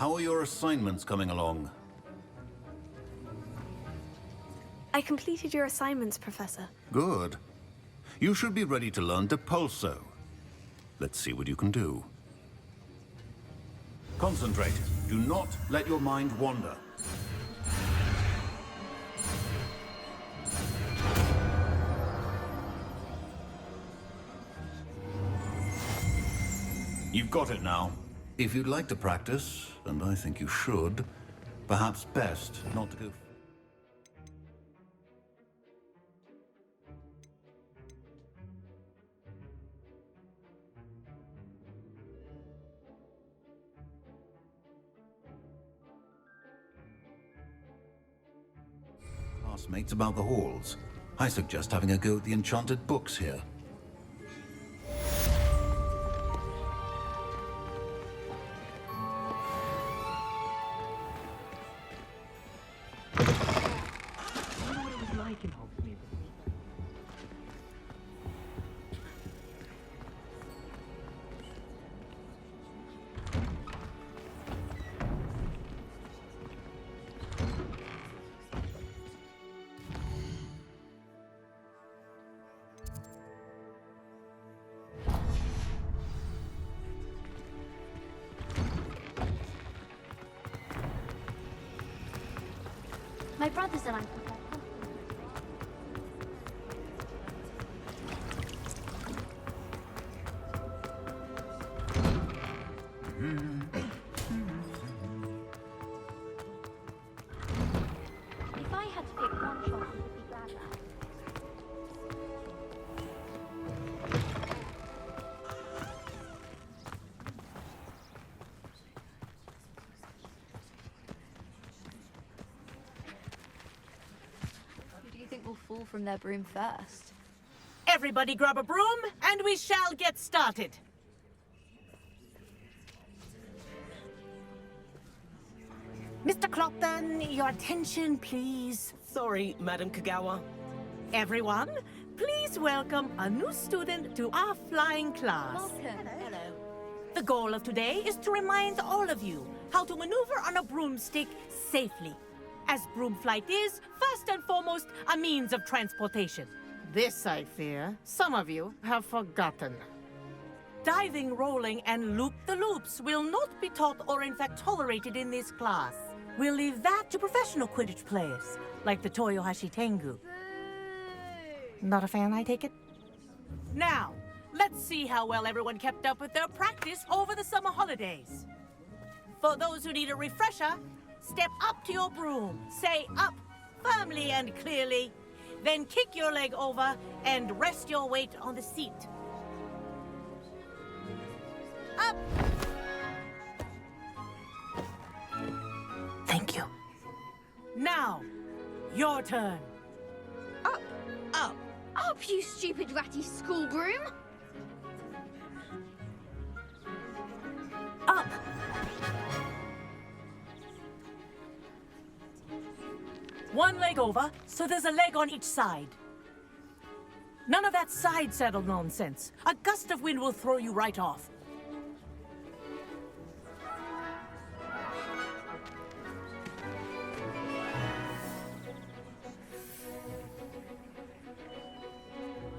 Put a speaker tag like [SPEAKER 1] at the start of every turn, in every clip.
[SPEAKER 1] How are your assignments coming along?
[SPEAKER 2] I completed your assignments, Professor.
[SPEAKER 1] Good. You should be ready to learn Depulso. Let's see what you can do. Concentrate. Do not let your mind wander. You've got it now. If you'd like to practice, and I think you should, perhaps best not to go... Classmates about the halls. I suggest having a go at the enchanted books here.
[SPEAKER 3] My brothers and I If I had to pick one shot, I would be glad that.
[SPEAKER 4] Who do you think will fall from their broom first?
[SPEAKER 5] Everybody grab a broom, and we shall get started. Mr. Clopton, your attention, please.
[SPEAKER 6] Sorry, Madam Kagawa.
[SPEAKER 5] Everyone, please welcome a new student to our flying class.
[SPEAKER 4] Welcome.
[SPEAKER 5] Hello. The goal of today is to remind all of you how to maneuver on a broomstick safely, as broom flight is, first and foremost, a means of transportation. This, I fear, some of you have forgotten. Diving, rolling, and loop-the-loops will not be taught or in fact tolerated in this class. We'll leave that to professional Quidditch players, like the Toyohashi Tengu. Not a fan, I take it? Now, let's see how well everyone kept up with their practice over the summer holidays. For those who need a refresher, step up to your broom, say up firmly and clearly, then kick your leg over and rest your weight on the seat. Up! Thank you. Now, your turn.
[SPEAKER 3] Up!
[SPEAKER 5] Up!
[SPEAKER 3] Up, you stupid ratty school broom!
[SPEAKER 5] Up! One leg over, so there's a leg on each side. None of that side saddle nonsense. A gust of wind will throw you right off.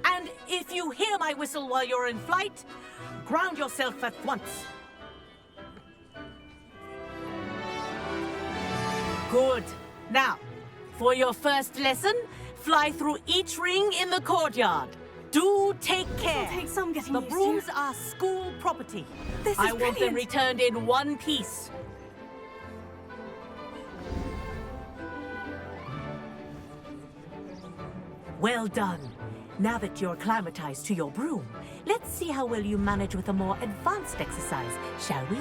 [SPEAKER 5] And if you hear my whistle while you're in flight, ground yourself at once. Good. Now, for your first lesson, fly through each ring in the courtyard. Do take care.
[SPEAKER 2] It'll take some getting
[SPEAKER 5] The
[SPEAKER 2] used
[SPEAKER 5] brooms
[SPEAKER 2] to.
[SPEAKER 5] are school property.
[SPEAKER 2] This is
[SPEAKER 5] I want them
[SPEAKER 2] brilliant.
[SPEAKER 5] returned in one piece. Well done. Now that you're acclimatized to your broom, let's see how well you manage with a more advanced exercise, shall we?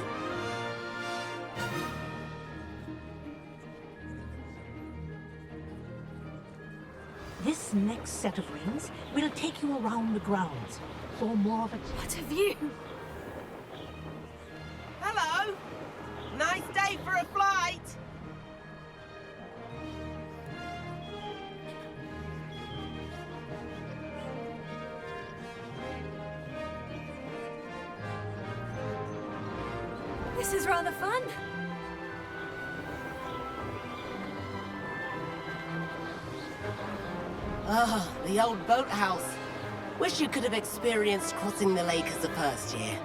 [SPEAKER 5] This next set of rings will take you around the grounds for more of a...
[SPEAKER 2] What a view!
[SPEAKER 6] Hello! Nice day for a flight!
[SPEAKER 2] This is rather fun.
[SPEAKER 6] Ah, the old boathouse. Wish you could have experienced crossing the lake as a first year.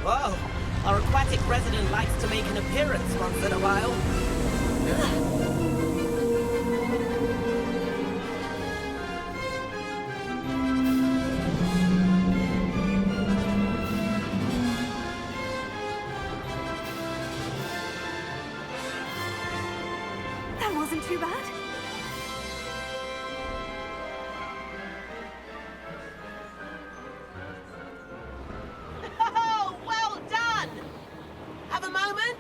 [SPEAKER 6] Whoa, our aquatic resident likes to make an appearance once in a while.
[SPEAKER 2] That wasn't too bad.
[SPEAKER 6] Oh, well done! Have a moment?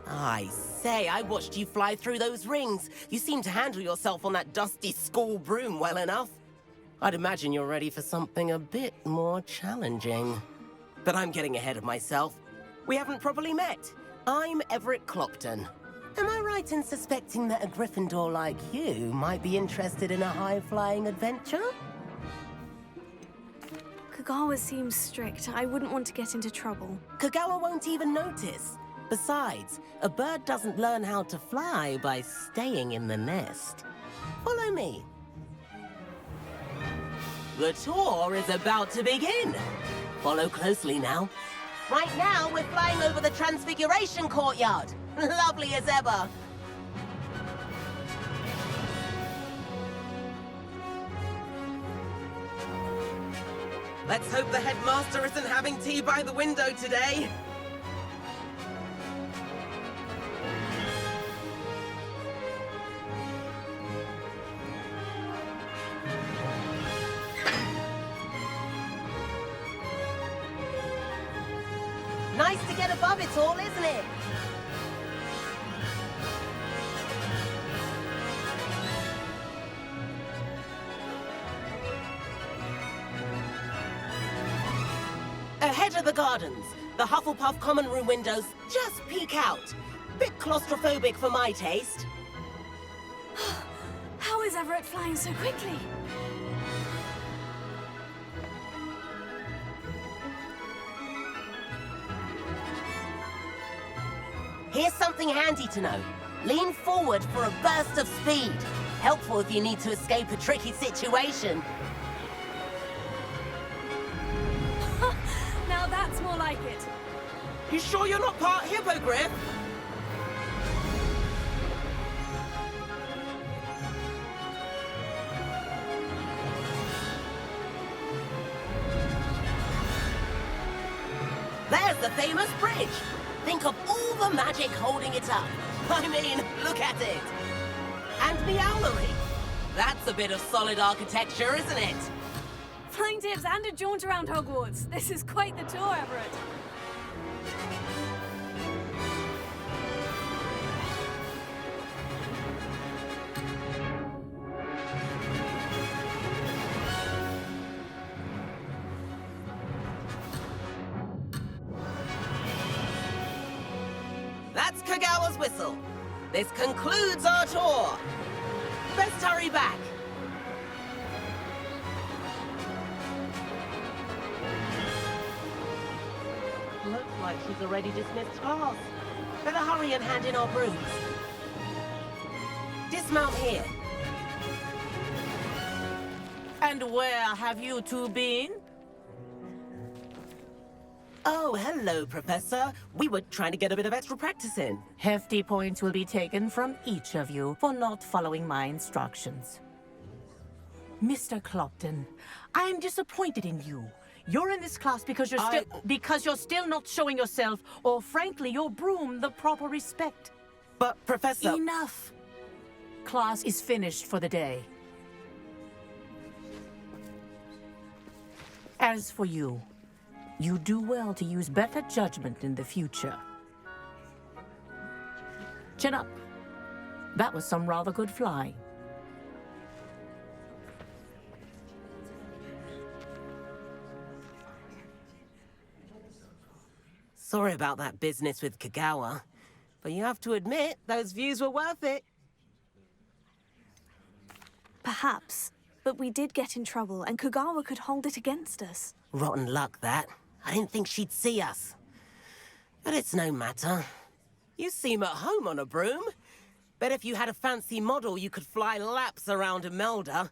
[SPEAKER 6] I say, I watched you fly through those rings. You seem to handle yourself on that dusty school broom well enough. I'd imagine you're ready for something a bit more challenging. But I'm getting ahead of myself. We haven't properly met. I'm Everett Clopton. Am I right in suspecting that a Gryffindor like you might be interested in a high-flying adventure?
[SPEAKER 2] Kagawa seems strict. I wouldn't want to get into trouble.
[SPEAKER 6] Kagawa won't even notice. Besides, a bird doesn't learn how to fly by staying in the nest. Follow me. The tour is about to begin. Follow closely now. Right now, we're flying over the Transfiguration Courtyard. Lovely as ever. Let's hope the headmaster isn't having tea by the window today. Nice to get above it all, isn't it? Ahead of the gardens, the Hufflepuff common room windows just peek out. Bit claustrophobic for my taste.
[SPEAKER 2] How is Everett flying so quickly?
[SPEAKER 6] Here's something handy to know. Lean forward for a burst of speed. Helpful if you need to escape a tricky situation.
[SPEAKER 2] Now that's more like it.
[SPEAKER 6] You sure you're not part hippogriff? There's the famous bridge. Think of all the magic holding it up. I mean, look at it. And the owlery. That's a bit of solid architecture, isn't it?
[SPEAKER 2] Flying tips and a jaunt around Hogwarts. This is quite the tour, Everett.
[SPEAKER 6] That's Kagawa's whistle. This concludes our tour. Best hurry back. Looks like she's already dismissed class. Better hurry and hand in our brooms. Dismount here.
[SPEAKER 5] And where have you two been?
[SPEAKER 6] Oh, hello, Professor. We were trying to get a bit of extra practice in.
[SPEAKER 5] Hefty points will be taken from each of you for not following my instructions. Mr. Clopton, I am disappointed in you. You're in this class because you're still not showing yourself, or frankly, your broom the proper respect.
[SPEAKER 6] But, Professor...
[SPEAKER 5] Enough! Class is finished for the day. As for you, you do well to use better judgment in the future. Chin up. That was some rather good flying.
[SPEAKER 6] Sorry about that business with Kagawa, but you have to admit, those views were worth it.
[SPEAKER 2] Perhaps. But we did get in trouble, and Kugawa could hold it against us.
[SPEAKER 6] Rotten luck, that. I didn't think she'd see us. But it's no matter. You seem at home on a broom. Bet if you had a fancy model, you could fly laps around Imelda.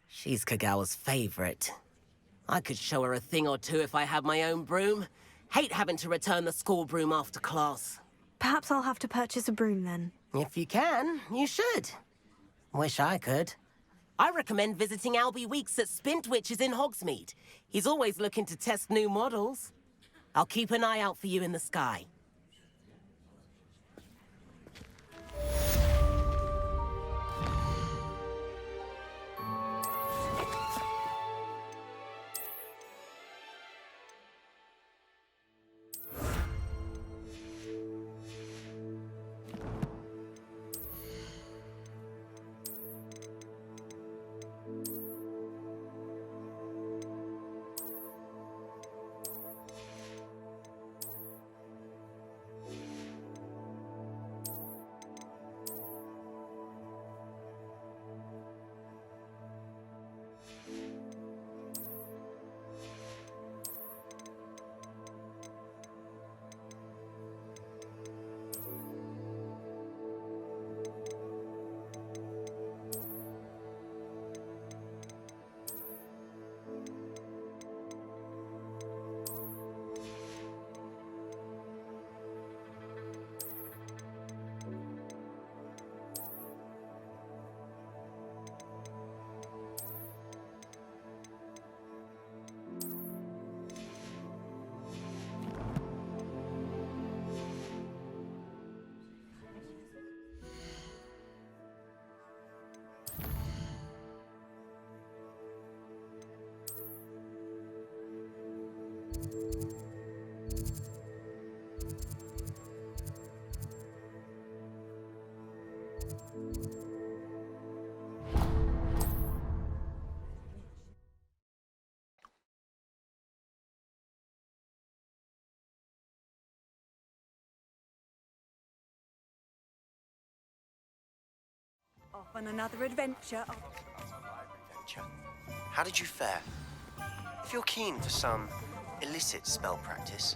[SPEAKER 6] She's Kagawa's favorite. I could show her a thing or two if I had my own broom. Hate having to return the school broom after class.
[SPEAKER 2] Perhaps I'll have to purchase a broom then.
[SPEAKER 6] If you can, you should. Wish I could. I recommend visiting Albie Weeks at Spintwitches in Hogsmeade. He's always looking to test new models. I'll keep an eye out for you in the sky.
[SPEAKER 2] Off on another adventure.
[SPEAKER 7] How did you fare? If you're keen for some illicit spell practice,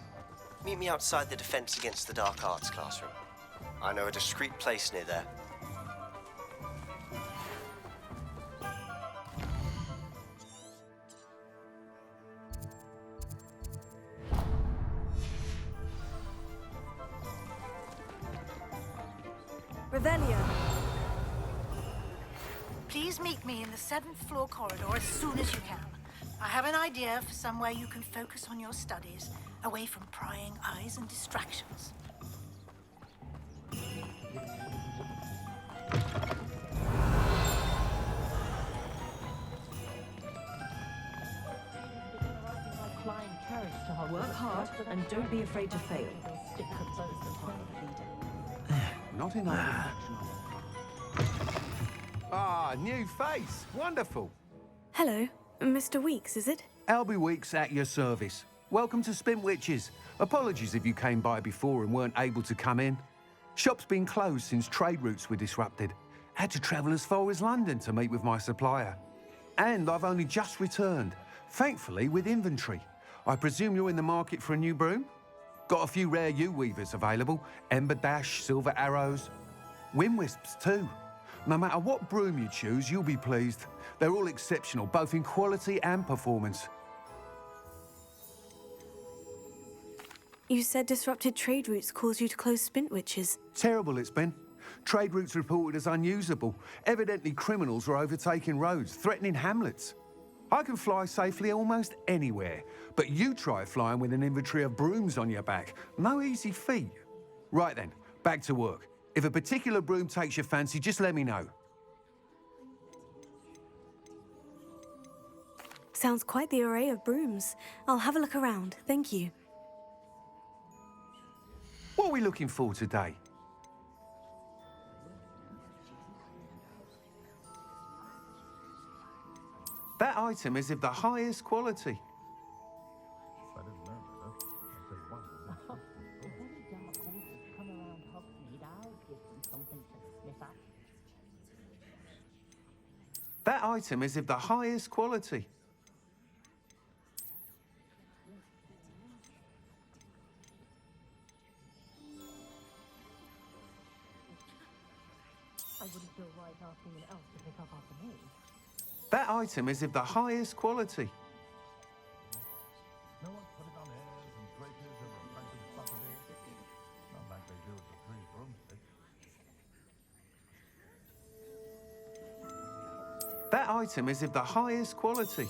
[SPEAKER 7] meet me outside the Defense Against the Dark Arts classroom. I know a discreet place near there.
[SPEAKER 2] Revelio.
[SPEAKER 8] Please meet me in the 7th floor corridor as soon as you can. I have an idea for somewhere you can focus on your studies, away from prying eyes and distractions.
[SPEAKER 9] Work hard and don't be afraid to fail.
[SPEAKER 10] Not enough. Ah, new face. Wonderful.
[SPEAKER 2] Hello, Mr. Weeks, is it?
[SPEAKER 10] Albie Weeks at your service. Welcome to Spintwitches. Apologies if you came by before and weren't able to come in. Shop's been closed since trade routes were disrupted. Had to travel as far as London to meet with my supplier. And I've only just returned, thankfully with inventory. I presume you're in the market for a new broom? Got a few rare U-weavers available. Ember Dash, Silver Arrows. Wind Wisps too. No matter what broom you choose, you'll be pleased. They're all exceptional, both in quality and performance.
[SPEAKER 2] You said disrupted trade routes caused you to close Spintwitches.
[SPEAKER 10] Terrible it's been. Trade routes reported as unusable. Evidently criminals were overtaking roads, threatening hamlets. I can fly safely almost anywhere, but you try flying with an inventory of brooms on your back. No easy feat. Right then, back to work. If a particular broom takes your fancy, just let me know.
[SPEAKER 2] Sounds quite the array of brooms. I'll have a look around, thank you.
[SPEAKER 10] What are we looking for today? That item is of the highest quality. That item is of the highest quality.
[SPEAKER 9] I wouldn't feel right asking anyone else to pick up after me.
[SPEAKER 10] That item is of the highest quality.
[SPEAKER 11] No one's put it on hairs and traitors and repentant property. Not like they do with the three broomsticks.
[SPEAKER 10] That item is of the highest quality.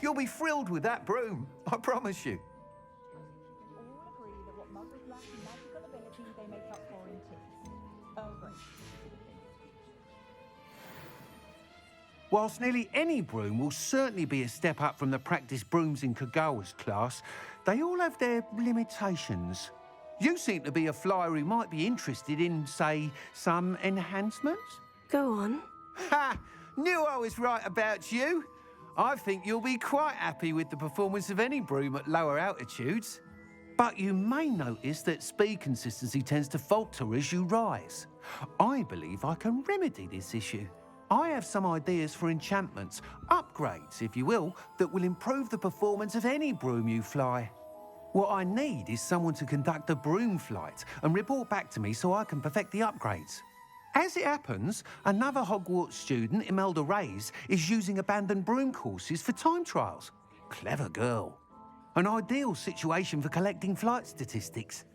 [SPEAKER 10] You'll be thrilled with that broom, I promise you.
[SPEAKER 9] All agree that what muggles lack in magical ability, they make up for in tips. Oh, great.
[SPEAKER 10] Whilst nearly any broom will certainly be a step up from the practice brooms in Kagawa's class, they all have their limitations. You seem to be a flyer who might be interested in, say, some enhancements?
[SPEAKER 2] Go on.
[SPEAKER 10] Ha! Knew I was right about you. I think you'll be quite happy with the performance of any broom at lower altitudes. But you may notice that speed consistency tends to falter as you rise. I believe I can remedy this issue. I have some ideas for enchantments, upgrades, if you will, that will improve the performance of any broom you fly. What I need is someone to conduct a broom flight and report back to me so I can perfect the upgrades. As it happens, another Hogwarts student, Imelda Reyes, is using abandoned broom courses for time trials. Clever girl. An ideal situation for collecting flight statistics.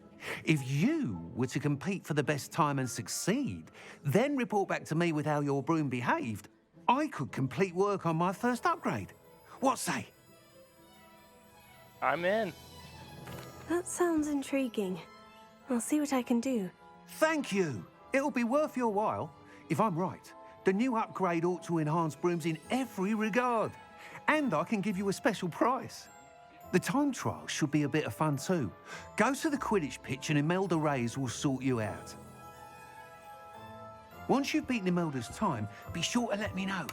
[SPEAKER 10] If you were to compete for the best time and succeed, then report back to me with how your broom behaved, I could complete work on my first upgrade. What say?
[SPEAKER 12] I'm in.
[SPEAKER 2] That sounds intriguing. I'll see what I can do.
[SPEAKER 10] Thank you. It'll be worth your while. If I'm right, the new upgrade ought to enhance brooms in every regard. And I can give you a special price. The time trial should be a bit of fun too. Go to the Quidditch pitch and Imelda Reyes will sort you out. Once you've beaten Imelda's time, be sure to let me know.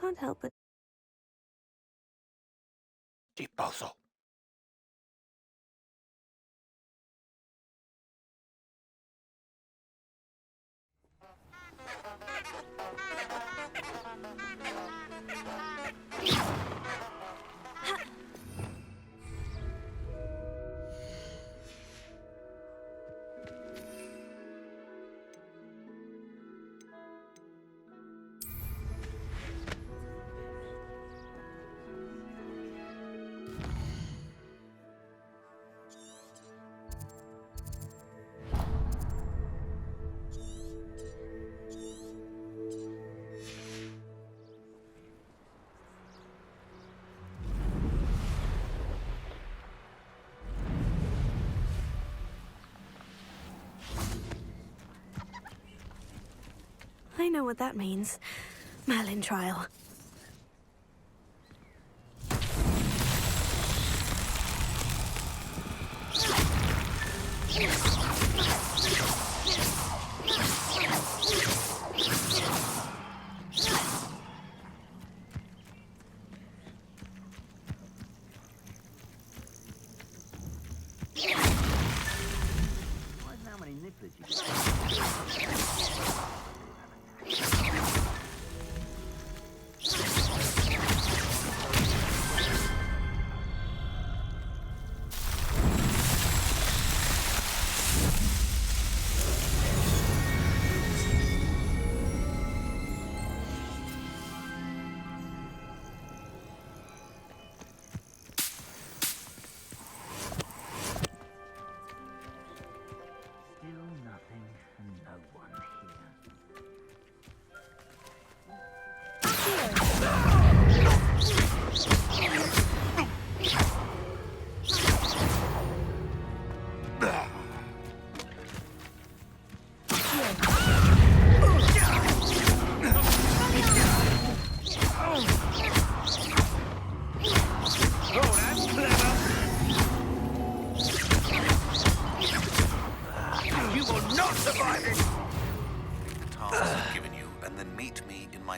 [SPEAKER 2] Can't help but...
[SPEAKER 10] Disposo.
[SPEAKER 2] I know what that means. Merlin trial.
[SPEAKER 13] How many nibblers you got? Still nothing.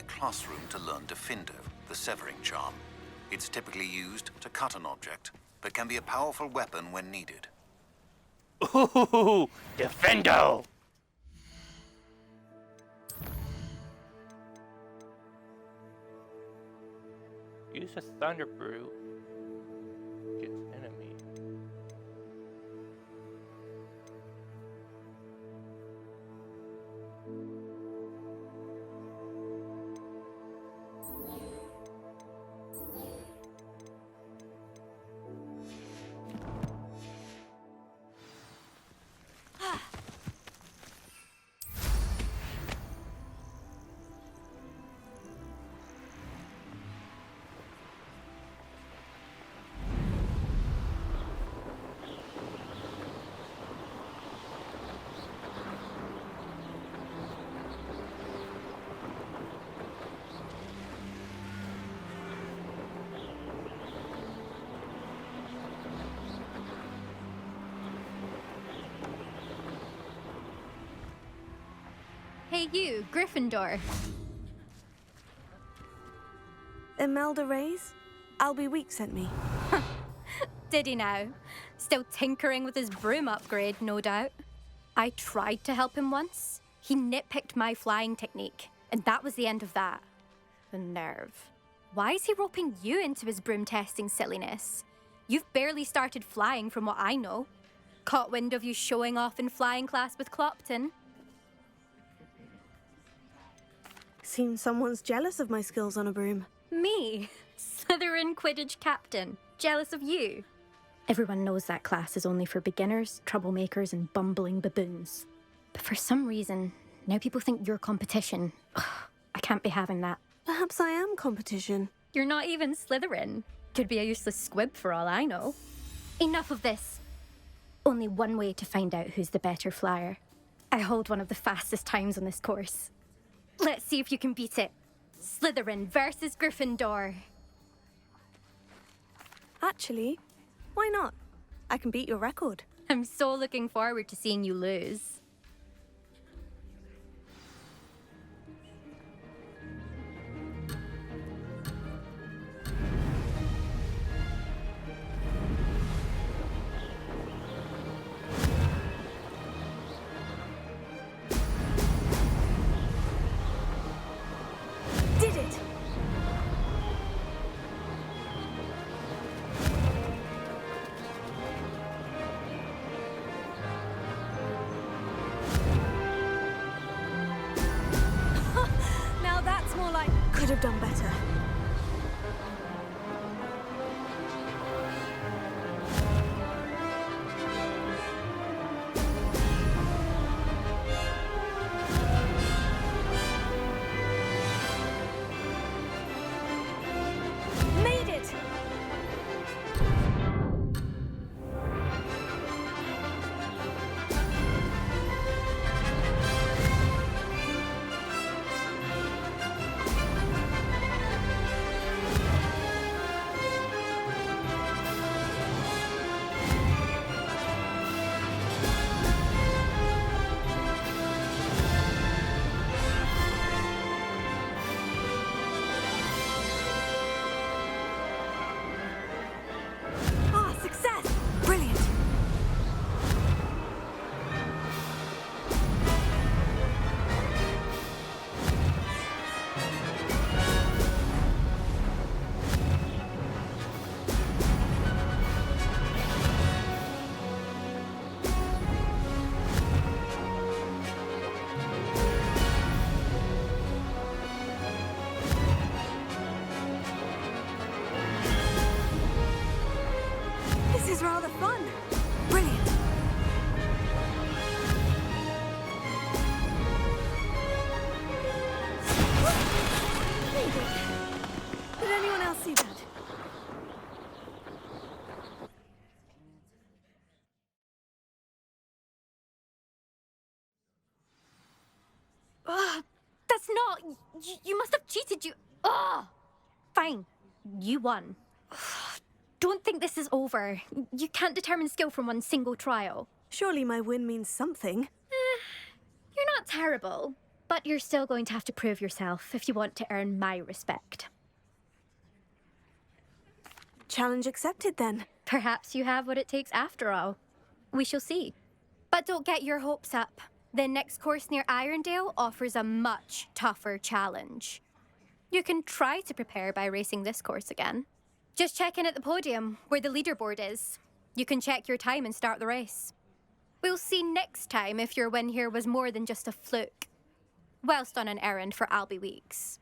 [SPEAKER 1] Classroom to learn Defendo, the severing charm. It's typically used to cut an object, but can be a powerful weapon when needed.
[SPEAKER 12] Ooh, Defendo! Use a Thunder Brew against enemy.
[SPEAKER 3] Hey you, Gryffindor.
[SPEAKER 14] Imelda Reyes? Albie Week sent me.
[SPEAKER 3] Did he now? Still tinkering with his broom upgrade, no doubt. I tried to help him once. He nitpicked my flying technique, and that was the end of that. The nerve. Why is he roping you into his broom testing silliness? You've barely started flying from what I know. Caught wind of you showing off in flying class with Clopton.
[SPEAKER 14] Seems someone's jealous of my skills on a broom.
[SPEAKER 3] Me? Slytherin Quidditch captain. Jealous of you? Everyone knows that class is only for beginners, troublemakers, and bumbling baboons. But for some reason, now people think you're competition. Ugh, I can't be having that.
[SPEAKER 14] Perhaps I am competition.
[SPEAKER 3] You're not even Slytherin. Could be a useless squib for all I know. Enough of this. Only one way to find out who's the better flyer. I hold one of the fastest times on this course. Let's see if you can beat it. Slytherin versus Gryffindor.
[SPEAKER 14] Actually, why not? I can beat your record.
[SPEAKER 3] I'm so looking forward to seeing you lose.
[SPEAKER 14] Did it!
[SPEAKER 2] Now that's more like...
[SPEAKER 14] Could have done better.
[SPEAKER 2] Made it!
[SPEAKER 14] bleeding. Did anyone else see that?
[SPEAKER 3] Ugh, that's not... You must have cheated, you... Ugh! Fine. You won. Ugh, don't think this is over. You can't determine skill from one single trial.
[SPEAKER 14] Surely my win means something.
[SPEAKER 3] You're not terrible, but you're still going to have to prove yourself if you want to earn my respect.
[SPEAKER 14] Challenge accepted, then.
[SPEAKER 3] Perhaps you have what it takes after all. We shall see. But don't get your hopes up. The next course near Irondale offers a much tougher challenge. You can try to prepare by racing this course again. Just check in at the podium, where the leaderboard is. You can check your time and start the race. We'll see next time if your win here was more than just a fluke. Whilst on an errand for Albie Weeks.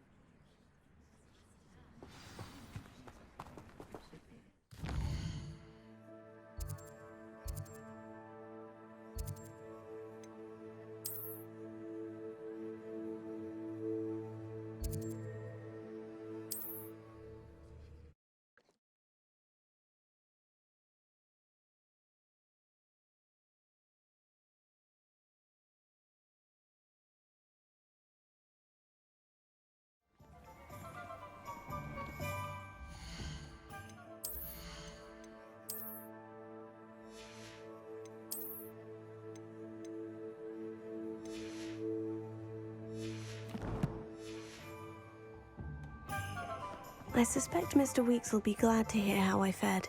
[SPEAKER 14] I suspect Mr. Weeks will be glad to hear how I fared.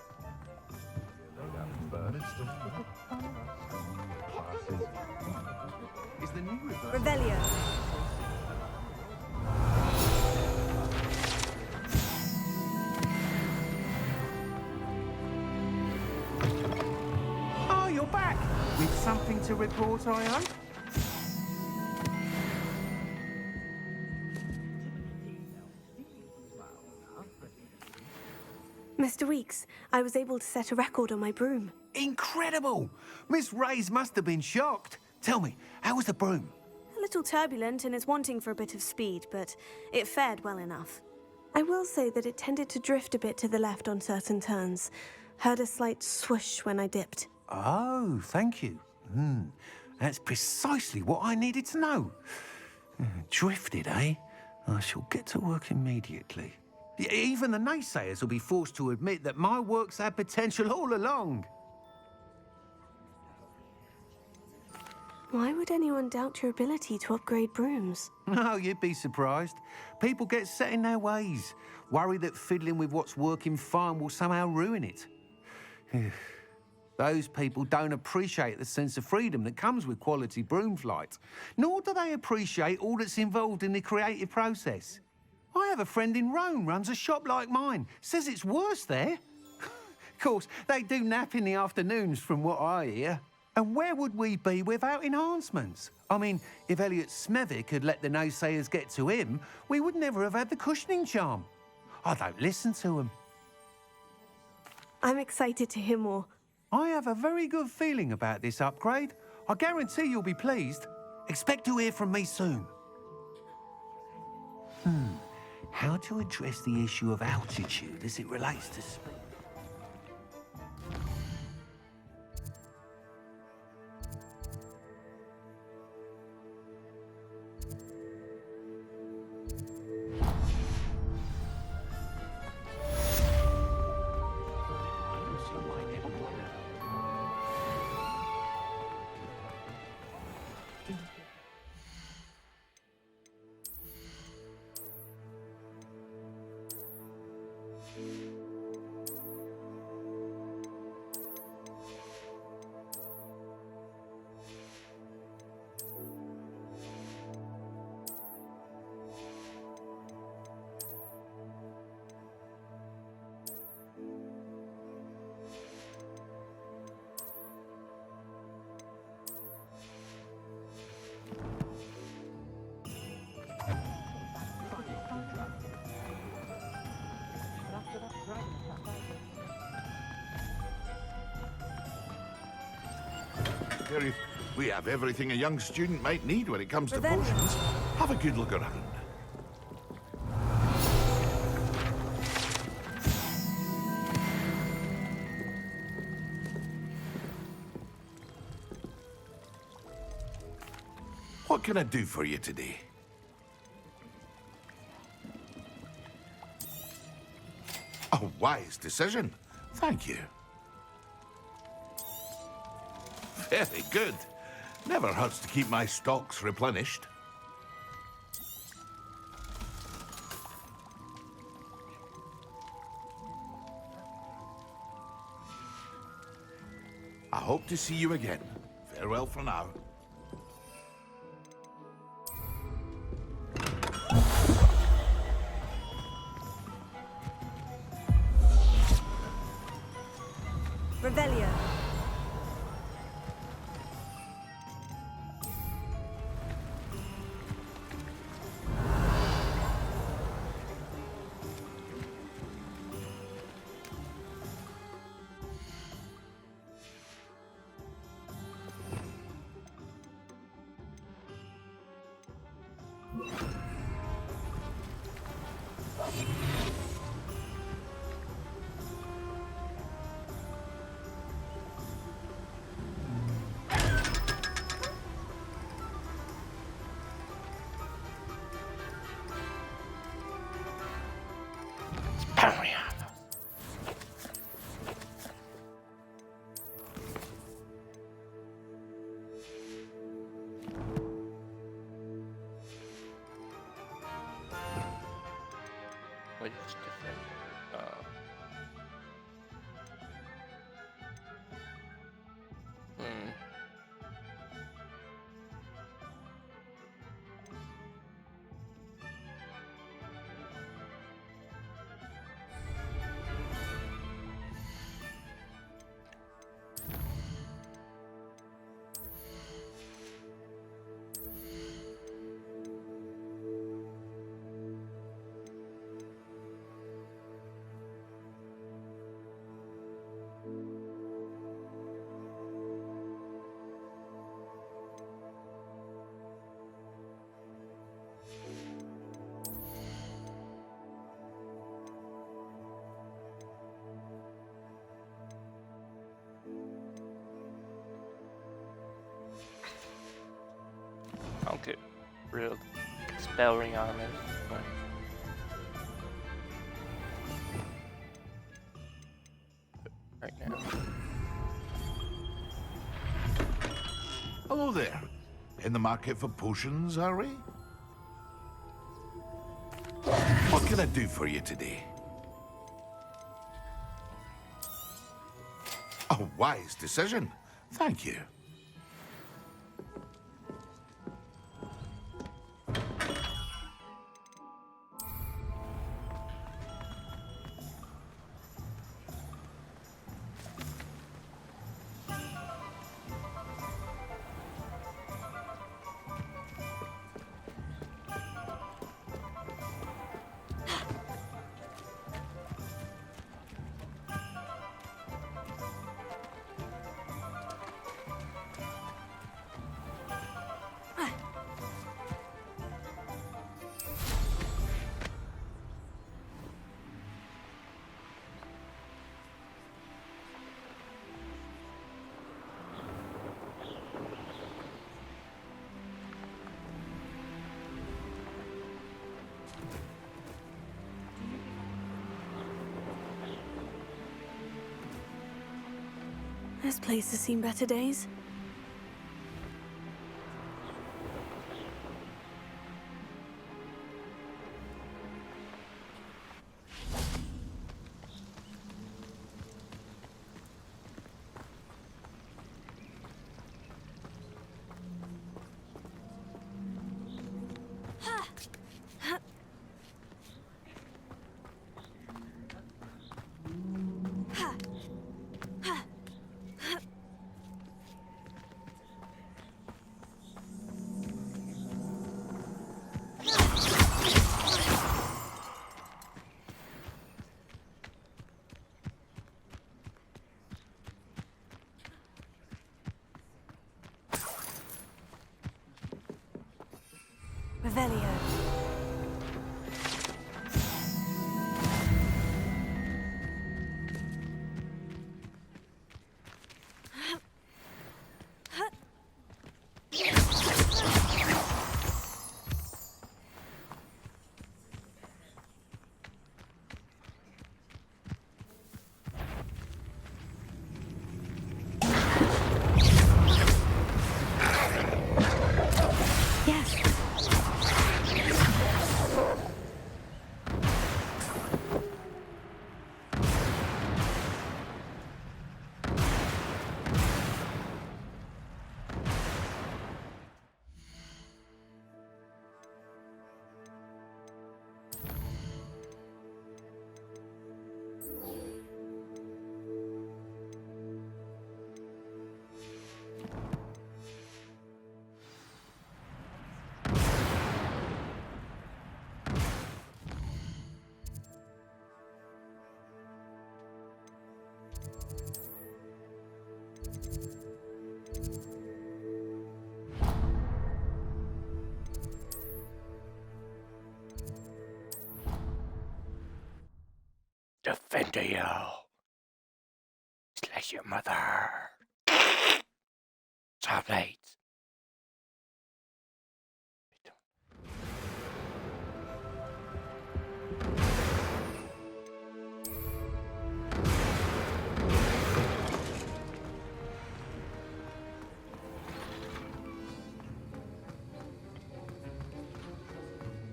[SPEAKER 10] Is the new
[SPEAKER 14] Revelio.
[SPEAKER 10] Oh, you're back! With something to report, I hope?
[SPEAKER 14] Mr. Weeks, I was able to set a record on my broom.
[SPEAKER 10] Incredible! Miss Reyes must have been shocked. Tell me, how was the broom?
[SPEAKER 14] A little turbulent and is wanting for a bit of speed, but it fared well enough. I will say that it tended to drift a bit to the left on certain turns. Heard a slight swoosh when I dipped.
[SPEAKER 10] Oh, thank you. That's precisely what I needed to know. Drifted, eh? I shall get to work immediately. Even the naysayers will be forced to admit that my work's had potential all along.
[SPEAKER 14] Why would anyone doubt your ability to upgrade brooms?
[SPEAKER 10] No, you'd be surprised. People get set in their ways, worry that fiddling with what's working fine will somehow ruin it. Those people don't appreciate the sense of freedom that comes with quality broom flight, nor do they appreciate all that's involved in the creative process. I have a friend in Rome runs a shop like mine. Says it's worse there. Of course, they do nap in the afternoons from what I hear. And where would we be without enhancements? I mean, if Elliot Smethwick had let the naysayers get to him, we would never have had the cushioning charm. I don't listen to them.
[SPEAKER 14] I'm excited to hear more.
[SPEAKER 10] I have a very good feeling about this upgrade. I guarantee you'll be pleased. Expect to hear from me soon. How to address the issue of altitude as it relates to speed?
[SPEAKER 11] Sheriff, we have everything a young student might need when it comes to potions. Have a good look around. can I do for you today? A wise decision. Thank you. Very good. Never hurts to keep my stocks replenished. I hope to see you again. Farewell for now.
[SPEAKER 14] Revelio.
[SPEAKER 12] What is different? I'll get rid of spell ring armor. Right now.
[SPEAKER 11] Hello there. In the market for potions, are we? What can I do for you today? A wise decision. Thank you.
[SPEAKER 14] This place has seen better days.
[SPEAKER 12] defend you. Slash your mother. Saw blades.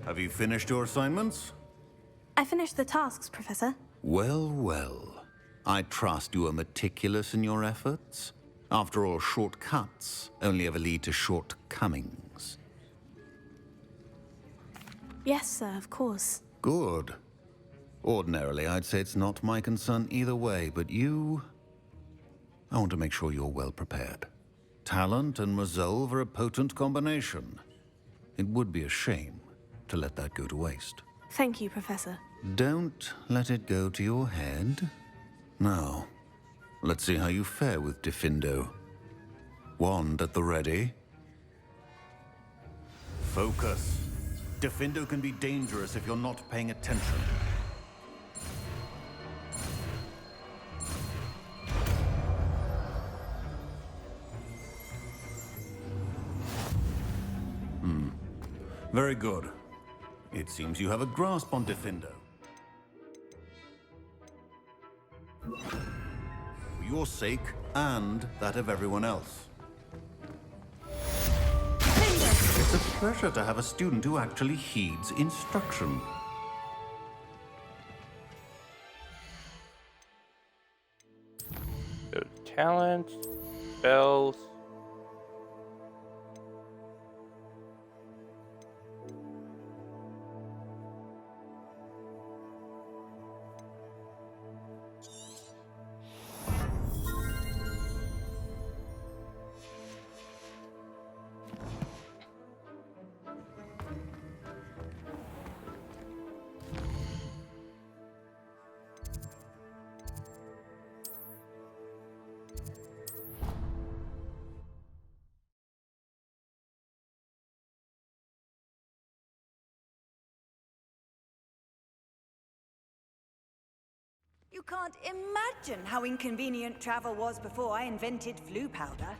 [SPEAKER 1] Have you finished your assignments?
[SPEAKER 14] I finished the tasks, Professor.
[SPEAKER 1] Well, well. I trust you are meticulous in your efforts. After all, shortcuts only ever lead to shortcomings.
[SPEAKER 14] Yes, sir, of course.
[SPEAKER 1] Good. Ordinarily, I'd say it's not my concern either way, but you... I want to make sure you're well prepared. Talent and resolve are a potent combination. It would be a shame to let that go to waste.
[SPEAKER 14] Thank you, Professor.
[SPEAKER 1] Don't let it go to your head. Now, let's see how you fare with Diffindo. Wand at the ready. Focus. Diffindo can be dangerous if you're not paying attention. Very good. It seems you have a grasp on Diffindo. For your sake, and that of everyone else. It's a pleasure to have a student who actually heeds instruction.
[SPEAKER 12] So, talent, spells.
[SPEAKER 15] You can't imagine how inconvenient travel was before I invented flu powder.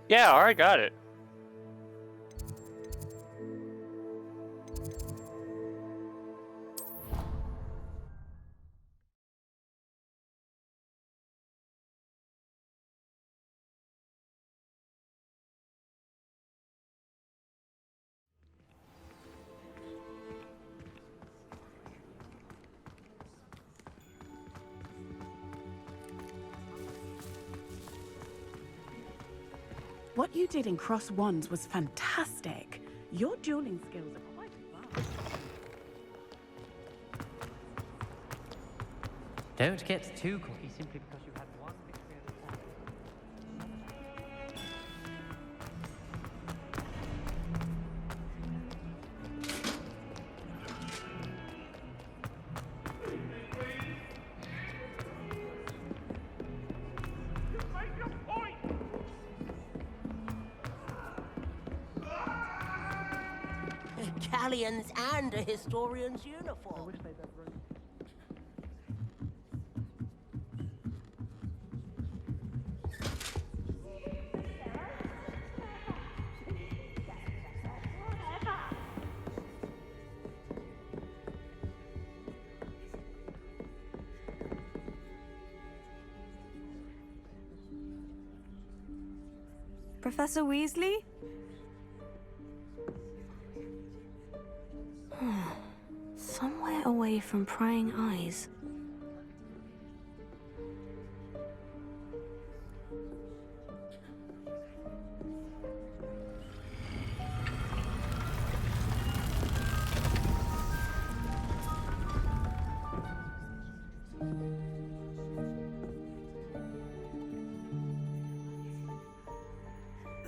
[SPEAKER 12] Yeah, alright, got it.
[SPEAKER 9] What you did in Cross Wands was fantastic. Your dueling skills are quite advanced.
[SPEAKER 16] Don't get too cocky simply because you had one victory at a time.
[SPEAKER 6] Galleons and a historian's uniform.
[SPEAKER 14] Professor Weasley? Somewhere away from prying eyes.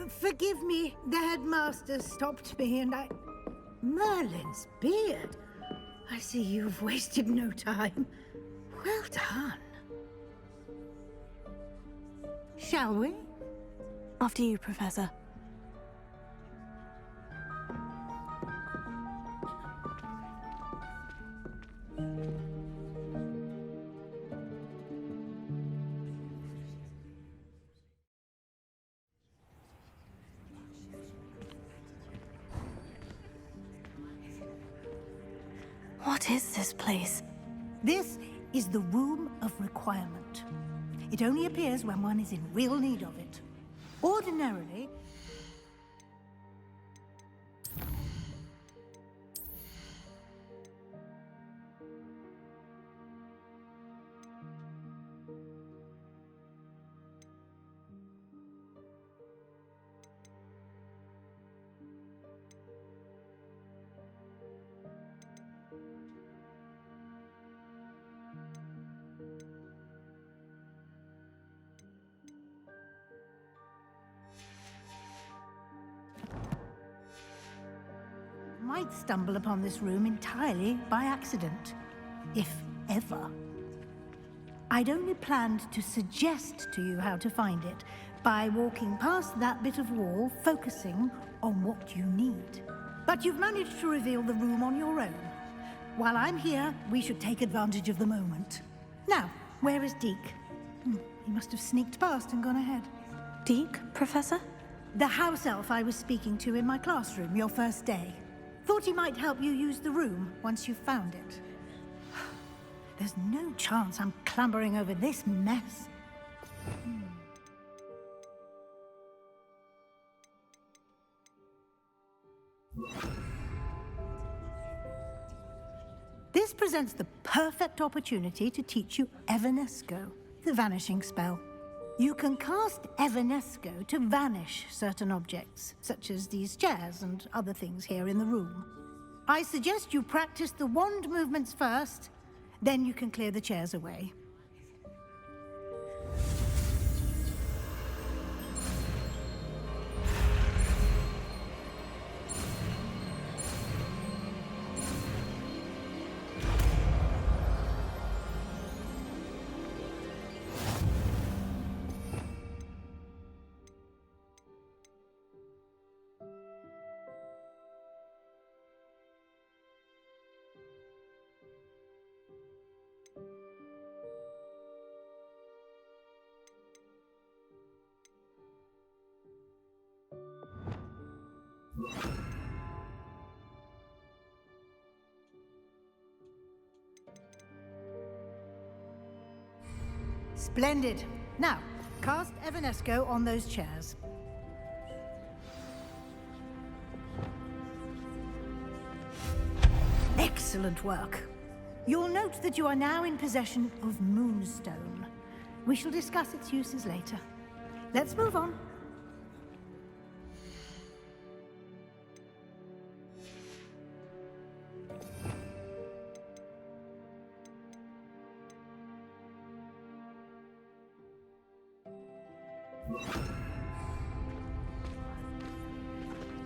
[SPEAKER 8] Forgive me, the headmaster stopped me and I... Merlin's beard. I see you've wasted no time. Well done. Shall we?
[SPEAKER 14] After you, Professor. What is this place?
[SPEAKER 8] This is the Room of Requirement. It only appears when one is in real need of it. Ordinarily, might stumble upon this room entirely by accident, if ever. I'd only planned to suggest to you how to find it by walking past that bit of wall, focusing on what you need. But you've managed to reveal the room on your own. While I'm here, we should take advantage of the moment. Now, where is Deke? He must have sneaked past and gone ahead.
[SPEAKER 14] Deke, Professor?
[SPEAKER 8] The house elf I was speaking to in my classroom your first day. Thought he might help you use the room once you've found it. There's no chance I'm clambering over this mess. This presents the perfect opportunity to teach you Evanesco, the vanishing spell. You can cast Evanesco to vanish certain objects, such as these chairs and other things here in the room. I suggest you practice the wand movements first, then you can clear the chairs away. Splendid. Now, cast Evanesco on those chairs. Excellent work. You'll note that you are now in possession of Moonstone. We shall discuss its uses later. Let's move on.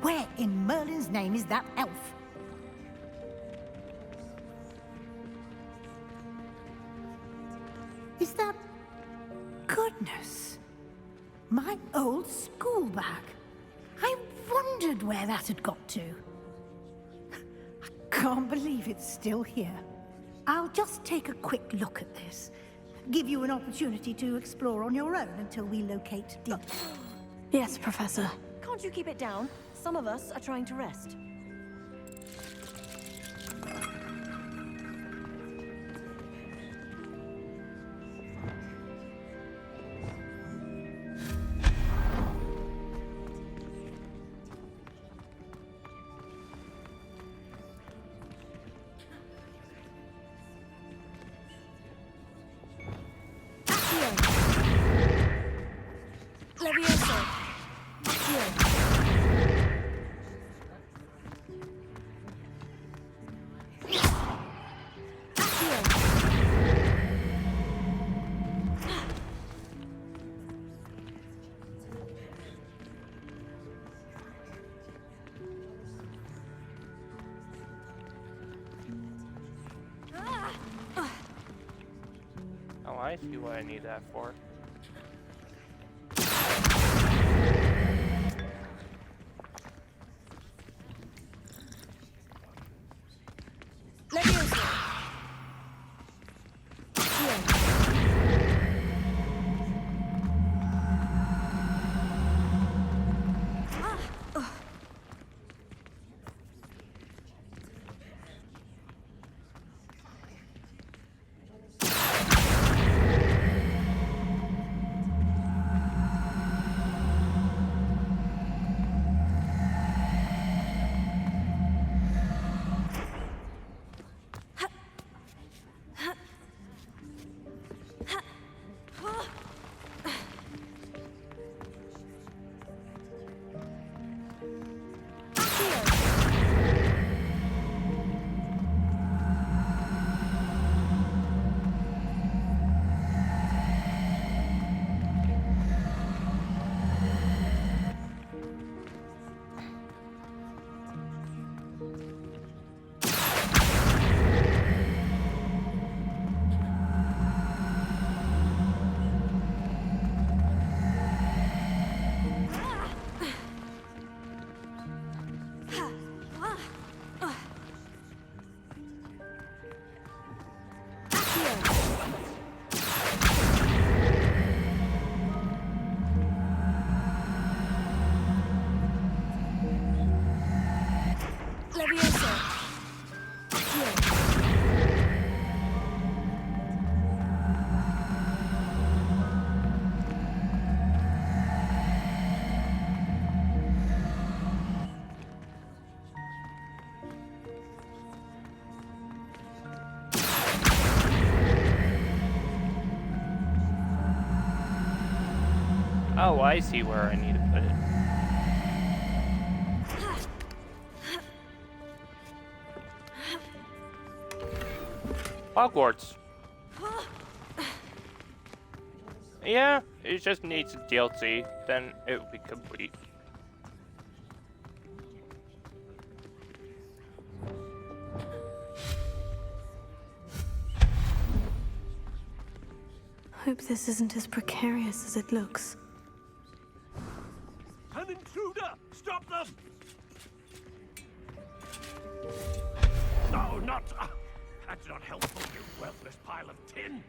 [SPEAKER 8] Where in Merlin's name is that elf? Is that... Goodness! My old school bag. I wondered where that had got to. I can't believe it's still here. I'll just take a quick look at this. Give you an opportunity to explore on your own until we locate Deke.
[SPEAKER 14] Yes, Professor.
[SPEAKER 17] Can't you keep it down? Some of us are trying to rest.
[SPEAKER 12] I see what I need that for. Oh, I see where I need to put it. Hogwarts. Yeah, it just needs a DLC, then it will be complete.
[SPEAKER 14] Hope this isn't as precarious as it looks.
[SPEAKER 13] An intruder! Stop them! No, not... that's not helpful, you worthless pile of tin!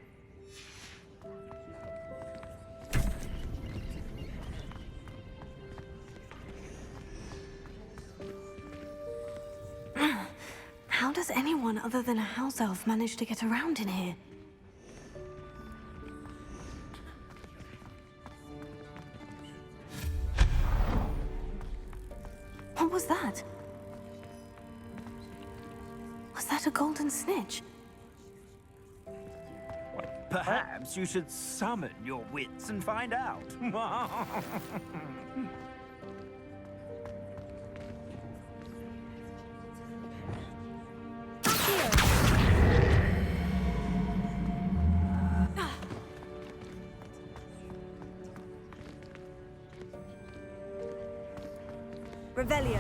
[SPEAKER 14] How does anyone other than a house elf manage to get around in here? What was that? Was that a golden snitch?
[SPEAKER 13] Perhaps you should summon your wits and find out.
[SPEAKER 15] Revelio.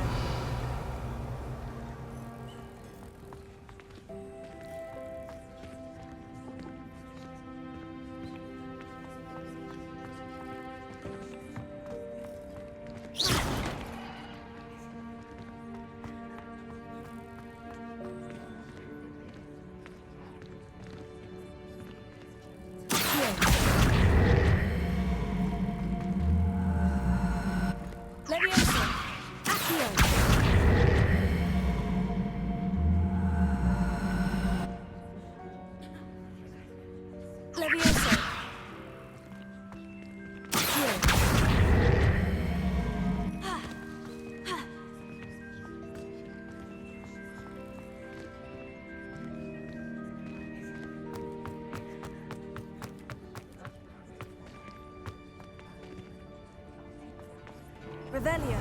[SPEAKER 15] Revelio.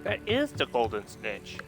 [SPEAKER 12] That is the golden snitch.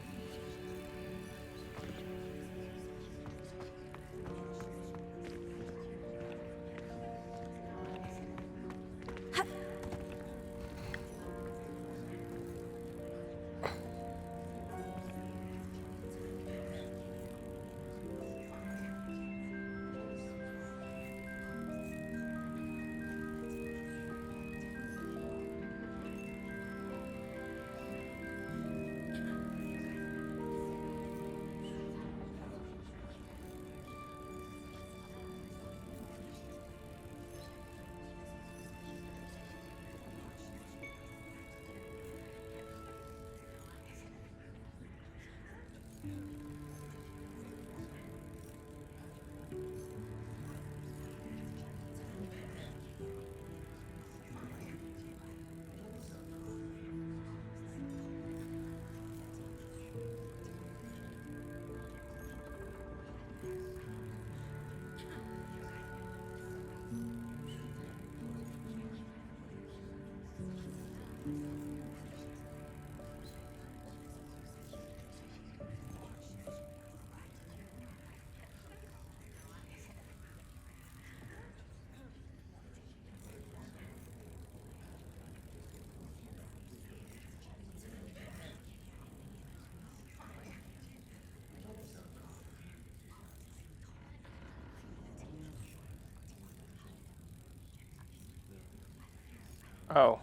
[SPEAKER 12] Oh.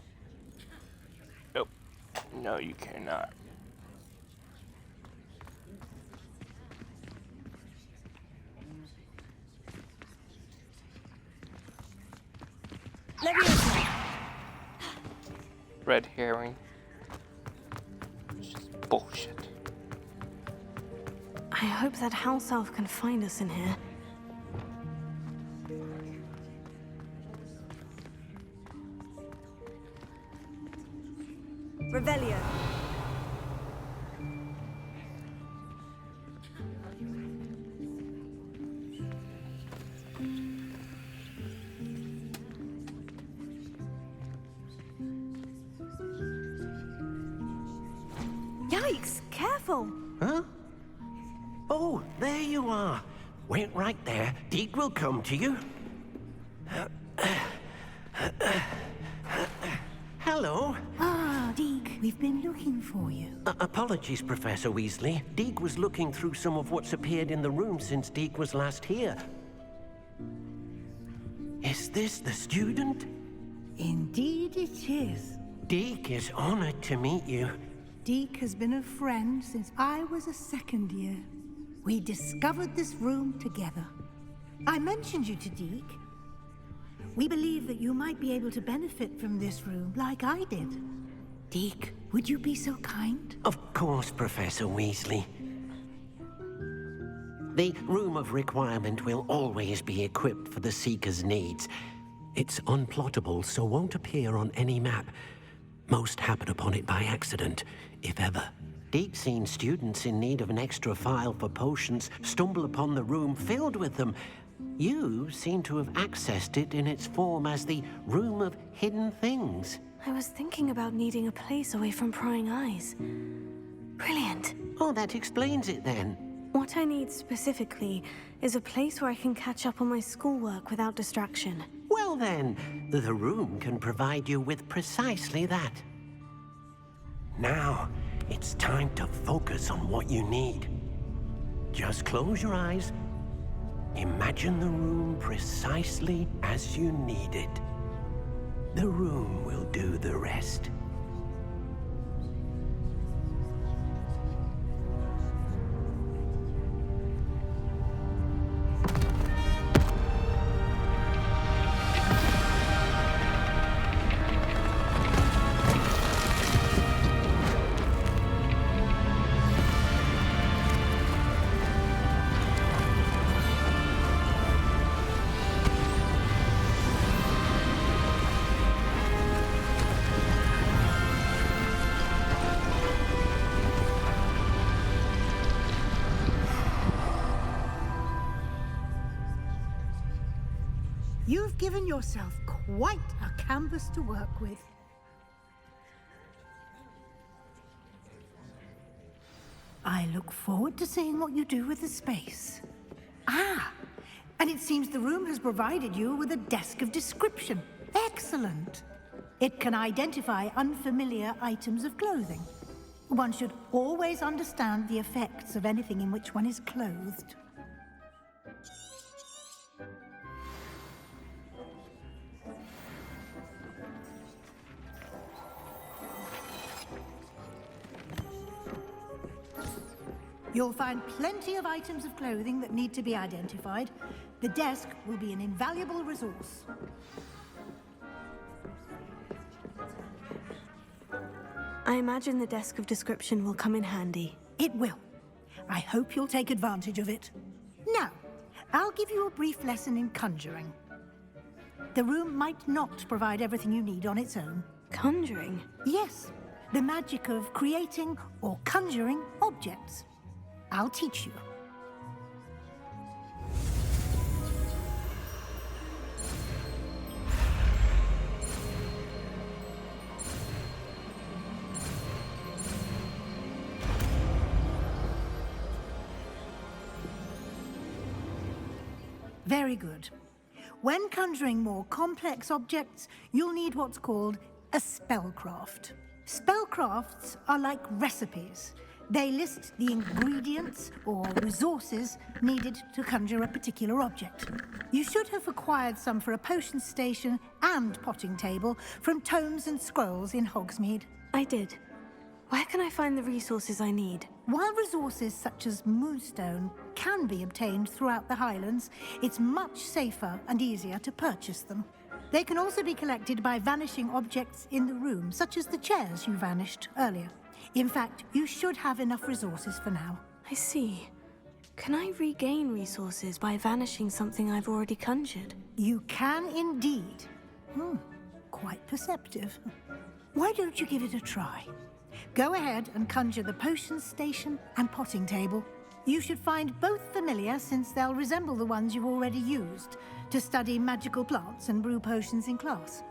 [SPEAKER 12] Nope. No, you cannot. Red herring. It's just bullshit.
[SPEAKER 14] I hope that house elf can find us in here.
[SPEAKER 15] Revelio.
[SPEAKER 14] Yikes! Careful!
[SPEAKER 18] Huh? Oh, there you are. Wait right there. Deke will come to you. Hello.
[SPEAKER 8] Ah, Deke, we've been looking for you.
[SPEAKER 18] Apologies, Professor Weasley. Deke was looking through some of what's appeared in the room since Deke was last here. Is this the student?
[SPEAKER 8] Indeed it is.
[SPEAKER 18] Deke is honored to meet you.
[SPEAKER 8] Deke has been a friend since I was a second year. We discovered this room together. I mentioned you to Deke. We believe that you might be able to benefit from this room like I did. Deke, would you be so kind?
[SPEAKER 18] Of course, Professor Weasley. The Room of Requirement will always be equipped for the Seeker's needs. It's unplottable, so won't appear on any map. Most happen upon it by accident, if ever. Deke's seen students in need of an extra file for potions stumble upon the room filled with them. You seem to have accessed it in its form as the Room of Hidden Things.
[SPEAKER 14] I was thinking about needing a place away from prying eyes. Brilliant.
[SPEAKER 18] Oh, that explains it then.
[SPEAKER 14] What I need specifically is a place where I can catch up on my schoolwork without distraction.
[SPEAKER 18] Well then, the room can provide you with precisely that. Now, it's time to focus on what you need. Just close your eyes. Imagine the room precisely as you need it. The room will do the rest.
[SPEAKER 8] You've given yourself quite a canvas to work with. I look forward to seeing what you do with the space. Ah, and it seems the room has provided you with a desk of description. Excellent. It can identify unfamiliar items of clothing. One should always understand the effects of anything in which one is clothed. You'll find plenty of items of clothing that need to be identified. The desk will be an invaluable resource.
[SPEAKER 14] I imagine the desk of description will come in handy.
[SPEAKER 8] It will. I hope you'll take advantage of it. Now, I'll give you a brief lesson in conjuring. The room might not provide everything you need on its own.
[SPEAKER 14] Conjuring?
[SPEAKER 8] Yes, the magic of creating or conjuring objects. I'll teach you. Very good. When conjuring more complex objects, you'll need what's called a spellcraft. Spellcrafts are like recipes. They list the ingredients or resources needed to conjure a particular object. You should have acquired some for a potion station and potting table from tomes and scrolls in Hogsmeade.
[SPEAKER 14] I did. Where can I find the resources I need?
[SPEAKER 8] While resources such as moonstone can be obtained throughout the Highlands, it's much safer and easier to purchase them. They can also be collected by vanishing objects in the room, such as the chairs you vanished earlier. In fact, you should have enough resources for now.
[SPEAKER 14] I see. Can I regain resources by vanishing something I've already conjured?
[SPEAKER 8] You can indeed. Quite perceptive. Why don't you give it a try? Go ahead and conjure the potion station and potting table. You should find both familiar, since they'll resemble the ones you've already used to study magical plants and brew potions in class.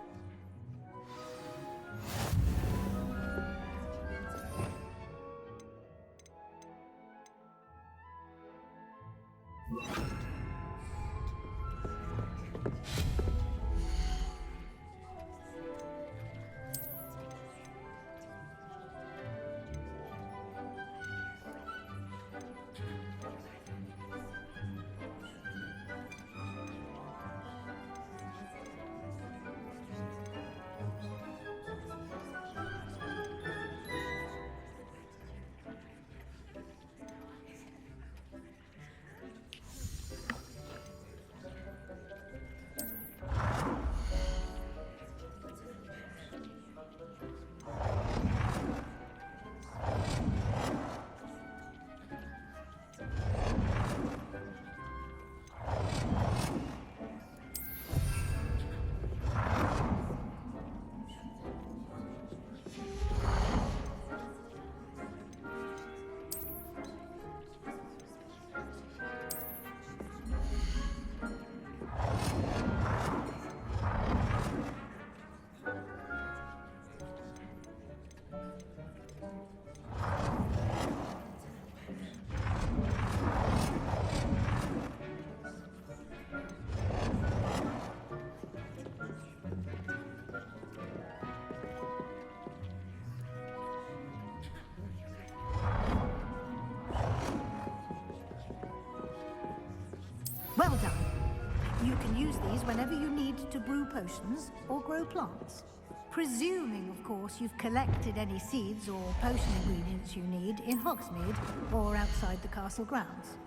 [SPEAKER 8] Well done. You can use these whenever you need to brew potions or grow plants. Presuming, of course, you've collected any seeds or potion ingredients you need in Hogsmeade or outside the castle grounds.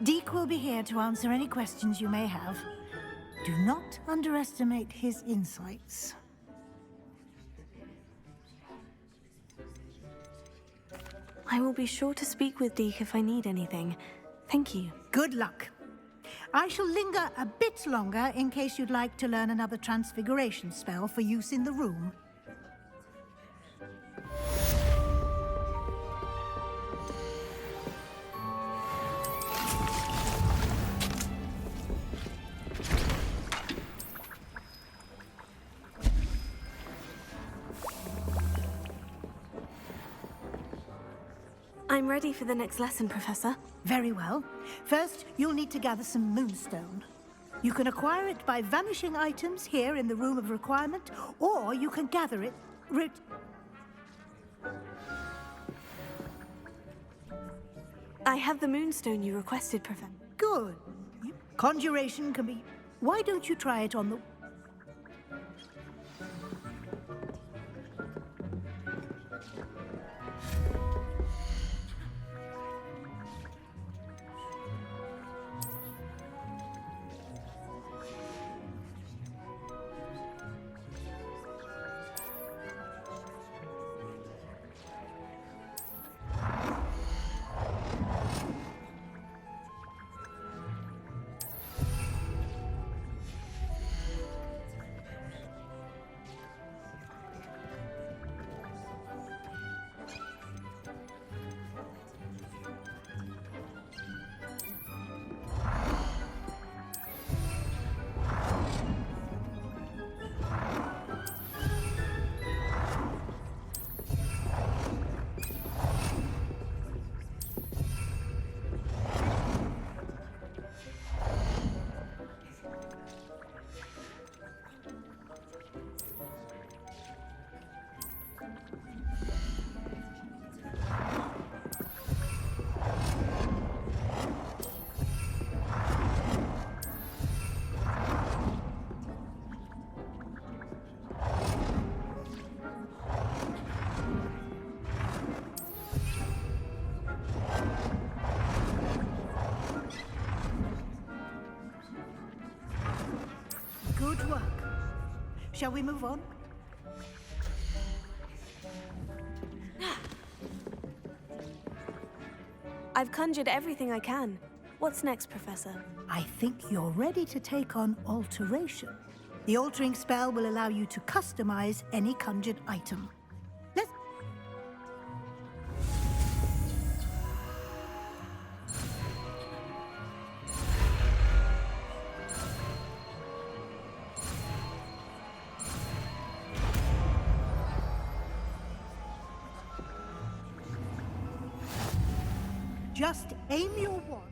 [SPEAKER 8] Deke will be here to answer any questions you may have. Do not underestimate his insights.
[SPEAKER 14] I will be sure to speak with Deke if I need anything. Thank you.
[SPEAKER 8] Good luck. I shall linger a bit longer in case you'd like to learn another transfiguration spell for use in the room.
[SPEAKER 14] I'm ready for the next lesson, Professor.
[SPEAKER 8] Very well. First, you'll need to gather some moonstone. You can acquire it by vanishing items here in the Room of Requirement, or you can gather it...
[SPEAKER 14] I have the moonstone you requested, Professor.
[SPEAKER 8] Good. Conjuration can be... Why don't you try it on the... Good work. Shall we move on?
[SPEAKER 14] I've conjured everything I can. What's next, Professor?
[SPEAKER 8] I think you're ready to take on alteration. The altering spell will allow you to customize any conjured item. Let's... Just aim your wand,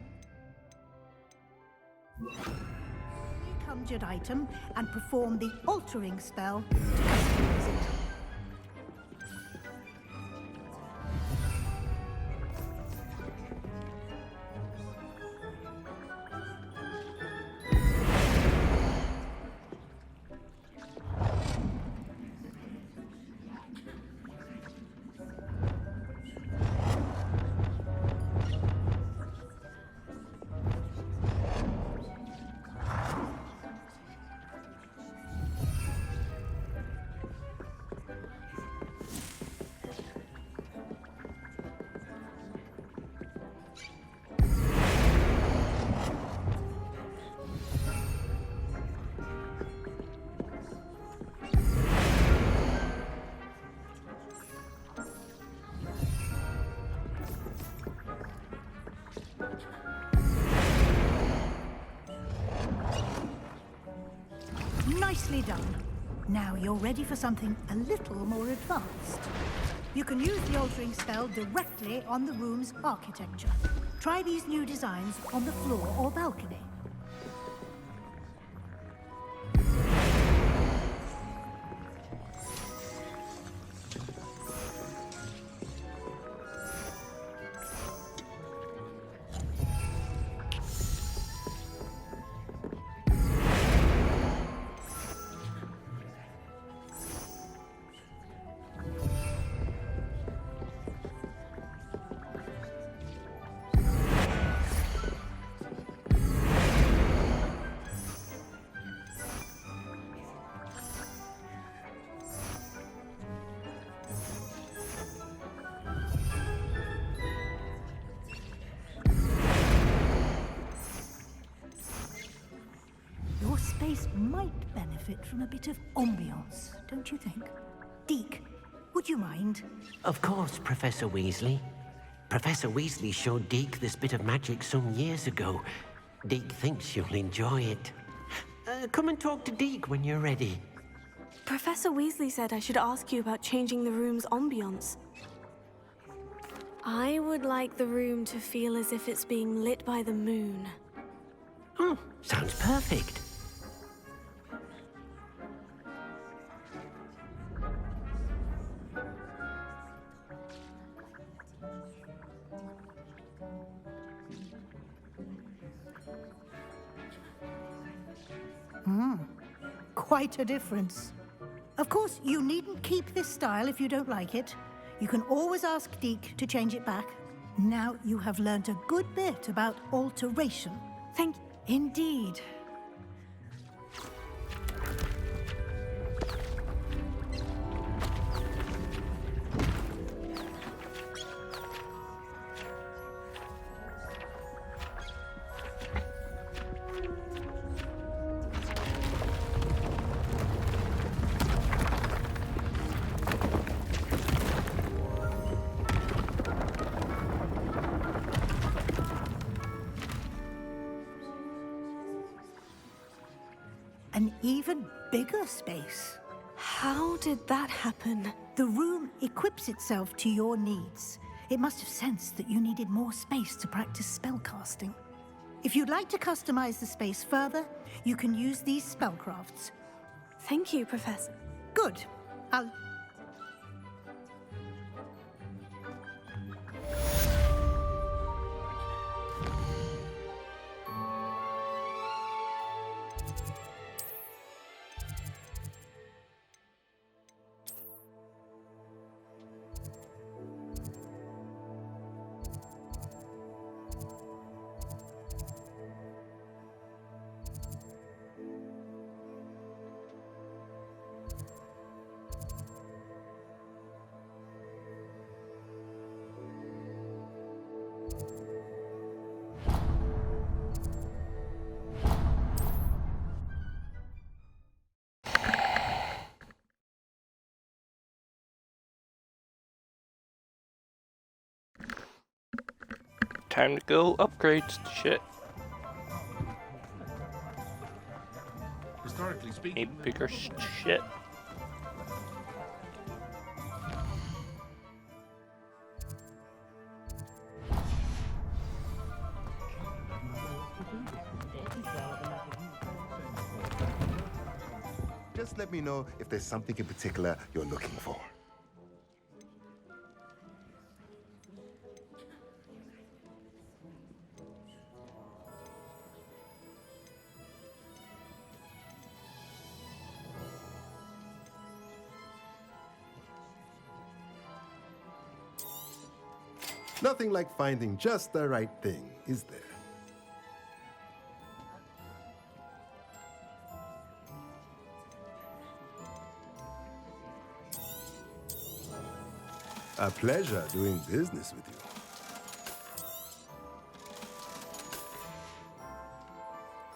[SPEAKER 8] any conjured item, and perform the altering spell to customize it. Nicely done. Now you're ready for something a little more advanced. You can use the altering spell directly on the room's architecture. Try these new designs on the floor or balcony. Your space might benefit from a bit of ambiance, don't you think? Deke, would you mind?
[SPEAKER 18] Of course, Professor Weasley. Professor Weasley showed Deke this bit of magic some years ago. Deke thinks you'll enjoy it. Come and talk to Deke when you're ready.
[SPEAKER 14] Professor Weasley said I should ask you about changing the room's ambiance. I would like the room to feel as if it's being lit by the moon.
[SPEAKER 18] Sounds perfect.
[SPEAKER 8] Quite a difference. Of course, you needn't keep this style if you don't like it. You can always ask Deke to change it back. Now you have learnt a good bit about alteration.
[SPEAKER 14] Thank you.
[SPEAKER 8] Indeed. An even bigger space.
[SPEAKER 14] How did that happen?
[SPEAKER 8] The room equips itself to your needs. It must have sensed that you needed more space to practice spellcasting. If you'd like to customize the space further, you can use these spellcrafts.
[SPEAKER 14] Thank you, Professor.
[SPEAKER 8] Good. I'll...
[SPEAKER 12] Time to go upgrade shit.
[SPEAKER 11] Historically speaking,
[SPEAKER 12] Need bigger shit.
[SPEAKER 19] Just let me know if there's something in particular you're looking for. Nothing like finding just the right thing, is there? A pleasure doing business with you.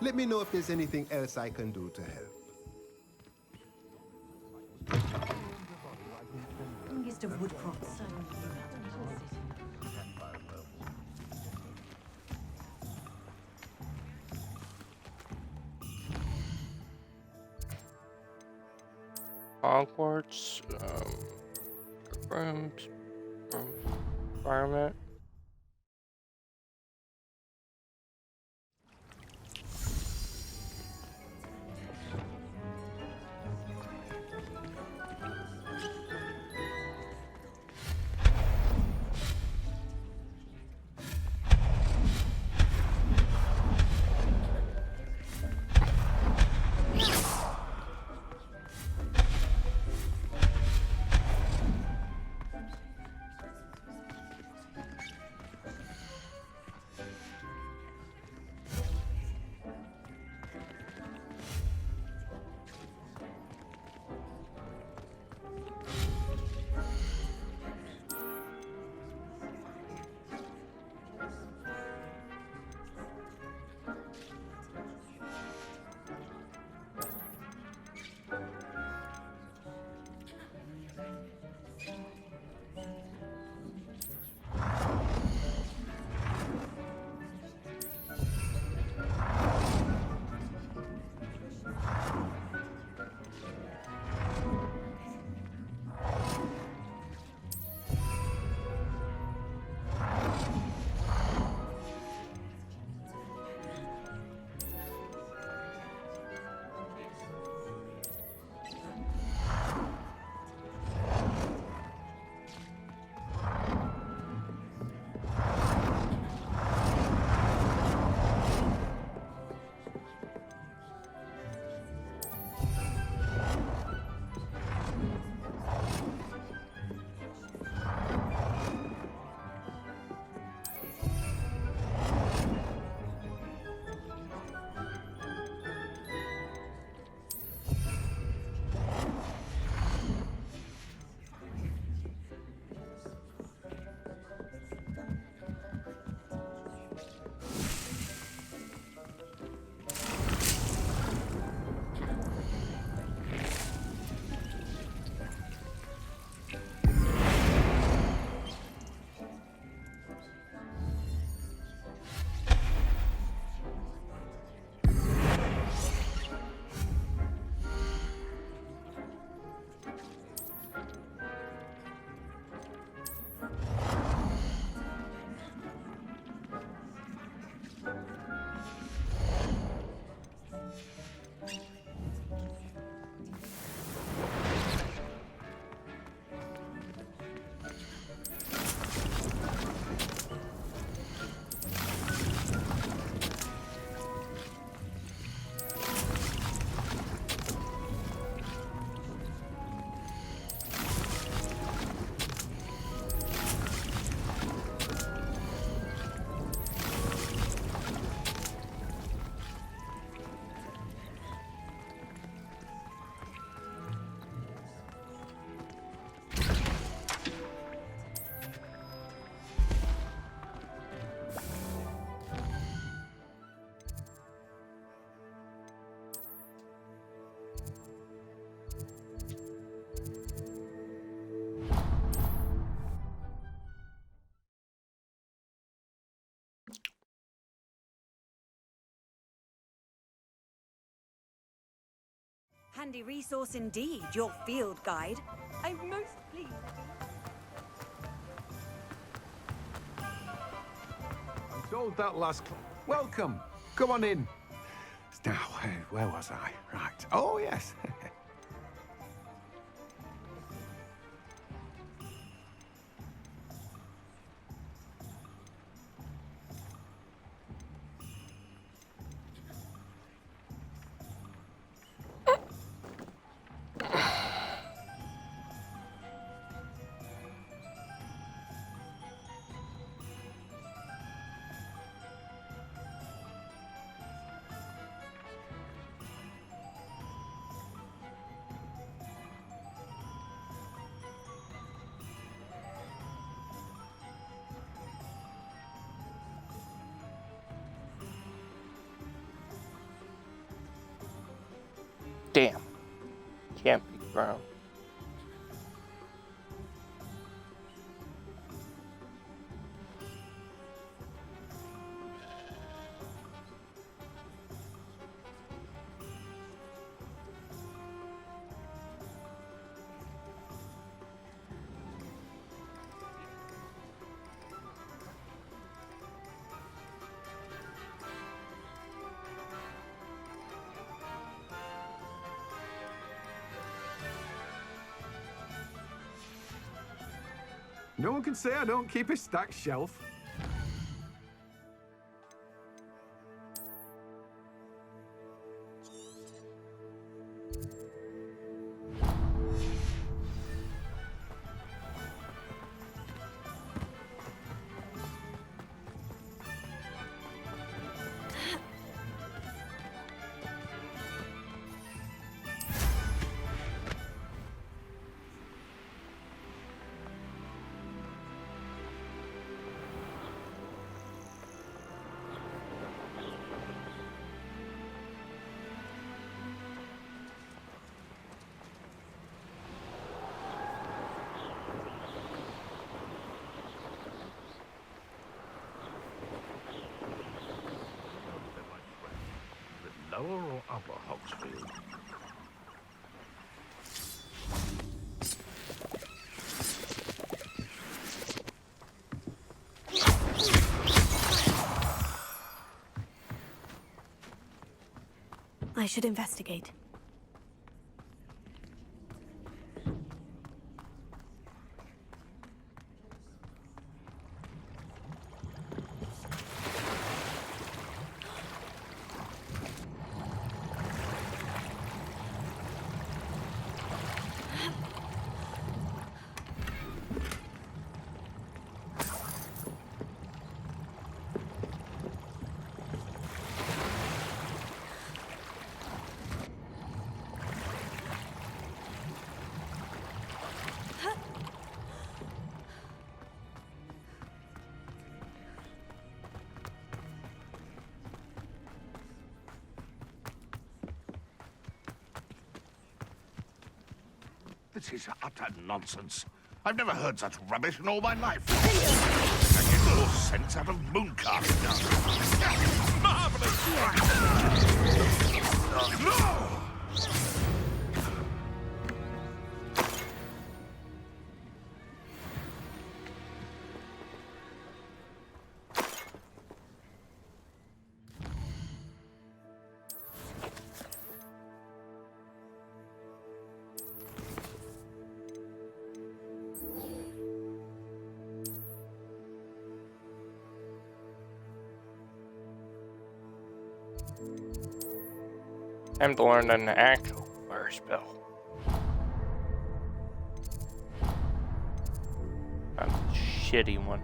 [SPEAKER 19] Let me know if there's anything else I can do to help.
[SPEAKER 17] Youngest of woodcrops.
[SPEAKER 12] Hogwarts, rooms, environment.
[SPEAKER 15] handy resource indeed, your field guide. I'm most pleased.
[SPEAKER 10] I'm told that last... Welcome. Come on in. Now, where was I? Right. Oh, yes.
[SPEAKER 12] Damn. Camping ground.
[SPEAKER 10] No one can say I don't keep a stacked shelf.
[SPEAKER 11] Lower or upper Hogsfield?
[SPEAKER 14] I should investigate.
[SPEAKER 11] This is utter nonsense. I've never heard such rubbish in all my life. I get no sense out of mooncalf dust. Marvelous! No!
[SPEAKER 12] Time to learn an actual fire spell. Not a shitty one.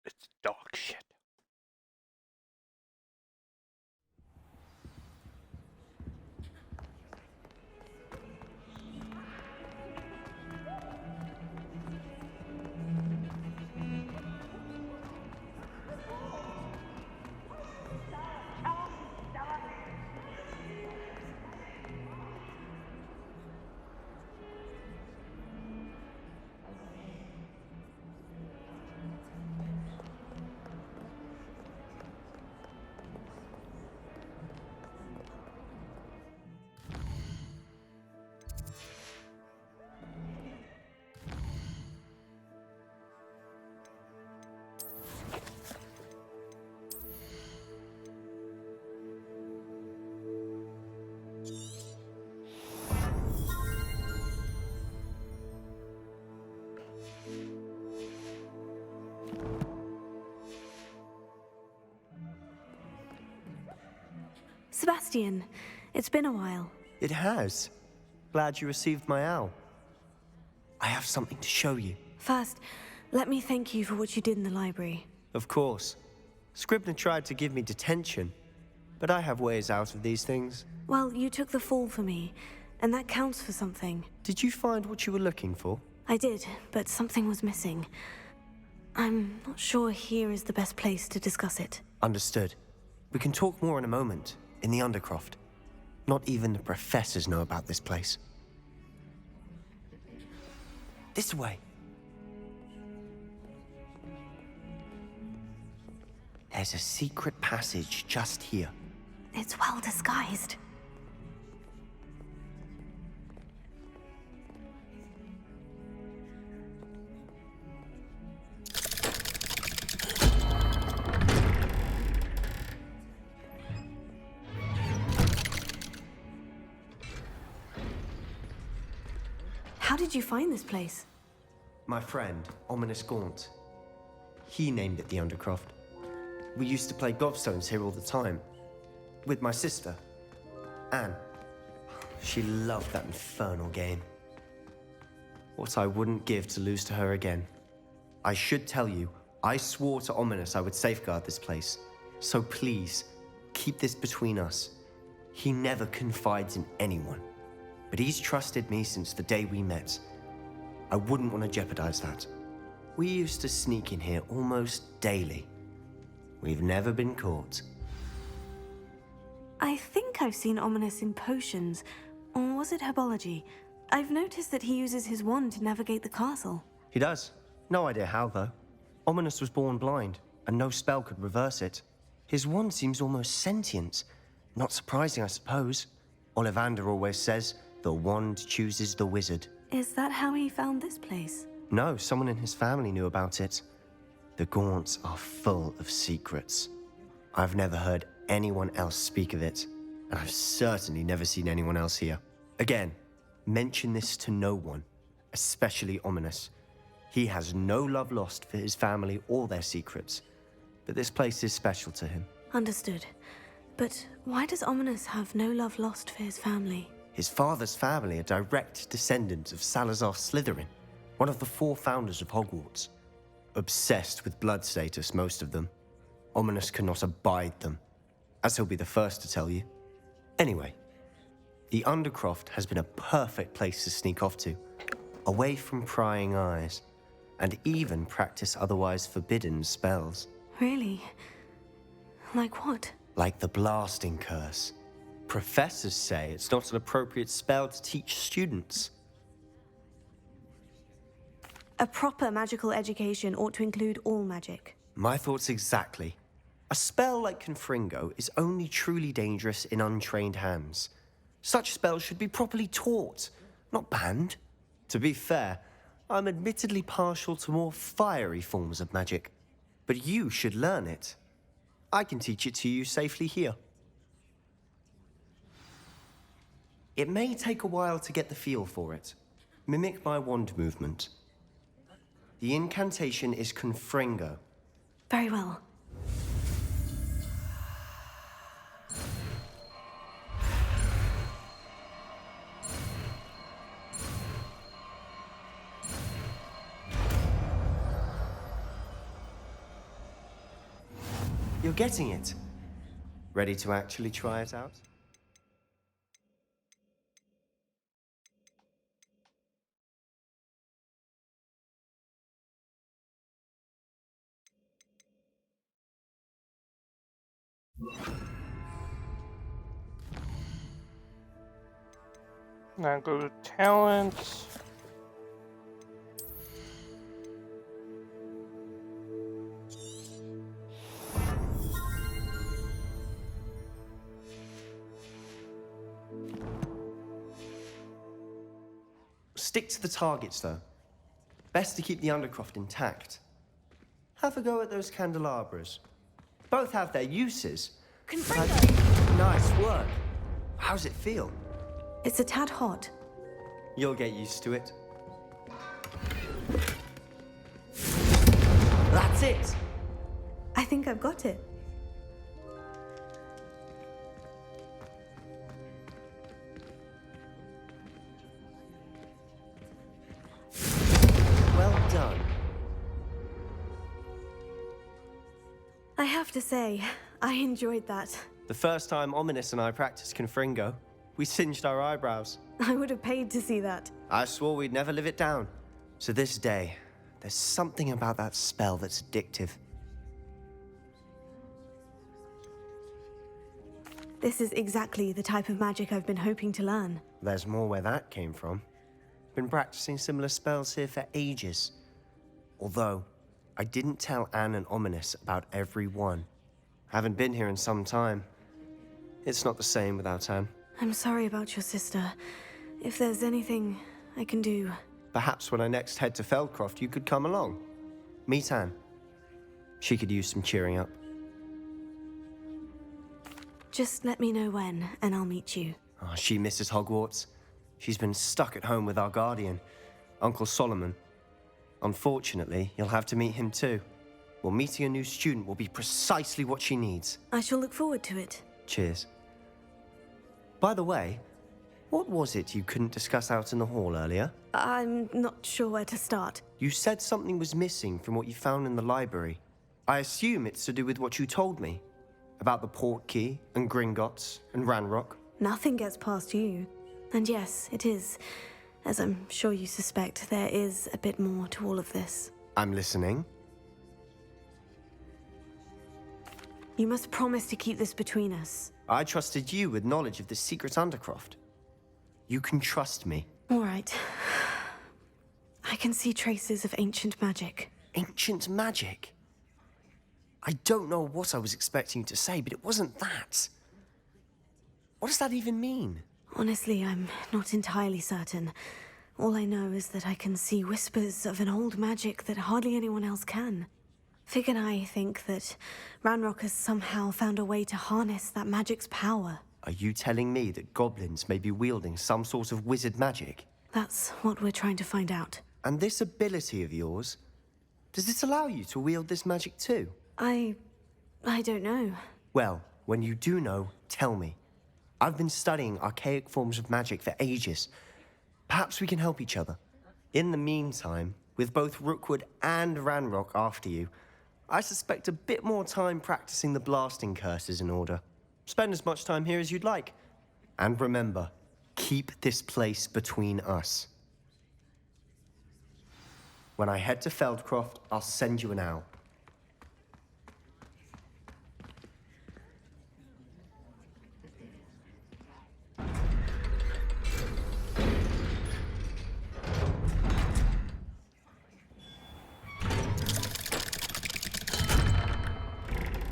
[SPEAKER 12] It's dog shit.
[SPEAKER 14] Sebastian, it's been a while.
[SPEAKER 7] It has. Glad you received my owl. I have something to show you.
[SPEAKER 14] First, let me thank you for what you did in the library.
[SPEAKER 7] Of course. Scribner tried to give me detention, but I have ways out of these things.
[SPEAKER 14] Well, you took the fall for me, and that counts for something.
[SPEAKER 7] Did you find what you were looking for?
[SPEAKER 14] I did, but something was missing. I'm not sure here is the best place to discuss it.
[SPEAKER 7] Understood. We can talk more in a moment, in the Undercroft. Not even the professors know about this place. This way. There's a secret passage just here.
[SPEAKER 14] It's well disguised. How did you find this place?
[SPEAKER 7] My friend, Ominous Gaunt. He named it the Undercroft. We used to play gobstones here all the time. With my sister, Anne. She loved that infernal game. What I wouldn't give to lose to her again. I should tell you, I swore to Ominous I would safeguard this place. So please, keep this between us. He never confides in anyone. But he's trusted me since the day we met. I wouldn't want to jeopardize that. We used to sneak in here almost daily. We've never been caught.
[SPEAKER 14] I think I've seen Ominous in potions. Or was it herbology? I've noticed that he uses his wand to navigate the castle.
[SPEAKER 7] He does. No idea how, though. Ominous was born blind, and no spell could reverse it. His wand seems almost sentient. Not surprising, I suppose. Ollivander always says, the wand chooses the wizard.
[SPEAKER 14] Is that how he found this place?
[SPEAKER 7] No, someone in his family knew about it. The Gaunts are full of secrets. I've never heard anyone else speak of it, and I've certainly never seen anyone else here. Again, mention this to no one, especially Ominous. He has no love lost for his family or their secrets, but this place is special to him.
[SPEAKER 14] Understood. But why does Ominous have no love lost for his family?
[SPEAKER 7] His father's family are direct descendants of Salazar Slytherin, one of the 4 founders of Hogwarts. Obsessed with blood status, most of them. Ominous cannot abide them, as he'll be the first to tell you. Anyway, the Undercroft has been a perfect place to sneak off to, away from prying eyes, and even practice otherwise forbidden spells.
[SPEAKER 14] Really? Like what?
[SPEAKER 7] Like the blasting curse. Professors say it's not an appropriate spell to teach students.
[SPEAKER 14] A proper magical education ought to include all magic.
[SPEAKER 7] My thoughts exactly. A spell like Confringo is only truly dangerous in untrained hands. Such spells should be properly taught, not banned. To be fair, I'm admittedly partial to more fiery forms of magic. But you should learn it. I can teach it to you safely here. It may take a while to get the feel for it. Mimic my wand movement. The incantation is Confringo.
[SPEAKER 14] Very well.
[SPEAKER 7] You're getting it. Ready to actually try it out?
[SPEAKER 12] Now go to talents.
[SPEAKER 7] Stick to the targets, though. Best to keep the Undercroft intact. Have a go at those candelabras. Both have their uses. Nice work. How's it feel?
[SPEAKER 14] It's a tad hot.
[SPEAKER 7] You'll get used to it. That's it!
[SPEAKER 14] I think I've got it. have to say, I enjoyed that.
[SPEAKER 7] The first time Ominous and I practiced Confringo, we singed our eyebrows.
[SPEAKER 14] I would have paid to see that.
[SPEAKER 7] I swore we'd never live it down. So this day, there's something about that spell that's addictive.
[SPEAKER 14] This is exactly the type of magic I've been hoping to learn.
[SPEAKER 7] There's more where that came from. Been practicing similar spells here for ages. Although, I didn't tell Anne and Ominous about every one. Haven't been here in some time. It's not the same without Anne.
[SPEAKER 14] I'm sorry about your sister. If there's anything I can do...
[SPEAKER 7] Perhaps when I next head to Feldcroft, you could come along. Meet Anne. She could use some cheering up.
[SPEAKER 14] Just let me know when, and I'll meet you.
[SPEAKER 7] Oh, she misses Hogwarts. She's been stuck at home with our guardian, Uncle Solomon. Unfortunately, you'll have to meet him too. Well, meeting a new student will be precisely what she needs.
[SPEAKER 14] I shall look forward to it.
[SPEAKER 7] Cheers. By the way, what was it you couldn't discuss out in the hall earlier?
[SPEAKER 14] I'm not sure where to start.
[SPEAKER 7] You said something was missing from what you found in the library. I assume it's to do with what you told me. About the Portkey, and Gringotts, and Ranrock.
[SPEAKER 14] Nothing gets past you. And yes, it is. As I'm sure you suspect, there is a bit more to all of this.
[SPEAKER 7] I'm listening.
[SPEAKER 14] You must promise to keep this between us.
[SPEAKER 7] I trusted you with knowledge of the secret Undercroft. You can trust me.
[SPEAKER 14] All right. I can see traces of ancient magic.
[SPEAKER 7] Ancient magic? I don't know what I was expecting you to say, but it wasn't that. What does that even mean?
[SPEAKER 14] Honestly, I'm not entirely certain. All I know is that I can see whispers of an old magic that hardly anyone else can. Fig and I think that Ranrock has somehow found a way to harness that magic's power.
[SPEAKER 7] Are you telling me that goblins may be wielding some sort of wizard magic?
[SPEAKER 14] That's what we're trying to find out.
[SPEAKER 7] And this ability of yours, does it allow you to wield this magic too?
[SPEAKER 14] I don't know.
[SPEAKER 7] Well, when you do know, tell me. I've been studying archaic forms of magic for ages. Perhaps we can help each other. In the meantime, with both Rookwood and Ranrock after you, I suspect a bit more time practicing the blasting curse is in order. Spend as much time here as you'd like. And remember, keep this place between us. When I head to Feldcroft, I'll send you an owl.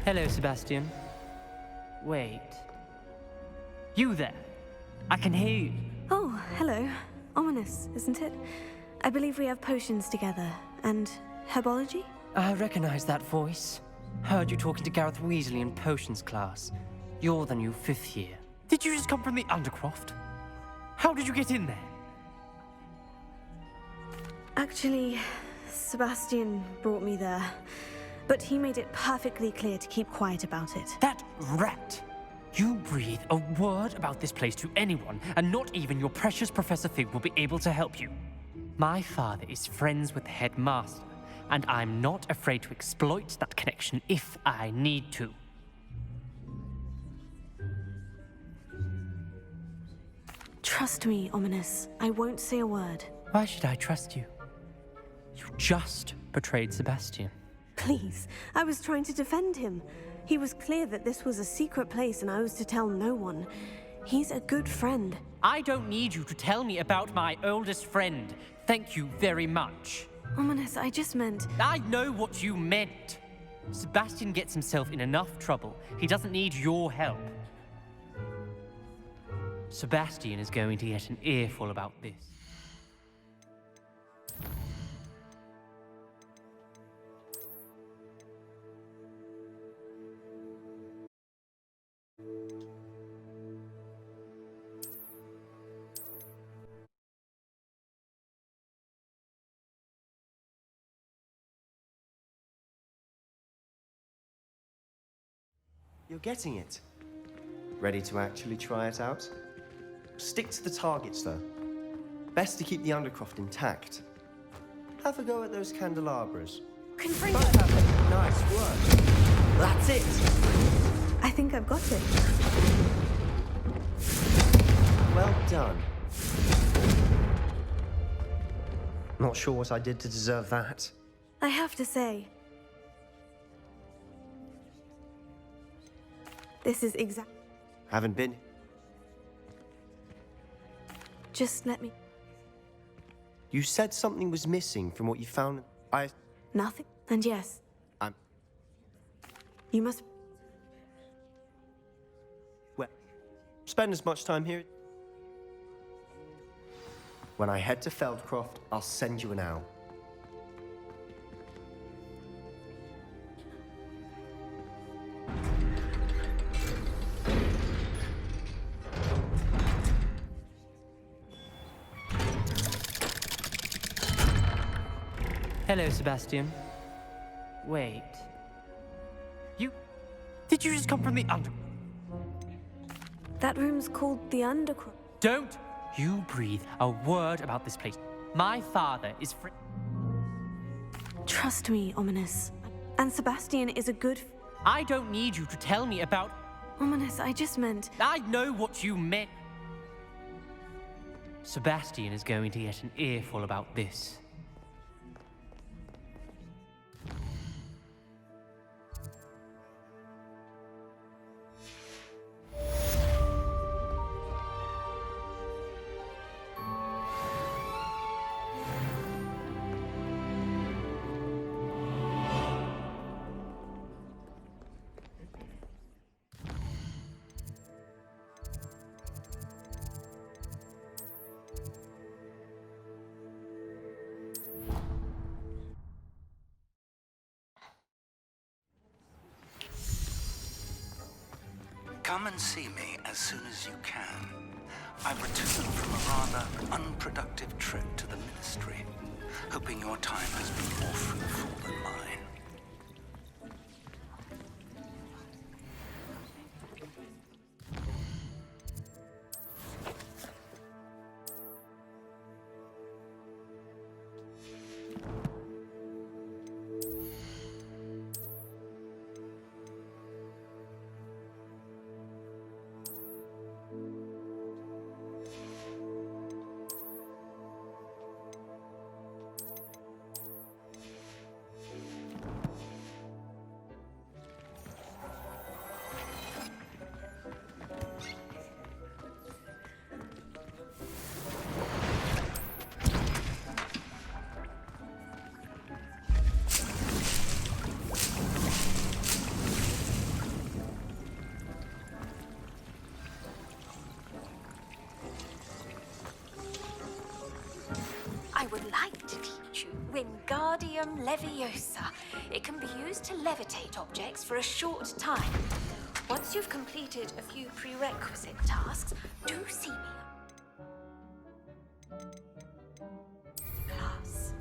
[SPEAKER 16] Hello, Sebastian. Wait. You there? I can hear you.
[SPEAKER 14] Oh, hello. Ominous, isn't it? I believe we have potions together. And herbology?
[SPEAKER 16] I recognize that voice. Heard you talking to Gareth Weasley in potions class. You're the new 5th year. Did you just come from the Undercroft? How did you get in there?
[SPEAKER 14] Actually, Sebastian brought me there. But he made it perfectly clear to keep quiet about it.
[SPEAKER 16] That rat! You breathe a word about this place to anyone, and not even your precious Professor Fig will be able to help you. My father is friends with the headmaster, and I'm not afraid to exploit that connection if I need to.
[SPEAKER 14] Trust me, Ominous. I won't say a word.
[SPEAKER 16] Why should I trust you? You just betrayed Sebastian.
[SPEAKER 14] Please, I was trying to defend him. He was clear that this was a secret place and I was to tell no one. He's a good friend.
[SPEAKER 16] I don't need you to tell me about my oldest friend. Thank you very much.
[SPEAKER 14] Ominous, I just meant...
[SPEAKER 16] I know what you meant. Sebastian gets himself in enough trouble. He doesn't need your help. Sebastian is going to get an earful about this.
[SPEAKER 7] You're getting it. Ready to actually try it out? Stick to the targets, though. Best to keep the Undercroft intact. Have a go at those candelabras.
[SPEAKER 14] Confringo!
[SPEAKER 7] Nice work. That's it.
[SPEAKER 14] I think I've got it.
[SPEAKER 7] Well done. Not sure what I did to deserve that.
[SPEAKER 14] I have to say, this is exact.
[SPEAKER 7] Haven't been.
[SPEAKER 14] Just let me.
[SPEAKER 7] You said something was missing from what you found.
[SPEAKER 14] Nothing? And yes. You must.
[SPEAKER 7] Well, spend as much time here. When I head to Feldcroft, I'll send you an owl.
[SPEAKER 16] Hello, Sebastian. Wait. Did you just come from the under...
[SPEAKER 14] That room's called the Undercroft.
[SPEAKER 16] Don't you breathe a word about this place. My father is
[SPEAKER 14] Trust me, Ominous. And Sebastian is a good...
[SPEAKER 16] I don't need you to tell me about...
[SPEAKER 14] Ominous, I just meant...
[SPEAKER 16] I know what you meant. Sebastian is going to get an earful about this.
[SPEAKER 20] Come and see me as soon as you can. I've returned from a rather unproductive trip to the Ministry, hoping your time has been more fruitful than mine.
[SPEAKER 21] I would like to teach you Wingardium Leviosa. It can be used to levitate objects for a short time. Once you've completed a few prerequisite tasks, do see me. Class.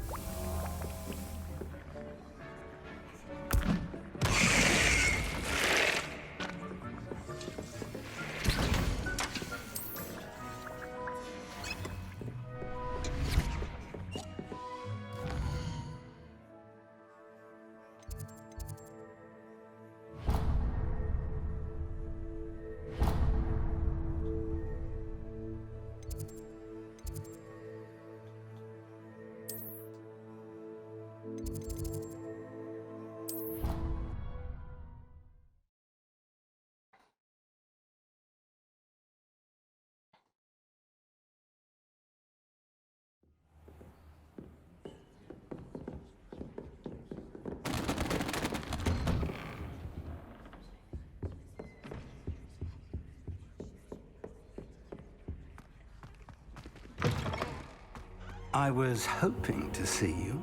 [SPEAKER 20] I was hoping to see you.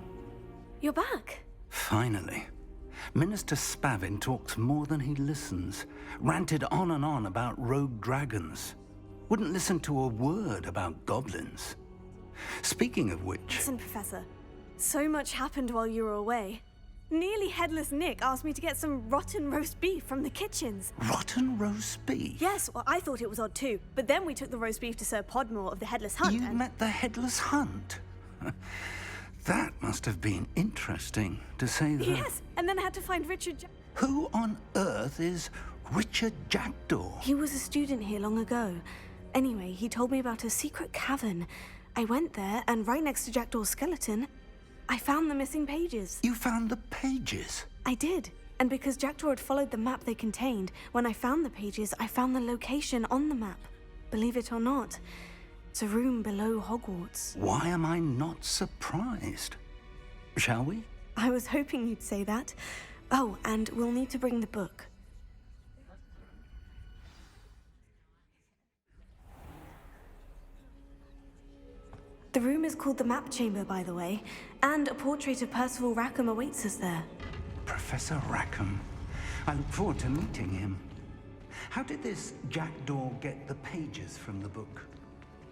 [SPEAKER 14] You're back.
[SPEAKER 20] Finally. Minister Spavin talks more than he listens. Ranted on and on about rogue dragons. Wouldn't listen to a word about goblins. Speaking of which...
[SPEAKER 14] Listen, Professor. So much happened while you were away. Nearly Headless Nick asked me to get some rotten roast beef from the kitchens.
[SPEAKER 20] Rotten roast beef?
[SPEAKER 14] Yes, well, I thought it was odd too. But then we took the roast beef to Sir Podmore of the Headless Hunt.
[SPEAKER 20] You met the Headless Hunt? That must have been interesting, to say the...
[SPEAKER 14] Yes, and then I had to find Richard
[SPEAKER 20] Who on earth is Richard Jackdaw?
[SPEAKER 14] He was a student here long ago. Anyway, he told me about a secret cavern. I went there, and right next to Jackdaw's skeleton, I found the missing pages.
[SPEAKER 20] You found the pages?
[SPEAKER 14] I did. And because Jackdaw had followed the map they contained, when I found the pages, I found the location on the map. Believe it or not, it's a room below Hogwarts.
[SPEAKER 20] Why am I not surprised? Shall we?
[SPEAKER 14] I was hoping you'd say that. Oh, and we'll need to bring the book. The room is called the Map Chamber, by the way, and a portrait of Percival Rackham awaits us there.
[SPEAKER 20] Professor Rackham. I look forward to meeting him. How did this Jackdaw get the pages from the book?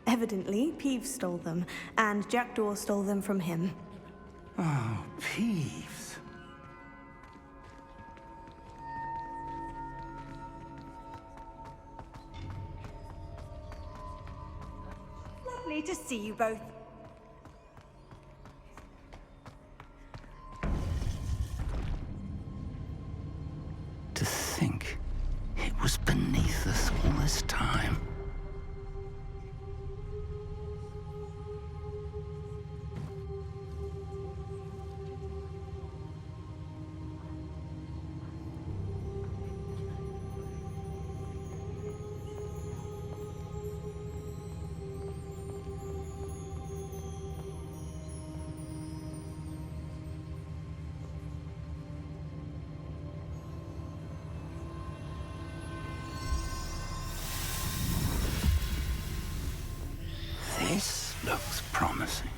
[SPEAKER 14] Evidently, Peeves stole them, and Jackdaw stole them from him.
[SPEAKER 20] Oh, Peeves.
[SPEAKER 15] Lovely to see you both.
[SPEAKER 20] To think it was beneath us all this time. This looks promising.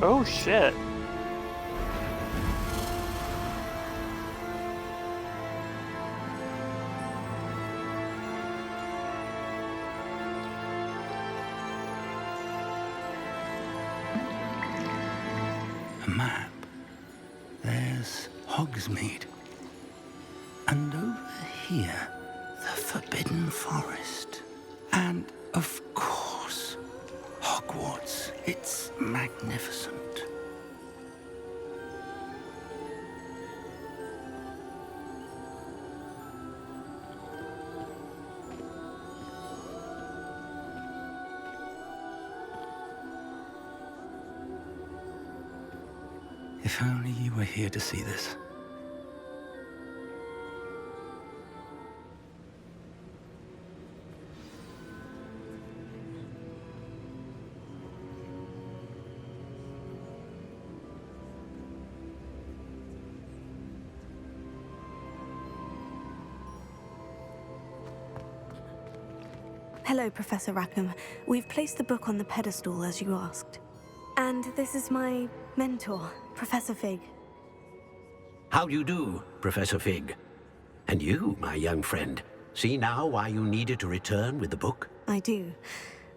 [SPEAKER 12] Oh shit.
[SPEAKER 20] A map. There's Hogsmeade. And over here, the Forbidden Forest. And, of course, Hogwarts. It's magnificent. If only you were here to see this.
[SPEAKER 14] Hello, Professor Rackham. We've placed the book on the pedestal as you asked. And this is my mentor, Professor Fig.
[SPEAKER 18] How do you do, Professor Fig? And you, my young friend, see now why you needed to return with the book?
[SPEAKER 14] I do.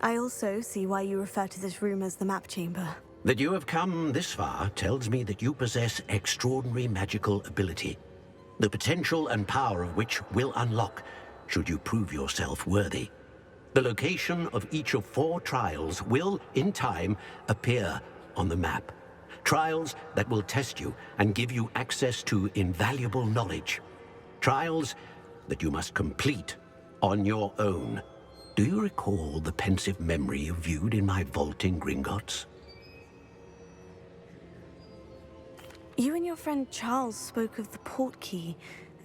[SPEAKER 14] I also see why you refer to this room as the Map Chamber.
[SPEAKER 18] That you have come this far tells me that you possess extraordinary magical ability, the potential and power of which will unlock should you prove yourself worthy. The location of each of 4 trials will, in time, appear on the map. Trials that will test you and give you access to invaluable knowledge. Trials that you must complete on your own. Do you recall the pensive memory you viewed in my vault in Gringotts?
[SPEAKER 14] You and your friend Charles spoke of the portkey,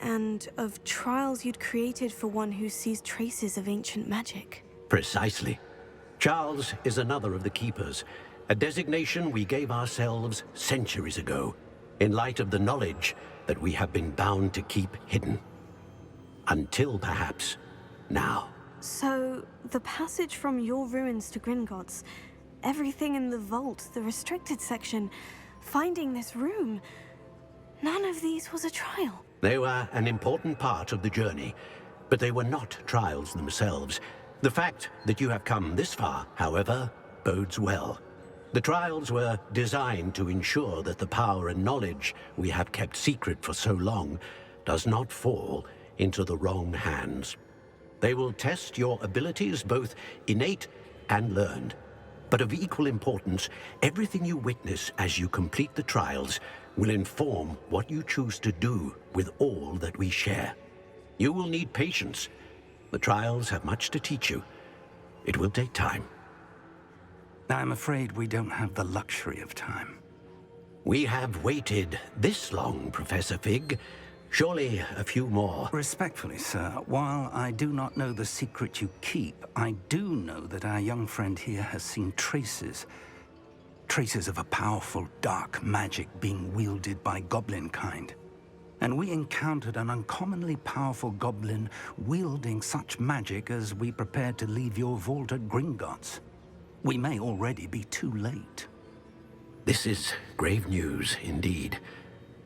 [SPEAKER 14] and of trials you'd created for one who sees traces of ancient magic.
[SPEAKER 18] Precisely. Charles is another of the Keepers, a designation we gave ourselves centuries ago, in light of the knowledge that we have been bound to keep hidden. Until, perhaps, now.
[SPEAKER 14] So, the passage from your ruins to Gringotts, everything in the vault, the restricted section, finding this room, none of these was a trial.
[SPEAKER 18] They were an important part of the journey, but they were not trials themselves. The fact that you have come this far, however, bodes well. The trials were designed to ensure that the power and knowledge we have kept secret for so long does not fall into the wrong hands. They will test your abilities, both innate and learned. But of equal importance, everything you witness as you complete the trials will inform what you choose to do with all that we share. You will need patience. The trials have much to teach you. It will take time.
[SPEAKER 20] I'm afraid we don't have the luxury of time.
[SPEAKER 18] We have waited this long, Professor Fig. Surely a few more.
[SPEAKER 20] Respectfully, sir, while I do not know the secret you keep, I do know that our young friend here has seen traces of a powerful dark magic being wielded by goblin kind. And we encountered an uncommonly powerful goblin wielding such magic as we prepared to leave your vault at Gringotts. We may already be too late.
[SPEAKER 18] This is grave news indeed.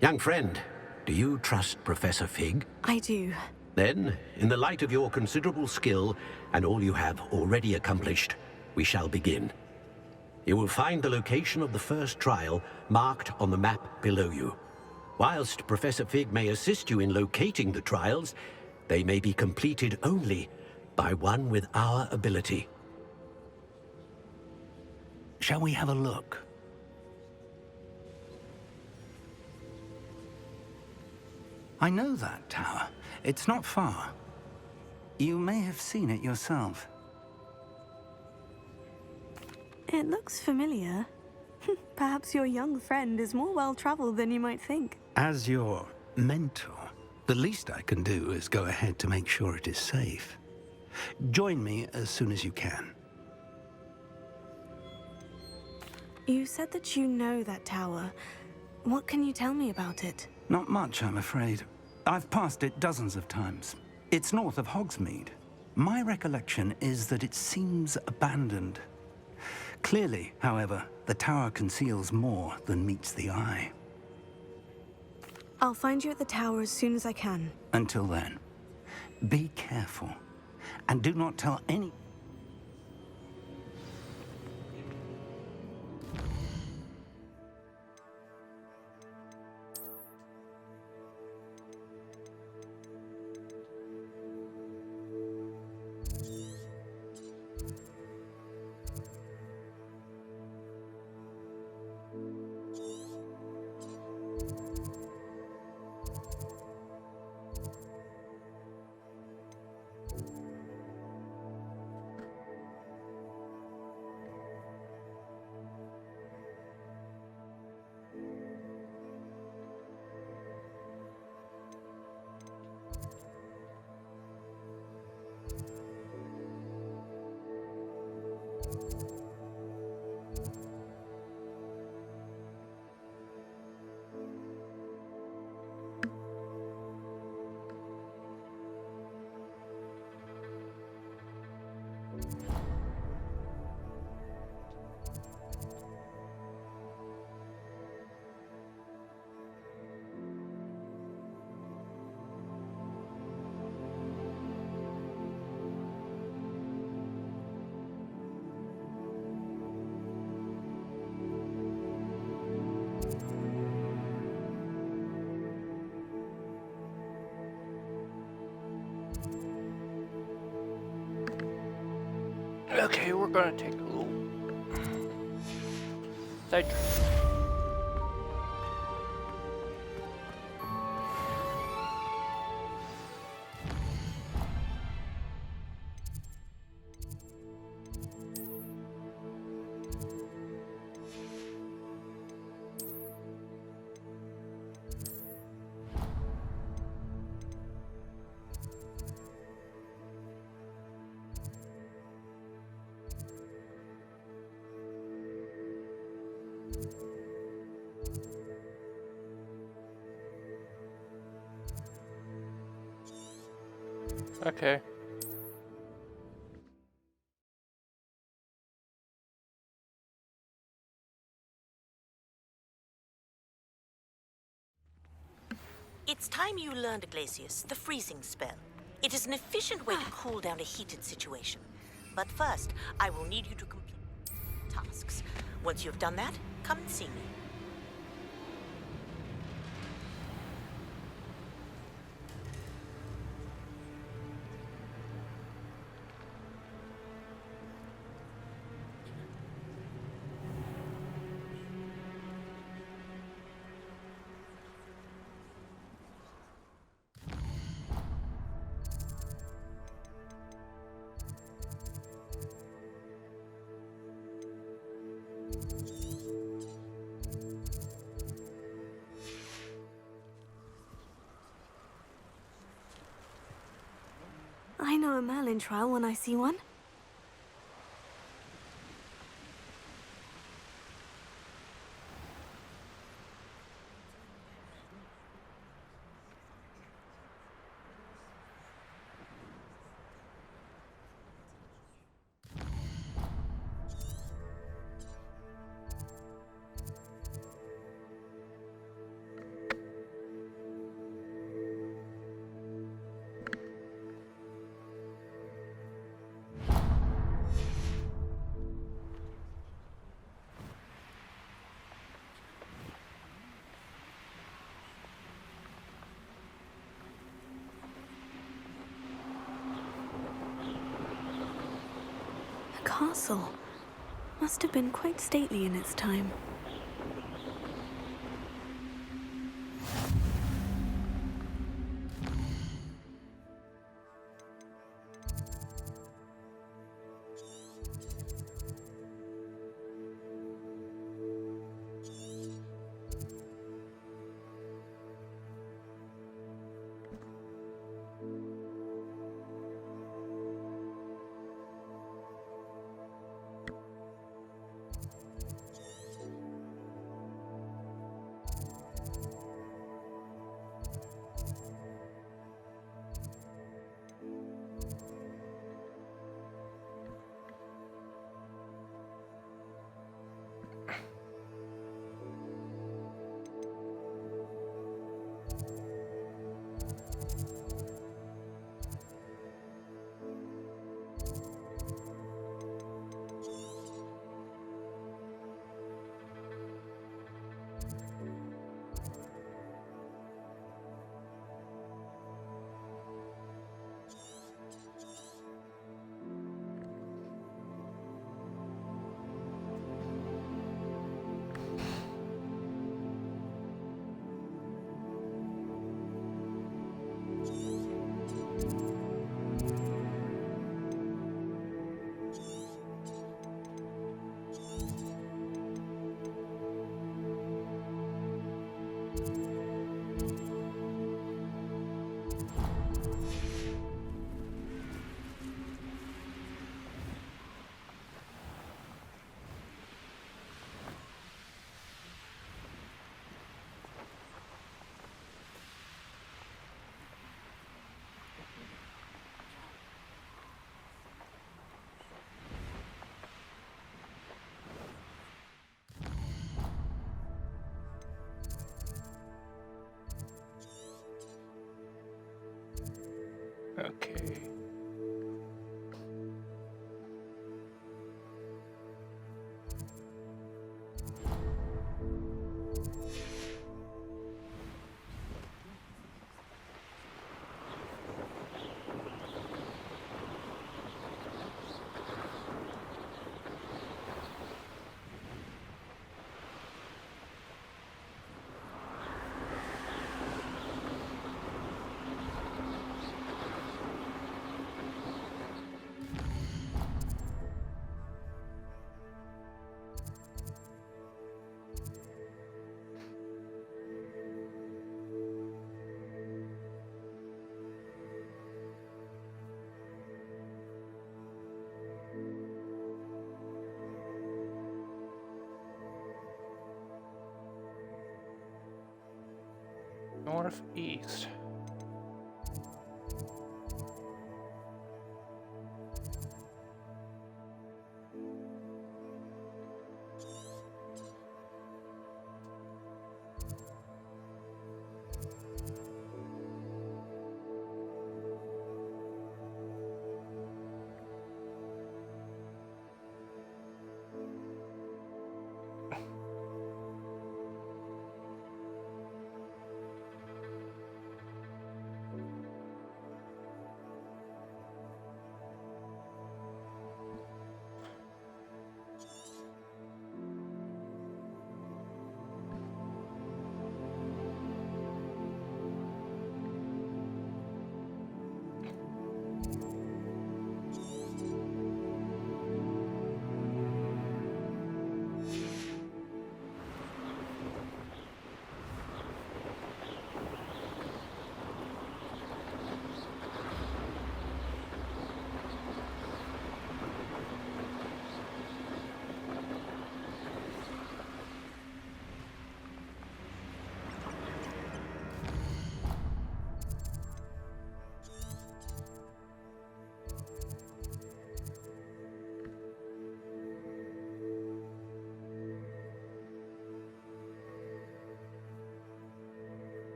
[SPEAKER 18] Young friend, do you trust Professor Fig?
[SPEAKER 14] I do.
[SPEAKER 18] Then, in the light of your considerable skill and all you have already accomplished, we shall begin. You will find the location of the first trial marked on the map below you. Whilst Professor Fig may assist you in locating the trials, they may be completed only by one with our ability.
[SPEAKER 20] Shall we have a look? I know that tower. It's not far. You may have seen it yourself.
[SPEAKER 14] It looks familiar. Perhaps your young friend is more well-traveled than you might think.
[SPEAKER 20] As your mentor, the least I can do is go ahead to make sure it is safe. Join me as soon as you can.
[SPEAKER 14] You said that you know that tower. What can you tell me about it?
[SPEAKER 20] Not much, I'm afraid. I've passed it dozens of times. It's north of Hogsmeade. My recollection is that it seems abandoned. Clearly, however, the tower conceals more than meets the eye.
[SPEAKER 14] I'll find you at the tower as soon as I can.
[SPEAKER 20] Until then, be careful, and do not tell any...
[SPEAKER 12] Okay, we're gonna take a little side trip. Okay.
[SPEAKER 4] It's time you learned, Glacius, the freezing spell. It is an efficient way to cool down a heated situation. But first, I will need you to complete tasks. Once you have done that, come and see me.
[SPEAKER 14] I know a Merlin trial when I see one. A castle. Must have been quite stately in its time.
[SPEAKER 12] Okay. Northeast.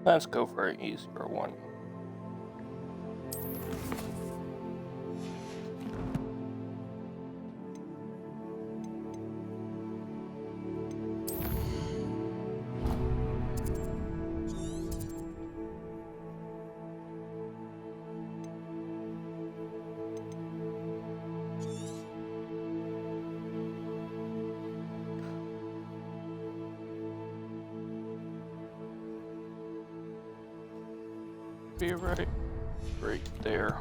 [SPEAKER 12] Let's go for an easier one. Be right there.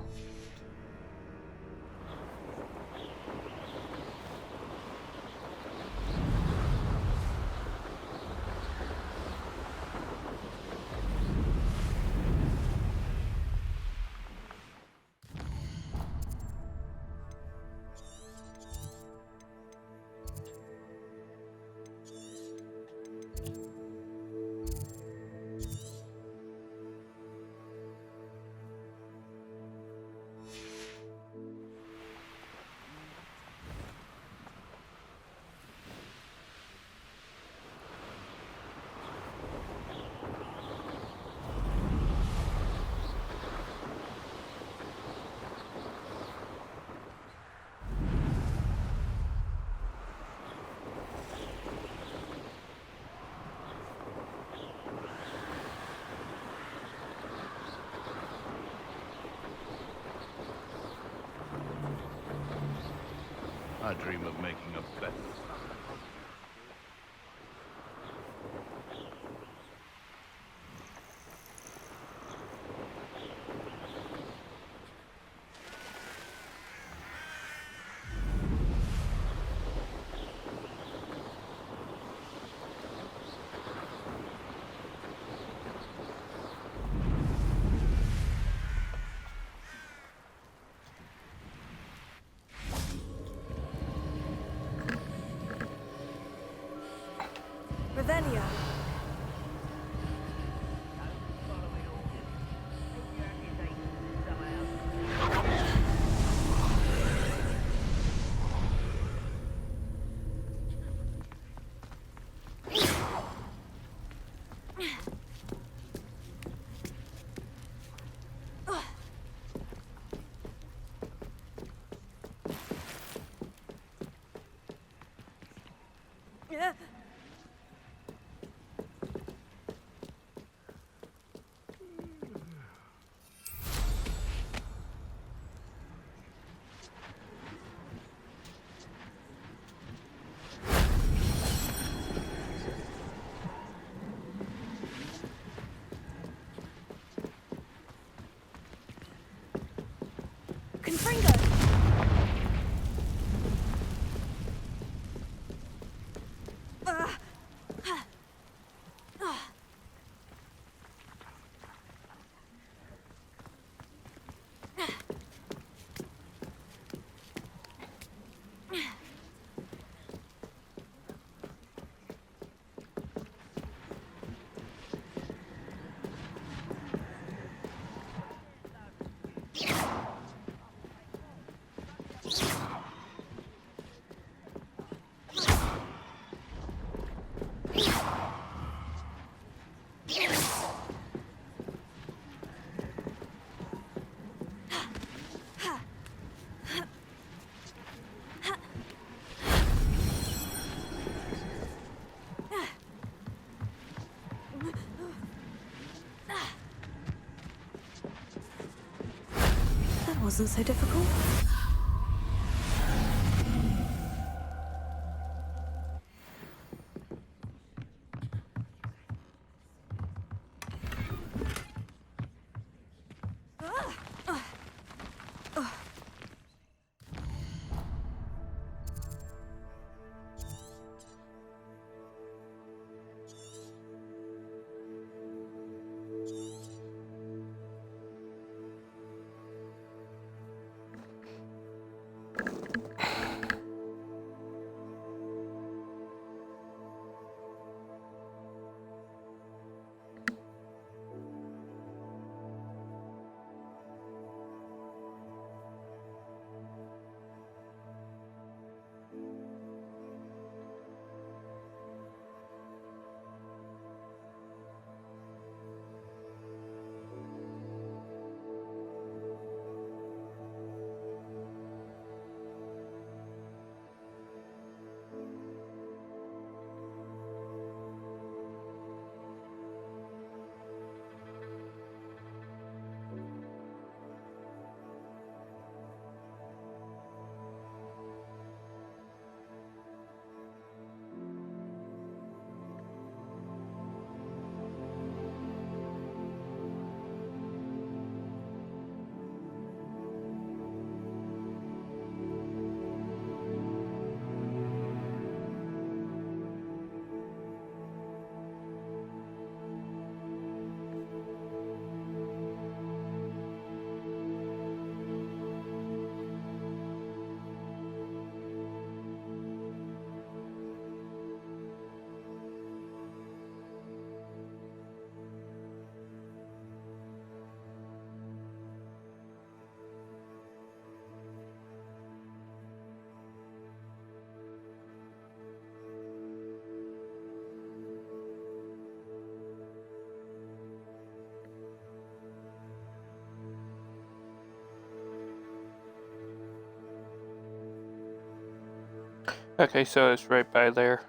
[SPEAKER 11] I dream of making a bet.
[SPEAKER 15] Ravenna. Yeah. Confringo!
[SPEAKER 14] That wasn't so difficult.
[SPEAKER 12] Okay, so it's right by there.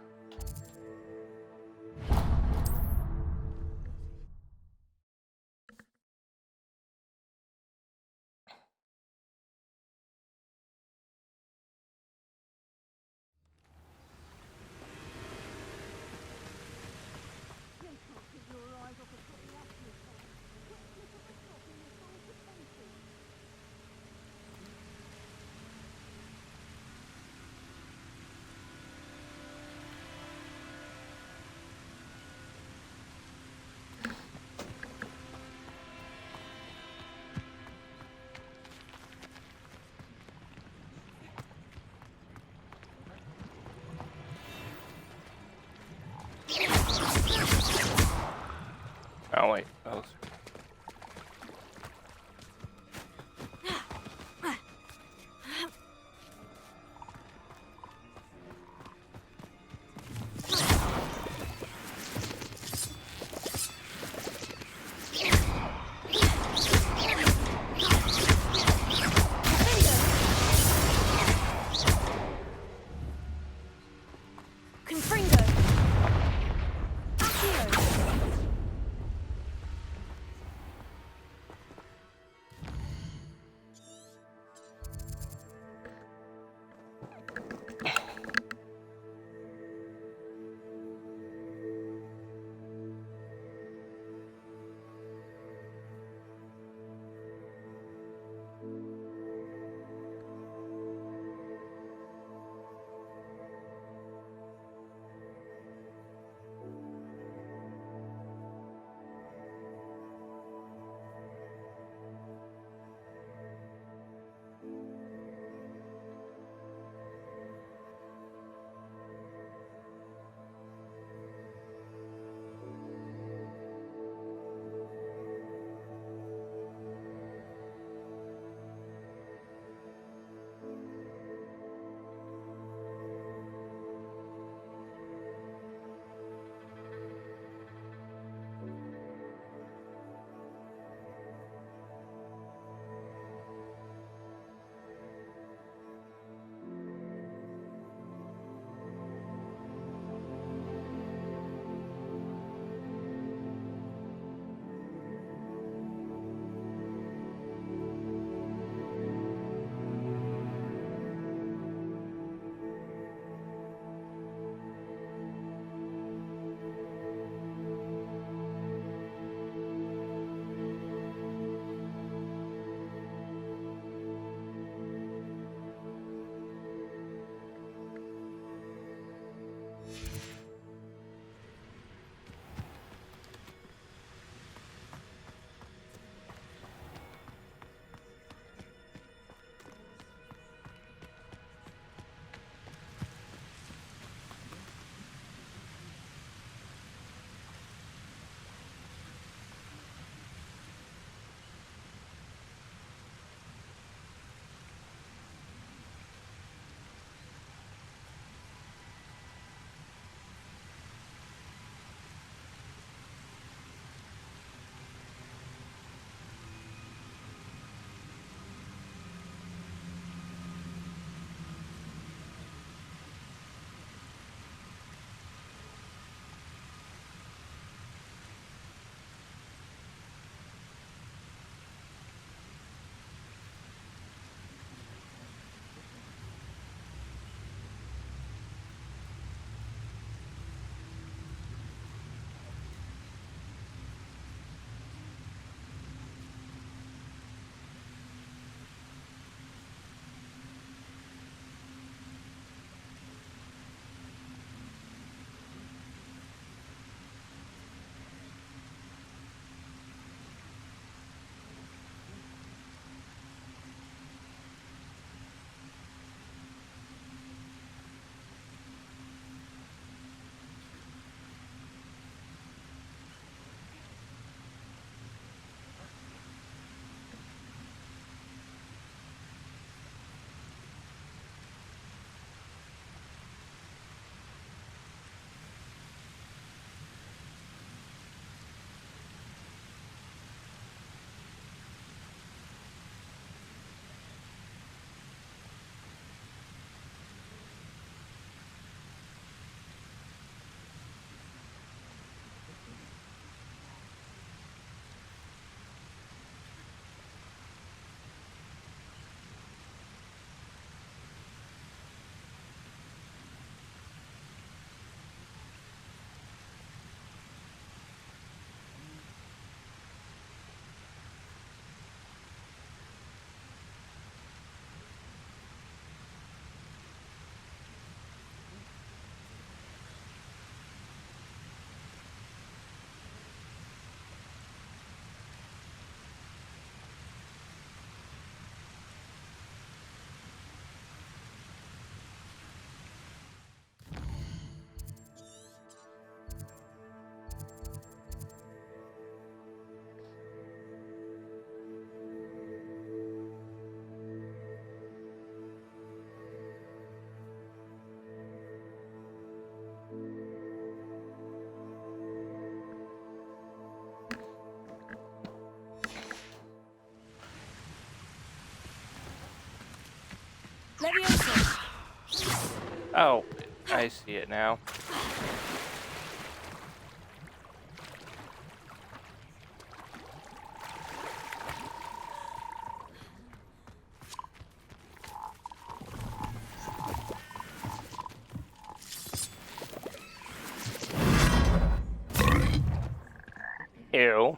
[SPEAKER 12] Oh wait, that was...
[SPEAKER 2] Leviosa.
[SPEAKER 12] Oh, I see it now. Ew.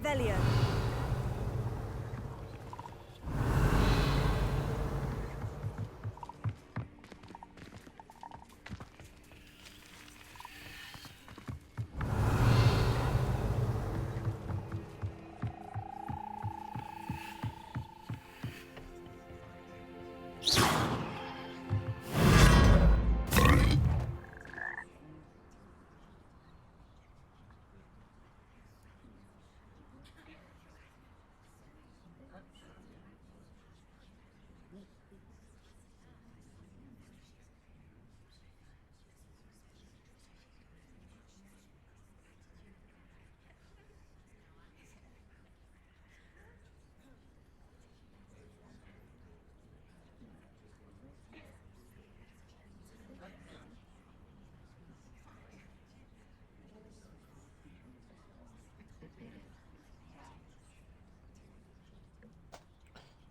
[SPEAKER 15] Revelio.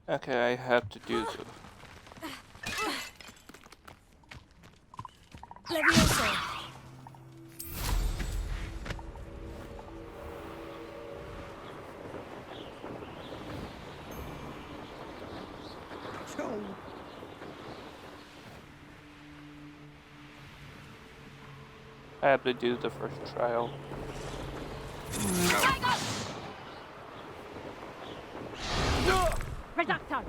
[SPEAKER 12] Okay, I have to do so.
[SPEAKER 15] Levioso.
[SPEAKER 12] I have to do the first trial.
[SPEAKER 17] Reducto!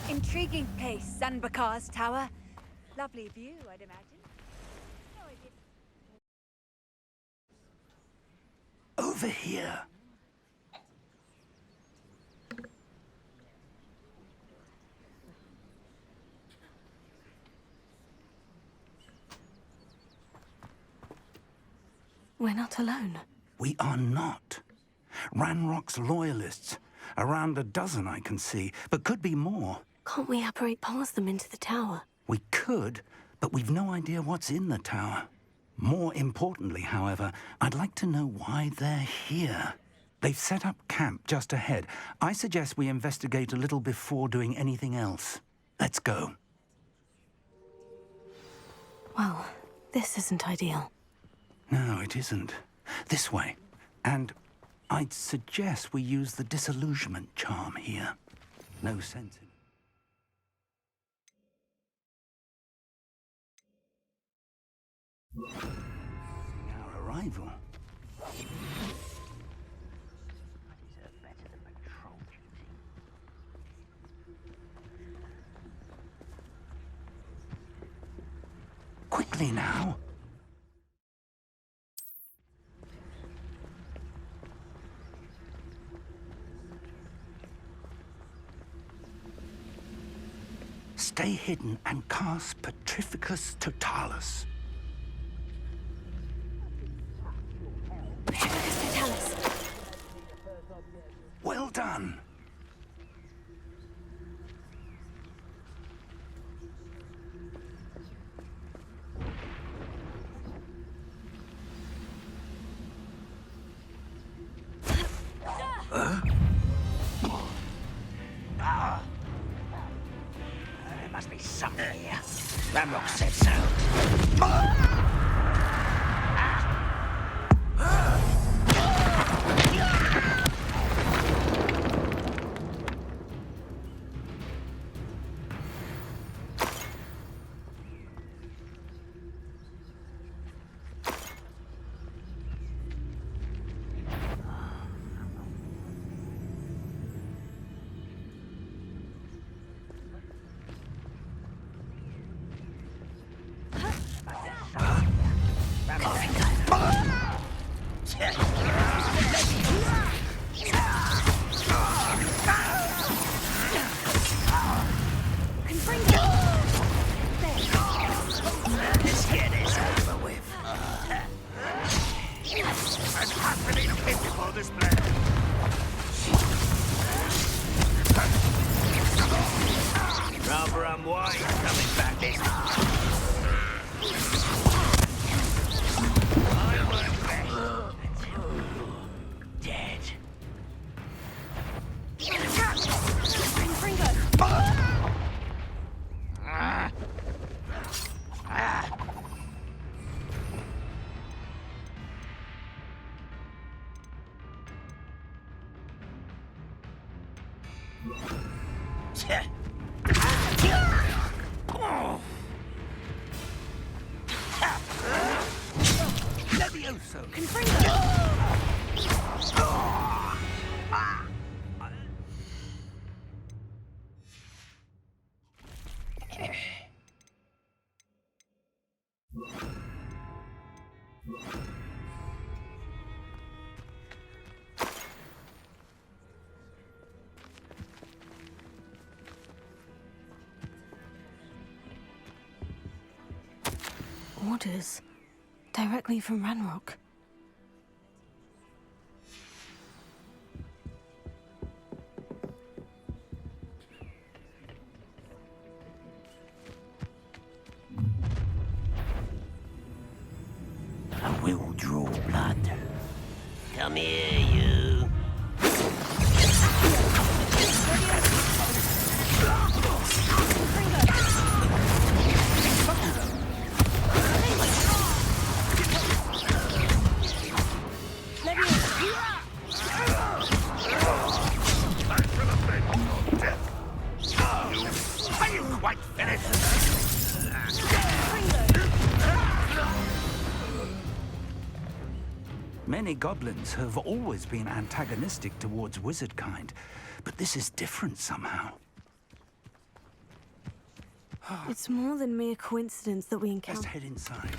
[SPEAKER 15] Intriguing place, Zanbakar's tower. Lovely view, I'd imagine. No idea.
[SPEAKER 20] Over here.
[SPEAKER 14] We're not alone.
[SPEAKER 20] We are not. Ranrock's loyalists. Around a dozen I can see, but could be more.
[SPEAKER 14] Can't we apparate past them into the tower?
[SPEAKER 20] We could, but we've no idea what's in the tower. More importantly, however, I'd like to know why they're here. They've set up camp just ahead. I suggest we investigate a little before doing anything else. Let's go.
[SPEAKER 14] Well, this isn't ideal.
[SPEAKER 20] No, it isn't. This way. And I'd suggest we use the disillusionment charm here. No sense in... Our arrival. Quickly now. Stay hidden and cast Petrificus Totalis. Well done.
[SPEAKER 18] There must be something here. Ramrock said so.
[SPEAKER 13] Barbara and White coming back this time. I work best until dead. Levioso!
[SPEAKER 14] Orders. Directly from Ranrock.
[SPEAKER 18] I will draw blood.
[SPEAKER 6] Come here, you.
[SPEAKER 11] Are you quite finished?
[SPEAKER 20] Many goblins have always been antagonistic towards wizard kind, but this is different somehow.
[SPEAKER 14] It's more than mere coincidence that we encounter.
[SPEAKER 20] Let's head inside.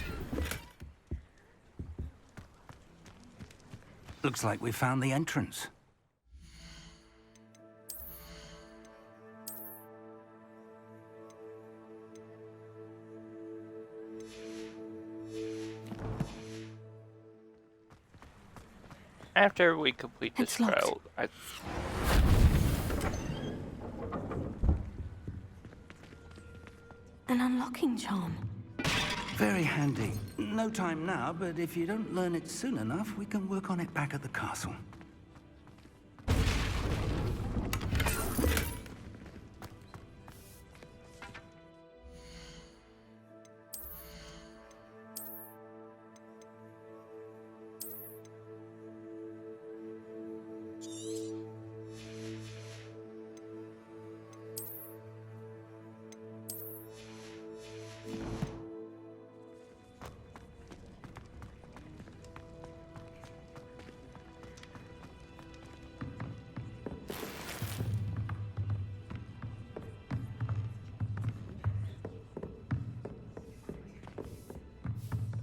[SPEAKER 20] Looks like we found the entrance.
[SPEAKER 12] After we complete this trial,
[SPEAKER 14] An unlocking charm.
[SPEAKER 20] Very handy. No time now, but if you don't learn it soon enough, we can work on it back at the castle.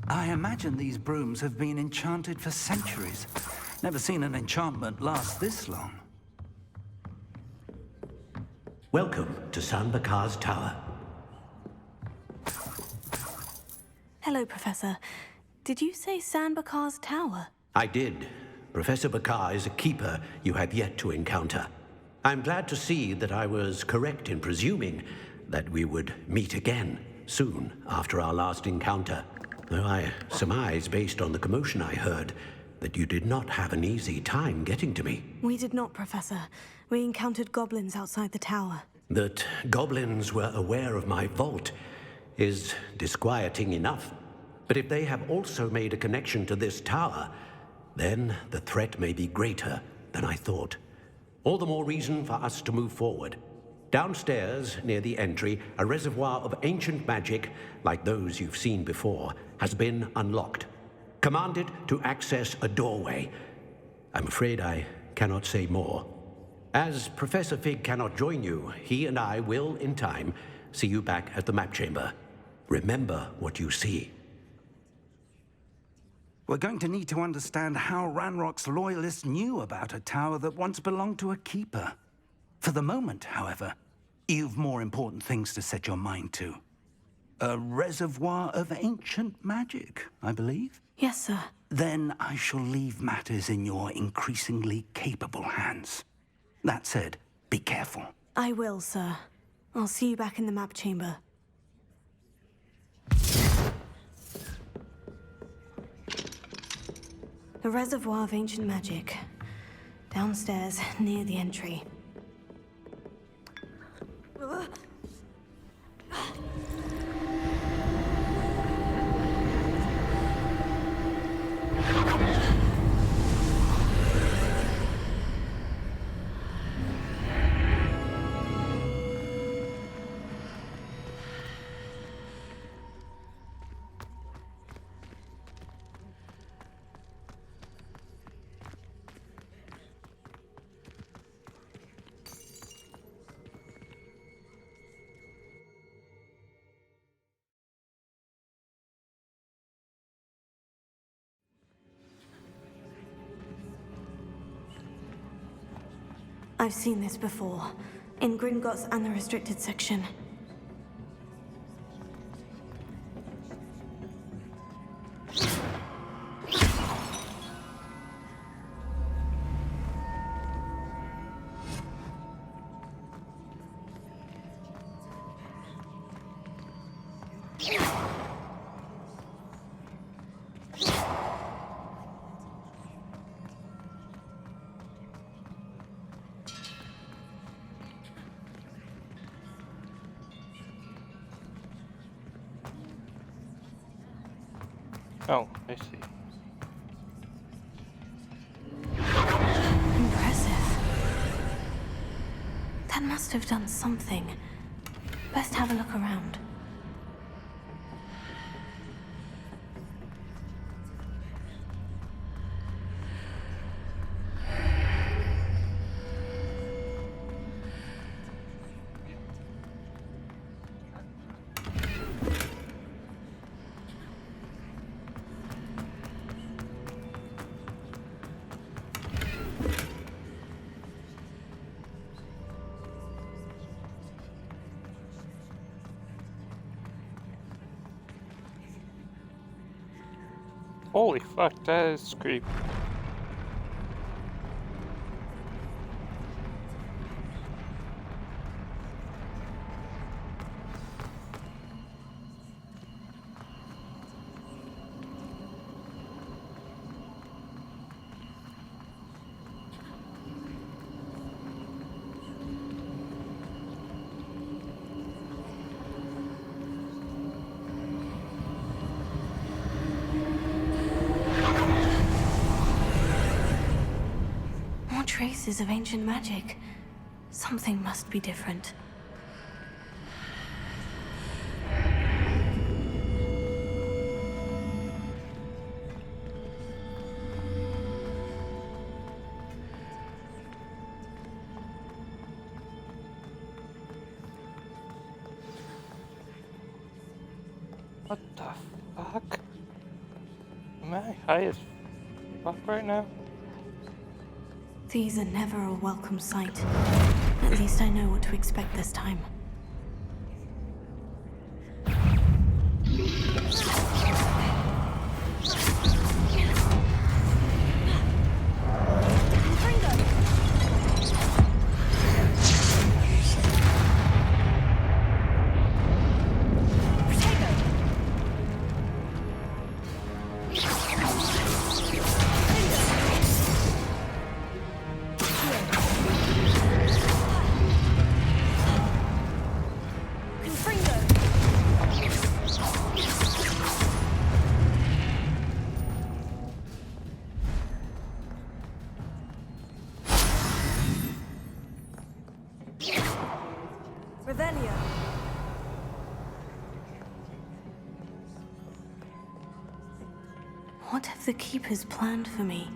[SPEAKER 20] I imagine these brooms have been enchanted for centuries. Never seen an enchantment last this long.
[SPEAKER 18] Welcome to San Bakar's Tower.
[SPEAKER 14] Hello, Professor. Did you say San Bakar's Tower?
[SPEAKER 18] I did. Professor Bakar is a keeper you have yet to encounter. I'm glad to see that I was correct in presuming that we would meet again soon after our last encounter. Though I surmise, based on the commotion I heard, that you did not have an easy time getting to me.
[SPEAKER 14] We did not, Professor. We encountered goblins outside the tower.
[SPEAKER 18] That goblins were aware of my vault is disquieting enough. But if they have also made a connection to this tower, then the threat may be greater than I thought. All the more reason for us to move forward. Downstairs, near the entry, a reservoir of ancient magic, like those you've seen before, has been unlocked. Commanded to access a doorway. I'm afraid I cannot say more. As Professor Fig cannot join you, he and I will, in time, see you back at the map chamber. Remember what you see.
[SPEAKER 20] We're going to need to understand how Ranrock's loyalists knew about a tower that once belonged to a keeper. For the moment, however, you've more important things to set your mind to. A reservoir of ancient magic, I believe?
[SPEAKER 14] Yes, sir.
[SPEAKER 20] Then I shall leave matters in your increasingly capable hands. That said, be careful.
[SPEAKER 14] I will, sir. I'll see you back in the map chamber. The Reservoir of Ancient Magic. Downstairs, near the entry. I've seen this before, in Gringotts and the restricted section.
[SPEAKER 12] Oh, I see.
[SPEAKER 14] Impressive. That must have done something. Best have a look around.
[SPEAKER 12] Holy fuck, that is creepy.
[SPEAKER 14] Traces of ancient magic. Something must be different.
[SPEAKER 12] What the fuck? Am I high as fuck right now?
[SPEAKER 14] These are never a welcome sight. At least I know what to expect this time. What have the Keepers planned for me?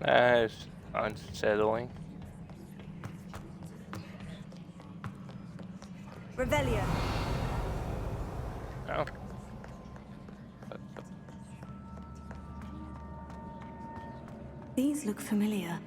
[SPEAKER 12] That's unsettling.
[SPEAKER 15] Revelio.
[SPEAKER 12] Oh.
[SPEAKER 14] These look familiar.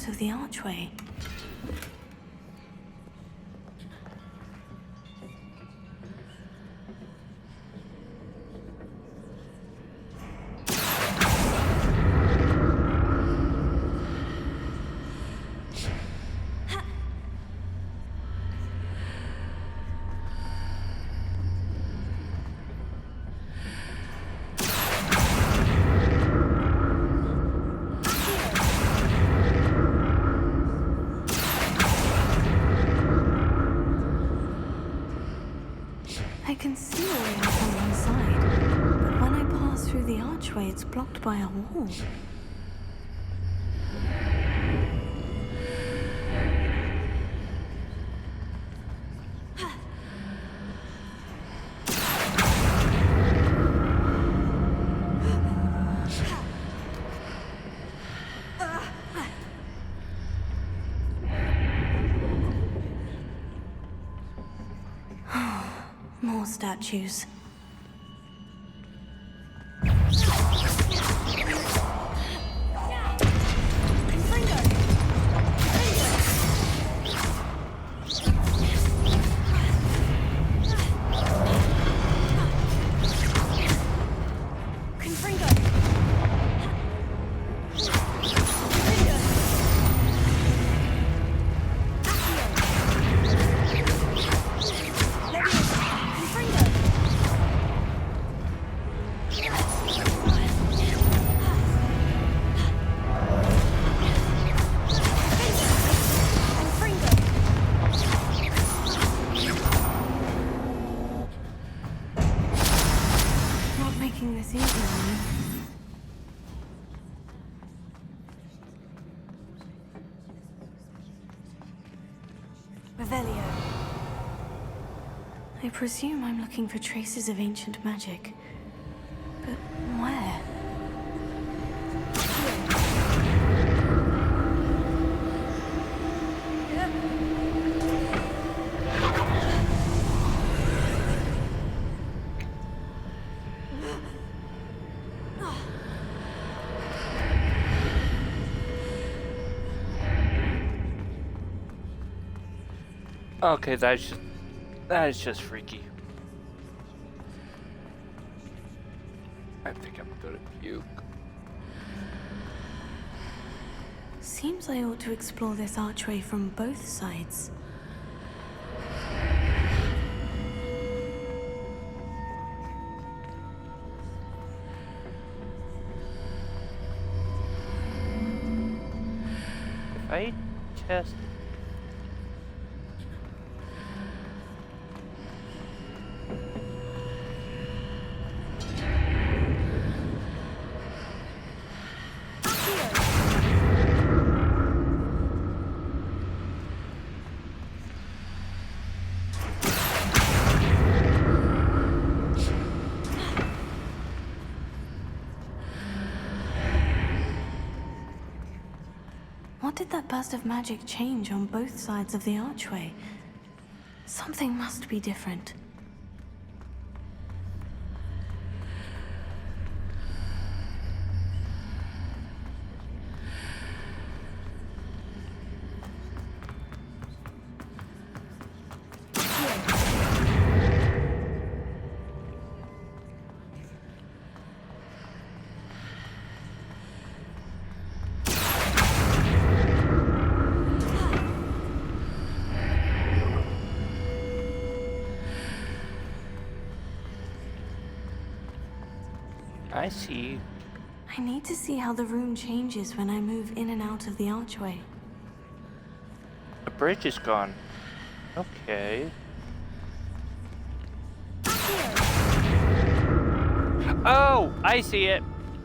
[SPEAKER 14] Of the archway. I can see a way out on one side, but when I pass through the archway, it's blocked by a wall. More statues. This easy on me. Revelio. I presume I'm looking for traces of ancient magic. But where?
[SPEAKER 12] Okay, that is just freaky. I think I'm gonna puke.
[SPEAKER 14] Seems I ought to explore this archway from both sides.
[SPEAKER 12] If I test...
[SPEAKER 14] What did that burst of magic change on both sides of the archway? Something must be different.
[SPEAKER 12] I see.
[SPEAKER 14] I need to see how the room changes when I move in and out of the archway.
[SPEAKER 12] The bridge is gone. Okay. Oh, I see it.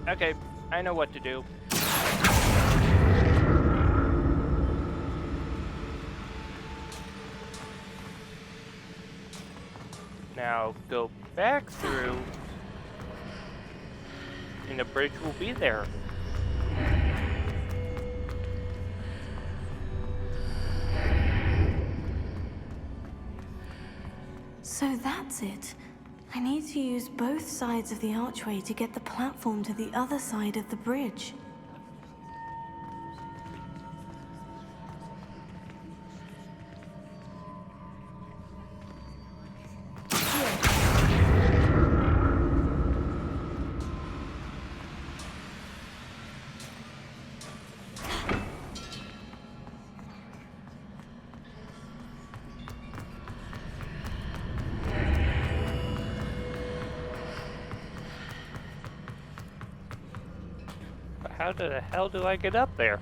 [SPEAKER 12] Okay, I know what to do. Now go back through, and the bridge will be there.
[SPEAKER 14] So that's it. I need to use both sides of the archway to get the platform to the other side of the bridge.
[SPEAKER 12] How the hell do I get up there?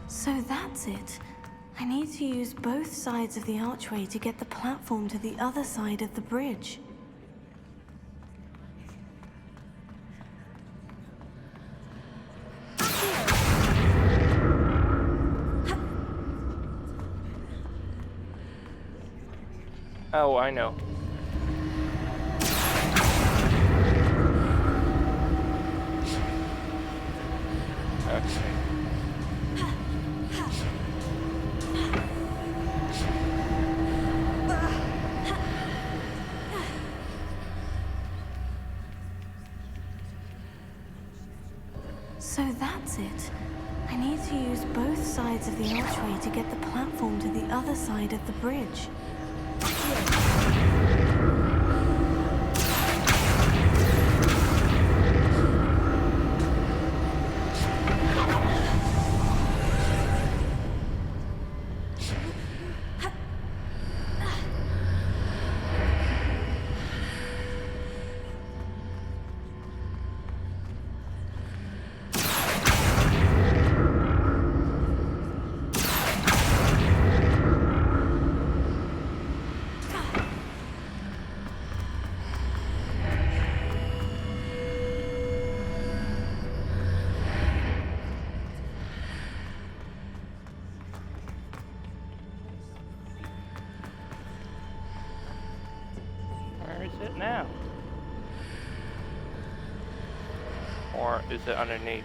[SPEAKER 14] So that's it. I need to use both sides of the archway to get the platform to the other side of the bridge.
[SPEAKER 12] Oh, I know.
[SPEAKER 14] So that's it. I need to use both sides of the archway to get the platform to the other side of the bridge.
[SPEAKER 12] Where is it now? Or is it underneath?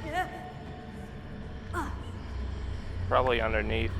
[SPEAKER 12] Probably underneath.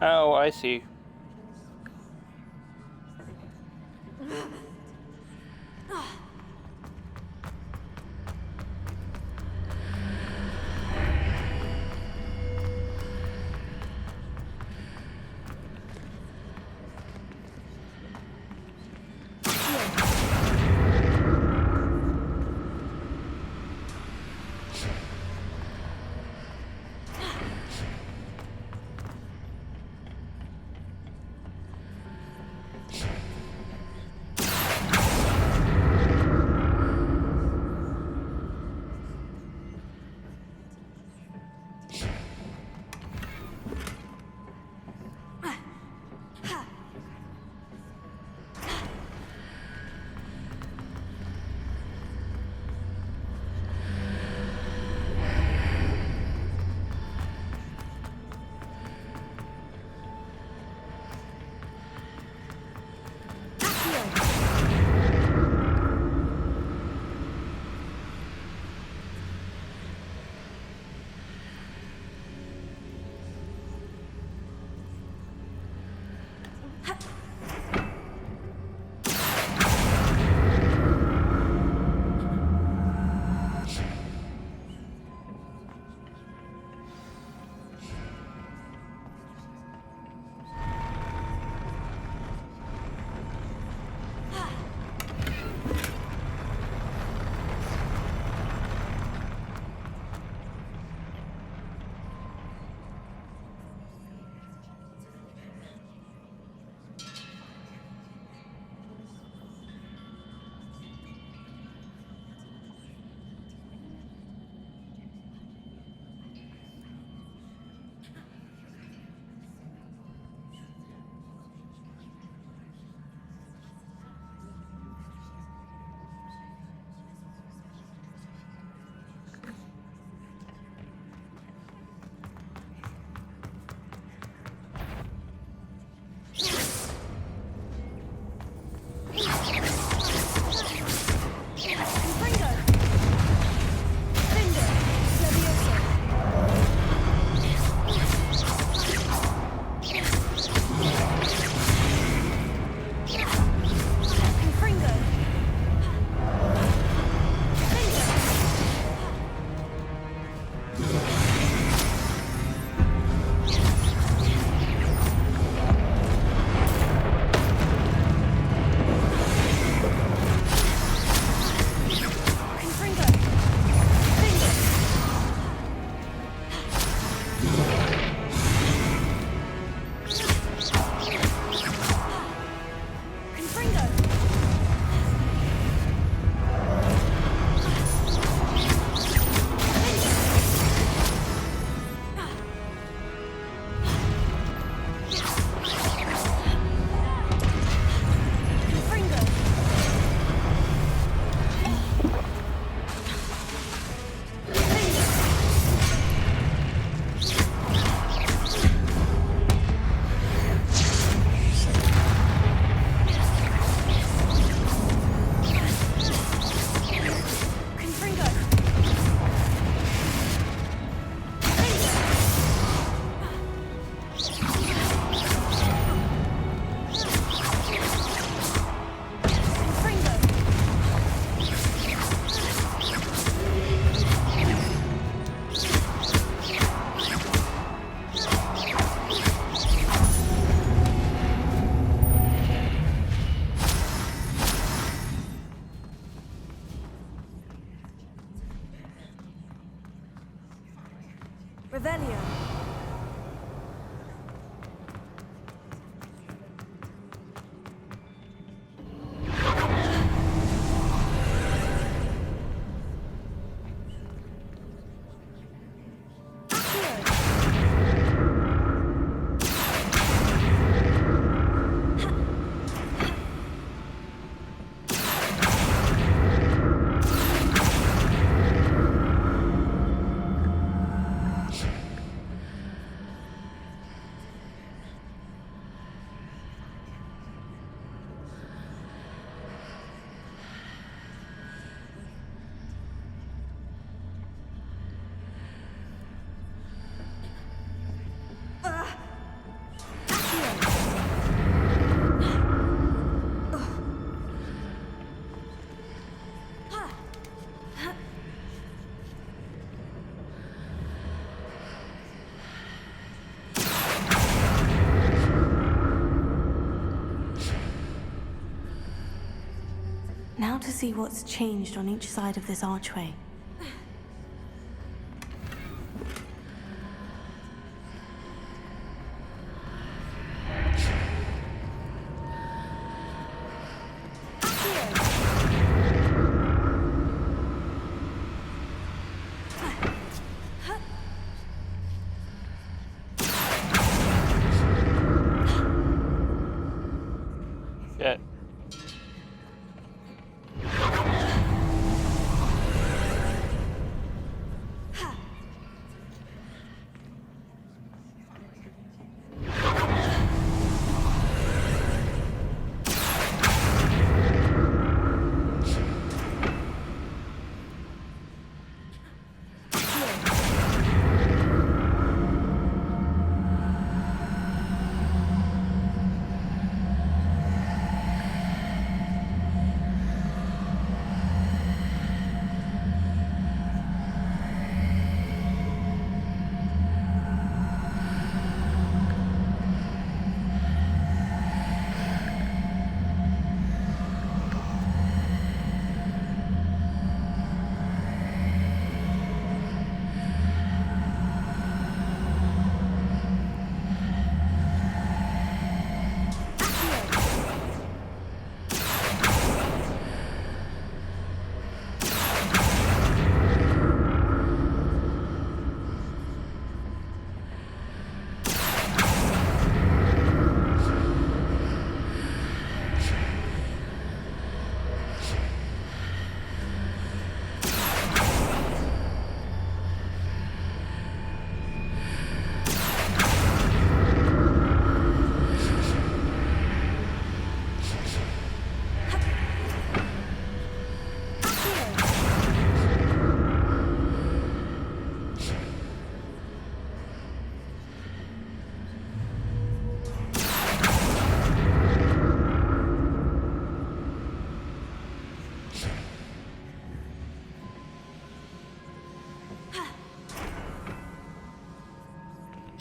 [SPEAKER 12] Oh, I see.
[SPEAKER 15] Revelio.
[SPEAKER 14] to see what's changed on each side of this archway.
[SPEAKER 12] Shit.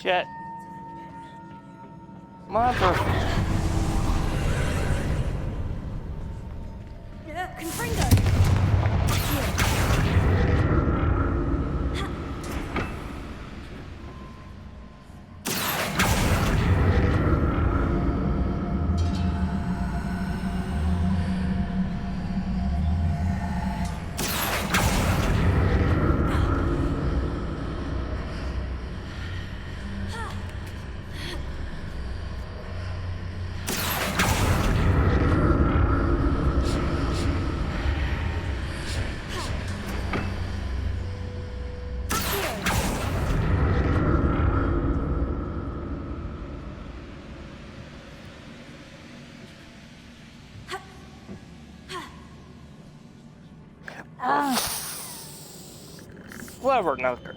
[SPEAKER 12] Shit. Mother.
[SPEAKER 2] Confringo!
[SPEAKER 12] Clever Nelker.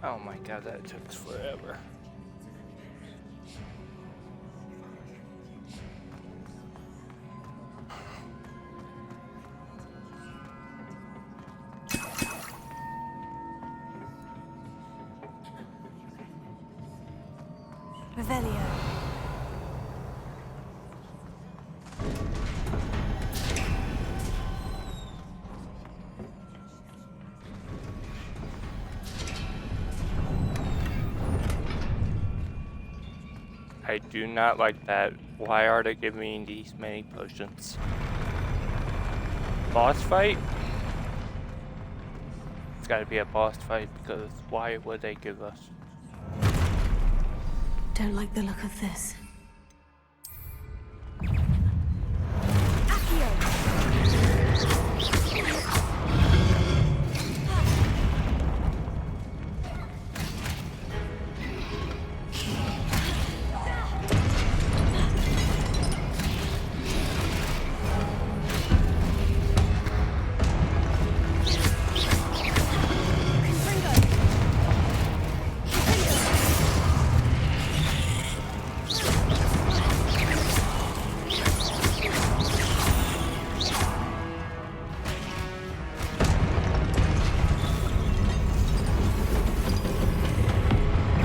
[SPEAKER 12] Oh my god, that took forever.
[SPEAKER 14] Revelio.
[SPEAKER 12] I do not like that. Why are they giving me these many potions? Boss fight? It's gotta be a boss fight because why would they give us?
[SPEAKER 14] Don't like the look of this.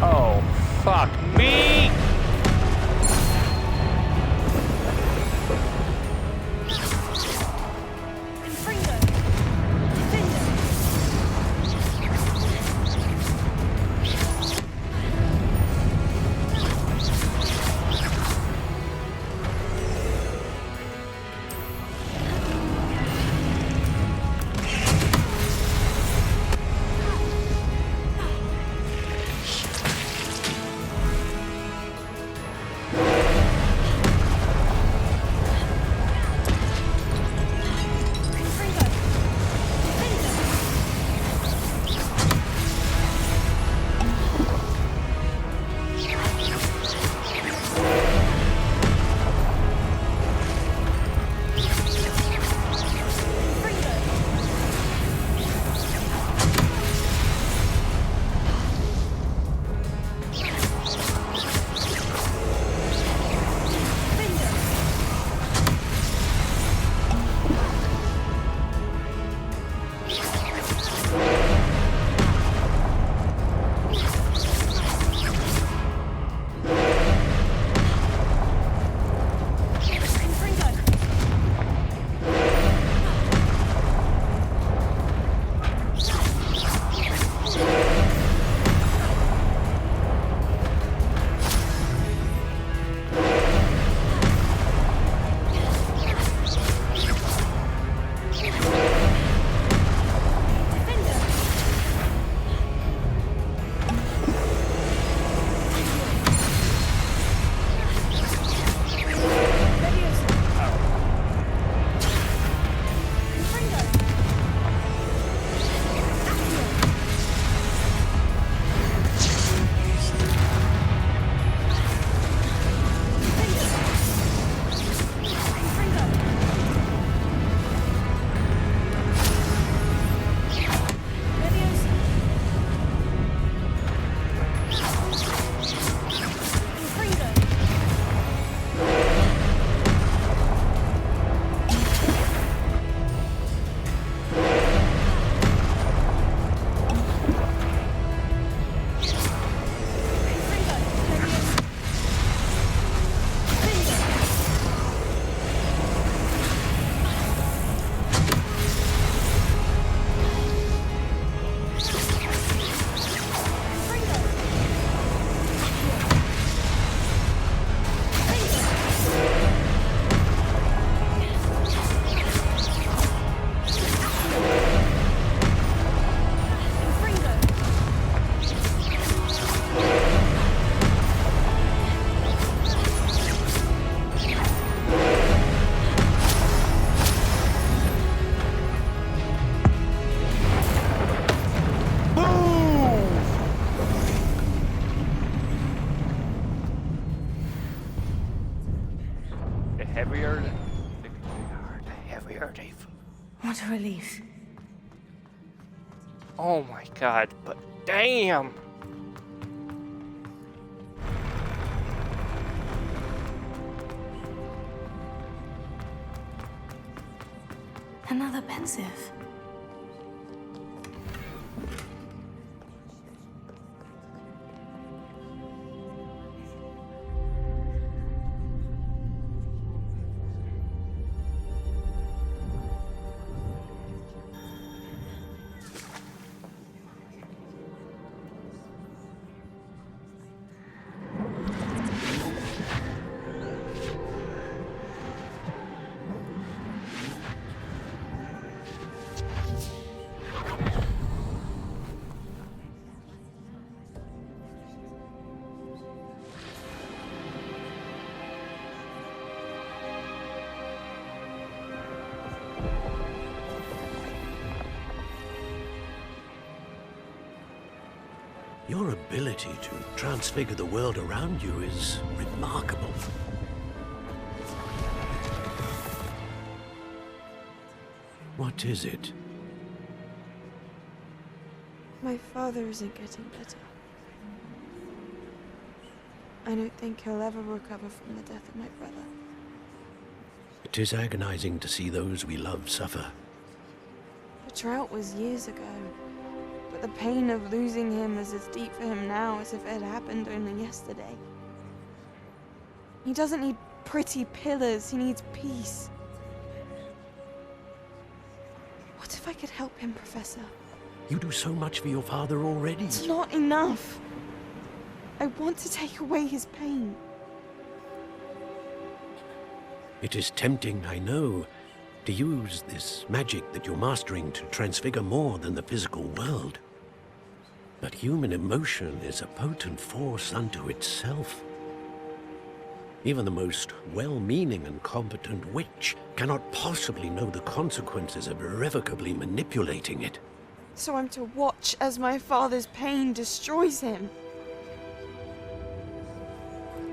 [SPEAKER 12] Oh, fuck me!
[SPEAKER 14] What a relief.
[SPEAKER 12] Oh my god, but damn!
[SPEAKER 14] Another pensive.
[SPEAKER 18] Your ability to transfigure the world around you is remarkable. What is it?
[SPEAKER 5] My father isn't getting better. I don't think he'll ever recover from the death of my brother.
[SPEAKER 18] It is agonizing to see those we love suffer.
[SPEAKER 5] The drought was years ago, but the pain of losing him is as deep for him now as if it had happened only yesterday. He doesn't need pretty pillars, he needs peace. What if I could help him, Professor?
[SPEAKER 18] You do so much for your father already.
[SPEAKER 5] It's not enough. I want to take away his pain.
[SPEAKER 18] It is tempting, I know, to use this magic that you're mastering to transfigure more than the physical world. But human emotion is a potent force unto itself. Even the most well-meaning and competent witch cannot possibly know the consequences of irrevocably manipulating it.
[SPEAKER 5] So I'm to watch as my father's pain destroys him.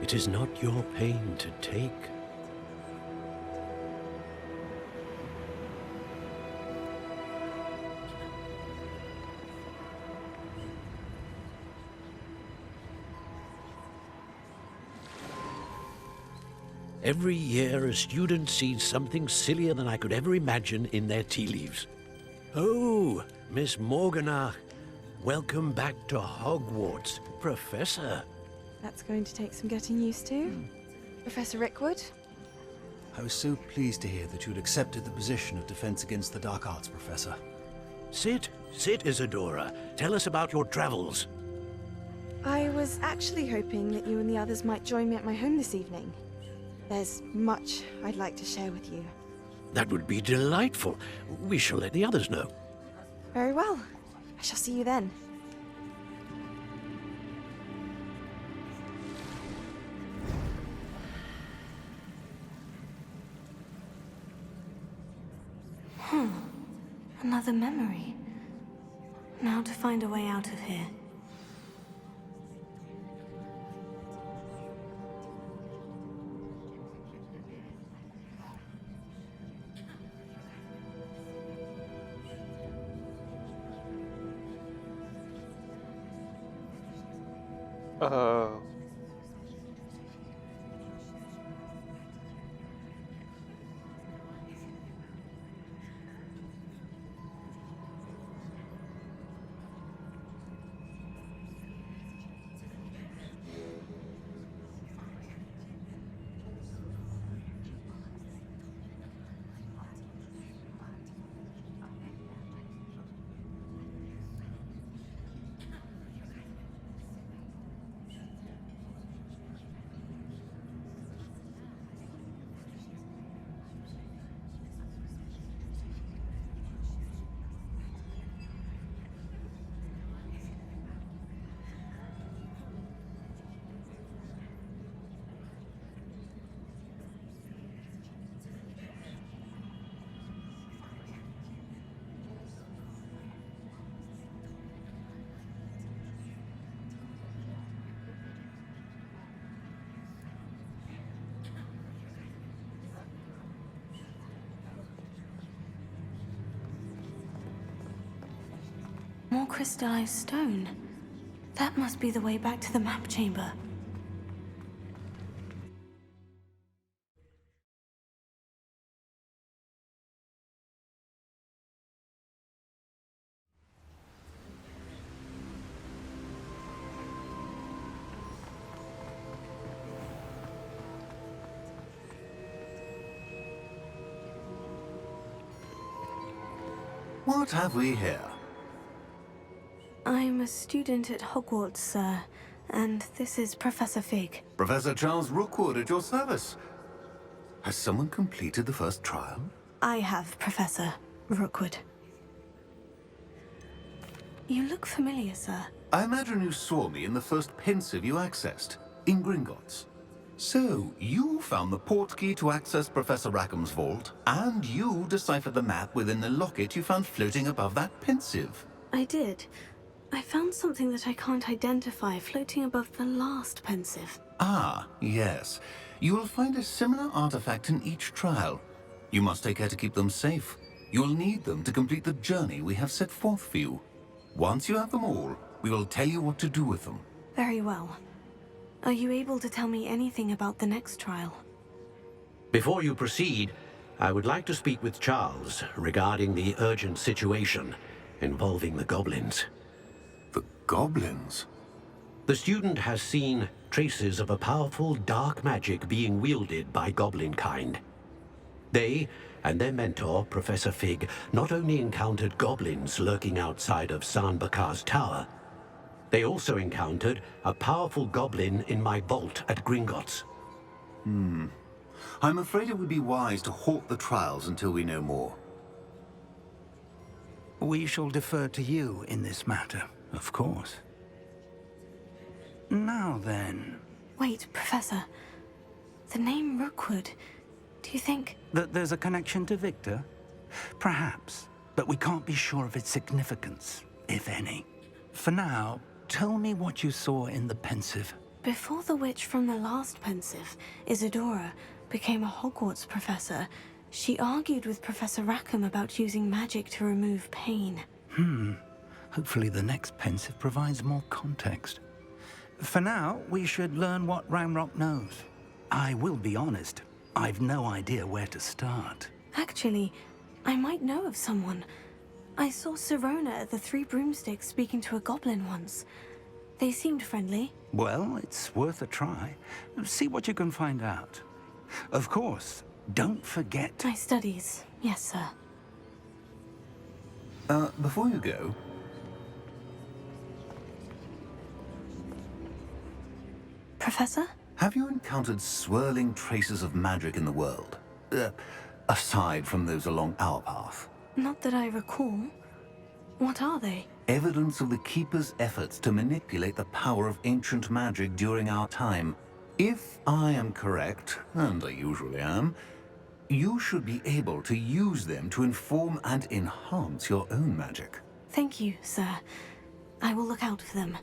[SPEAKER 18] It is not your pain to take. Every year, a student sees something sillier than I could ever imagine in their tea leaves. Oh, Miss Morganach, welcome back to Hogwarts, Professor.
[SPEAKER 5] That's going to take some getting used to. Professor Rickwood?
[SPEAKER 22] I was so pleased to hear that you'd accepted the position of Defense Against the Dark Arts, Professor.
[SPEAKER 18] Sit, Isadora. Tell us about your travels.
[SPEAKER 5] I was actually hoping that you and the others might join me at my home this evening. There's much I'd like to share with you.
[SPEAKER 18] That would be delightful. We shall let the others know.
[SPEAKER 5] Very well. I shall see you then.
[SPEAKER 14] Another memory. Now to find a way out of here. More crystallized stone. That must be the way back to the map chamber.
[SPEAKER 1] What have we here?
[SPEAKER 14] I'm a student at Hogwarts, sir, and this is Professor Fig.
[SPEAKER 1] Professor Charles Rookwood at your service. Has someone completed the first trial?
[SPEAKER 14] I have, Professor Rookwood. You look familiar, sir.
[SPEAKER 1] I imagine you saw me in the first pensive you accessed, in Gringotts. So, you found the portkey to access Professor Rackham's vault, and you deciphered the map within the locket you found floating above that pensive.
[SPEAKER 14] I did. I found something that I can't identify floating above the last pensive.
[SPEAKER 1] Ah, yes. You will find a similar artifact in each trial. You must take care to keep them safe. You will need them to complete the journey we have set forth for you. Once you have them all, we will tell you what to do with them.
[SPEAKER 14] Very well. Are you able to tell me anything about the next trial?
[SPEAKER 18] Before you proceed, I would like to speak with Charles regarding the urgent situation involving the goblins.
[SPEAKER 1] The goblins?
[SPEAKER 18] The student has seen traces of a powerful dark magic being wielded by goblin kind. They and their mentor, Professor Fig, not only encountered goblins lurking outside of Sanbakar's tower, they also encountered a powerful goblin in my vault at Gringotts.
[SPEAKER 1] I'm afraid it would be wise to halt the trials until we know more.
[SPEAKER 20] We shall defer to you in this matter, of course. Now then...
[SPEAKER 14] Wait, Professor. The name Rookwood. Do you think...
[SPEAKER 20] That there's a connection to Victor? Perhaps, but we can't be sure of its significance, if any. For now, tell me what you saw in the pensive.
[SPEAKER 14] Before the witch from the last pensive, Isadora, became a Hogwarts professor, she argued with Professor Rackham about using magic to remove pain.
[SPEAKER 20] Hopefully the next pensive provides more context. For now, we should learn what Ranrock knows. I will be honest, I've no idea where to start.
[SPEAKER 14] Actually, I might know of someone. I saw Sirona at the Three Broomsticks speaking to a goblin once. They seemed friendly.
[SPEAKER 20] Well, it's worth a try. See what you can find out. Of course, don't forget...
[SPEAKER 14] My studies, yes, sir.
[SPEAKER 1] Before you go...
[SPEAKER 14] Professor?
[SPEAKER 1] Have you encountered swirling traces of magic in the world? Aside from those along our path?
[SPEAKER 14] Not that I recall. What are they?
[SPEAKER 1] Evidence of the Keeper's efforts to manipulate the power of ancient magic during our time. If I am correct, and I usually am, you should be able to use them to inform and enhance your own magic.
[SPEAKER 14] Thank you, sir. I will look out for them.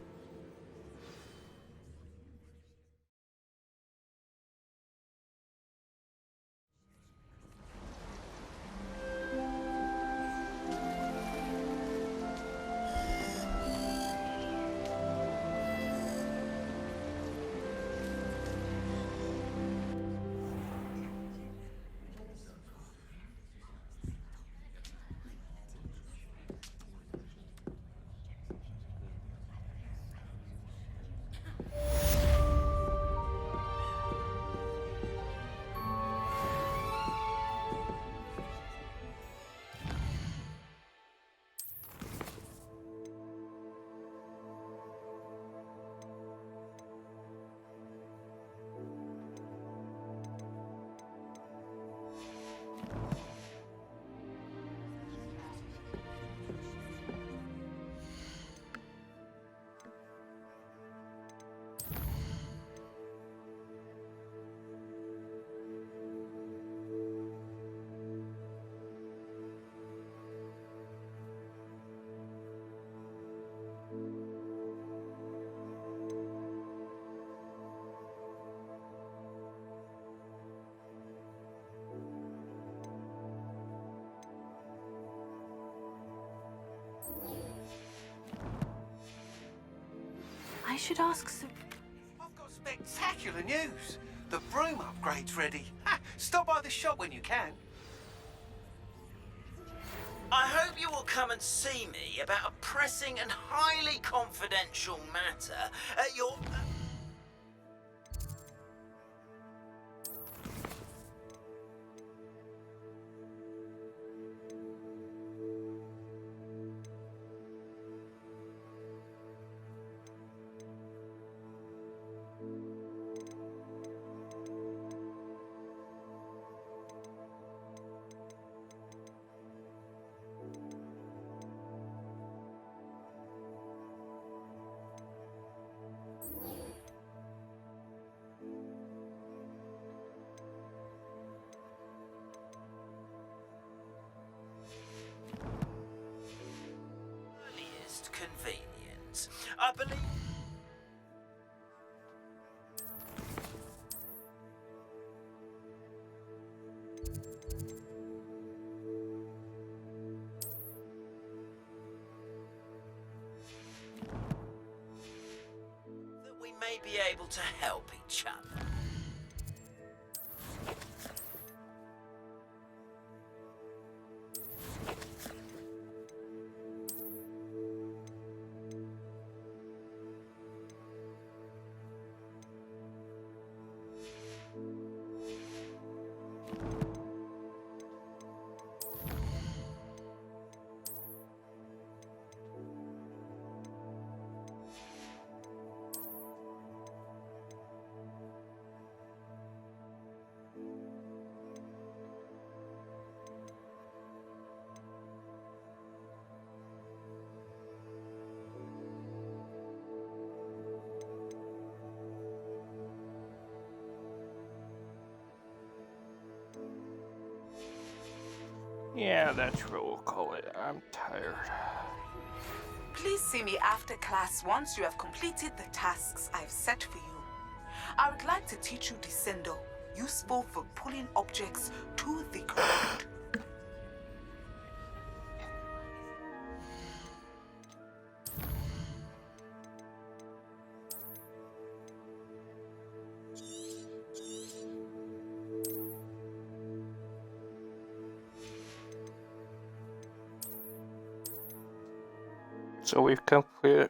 [SPEAKER 14] I should ask Sir...
[SPEAKER 10] I've got spectacular news. The broom upgrade's ready. Stop by the shop when you can.
[SPEAKER 3] I hope you will come and see me about a pressing and highly confidential matter at your... convenience. I believe... that we may be able to help each other.
[SPEAKER 12] Yeah, that's what we'll call it. I'm tired.
[SPEAKER 8] Please see me after class once you have completed the tasks I've set for you. I would like to teach you Descendo, useful for pulling objects to the ground.
[SPEAKER 12] So we've completed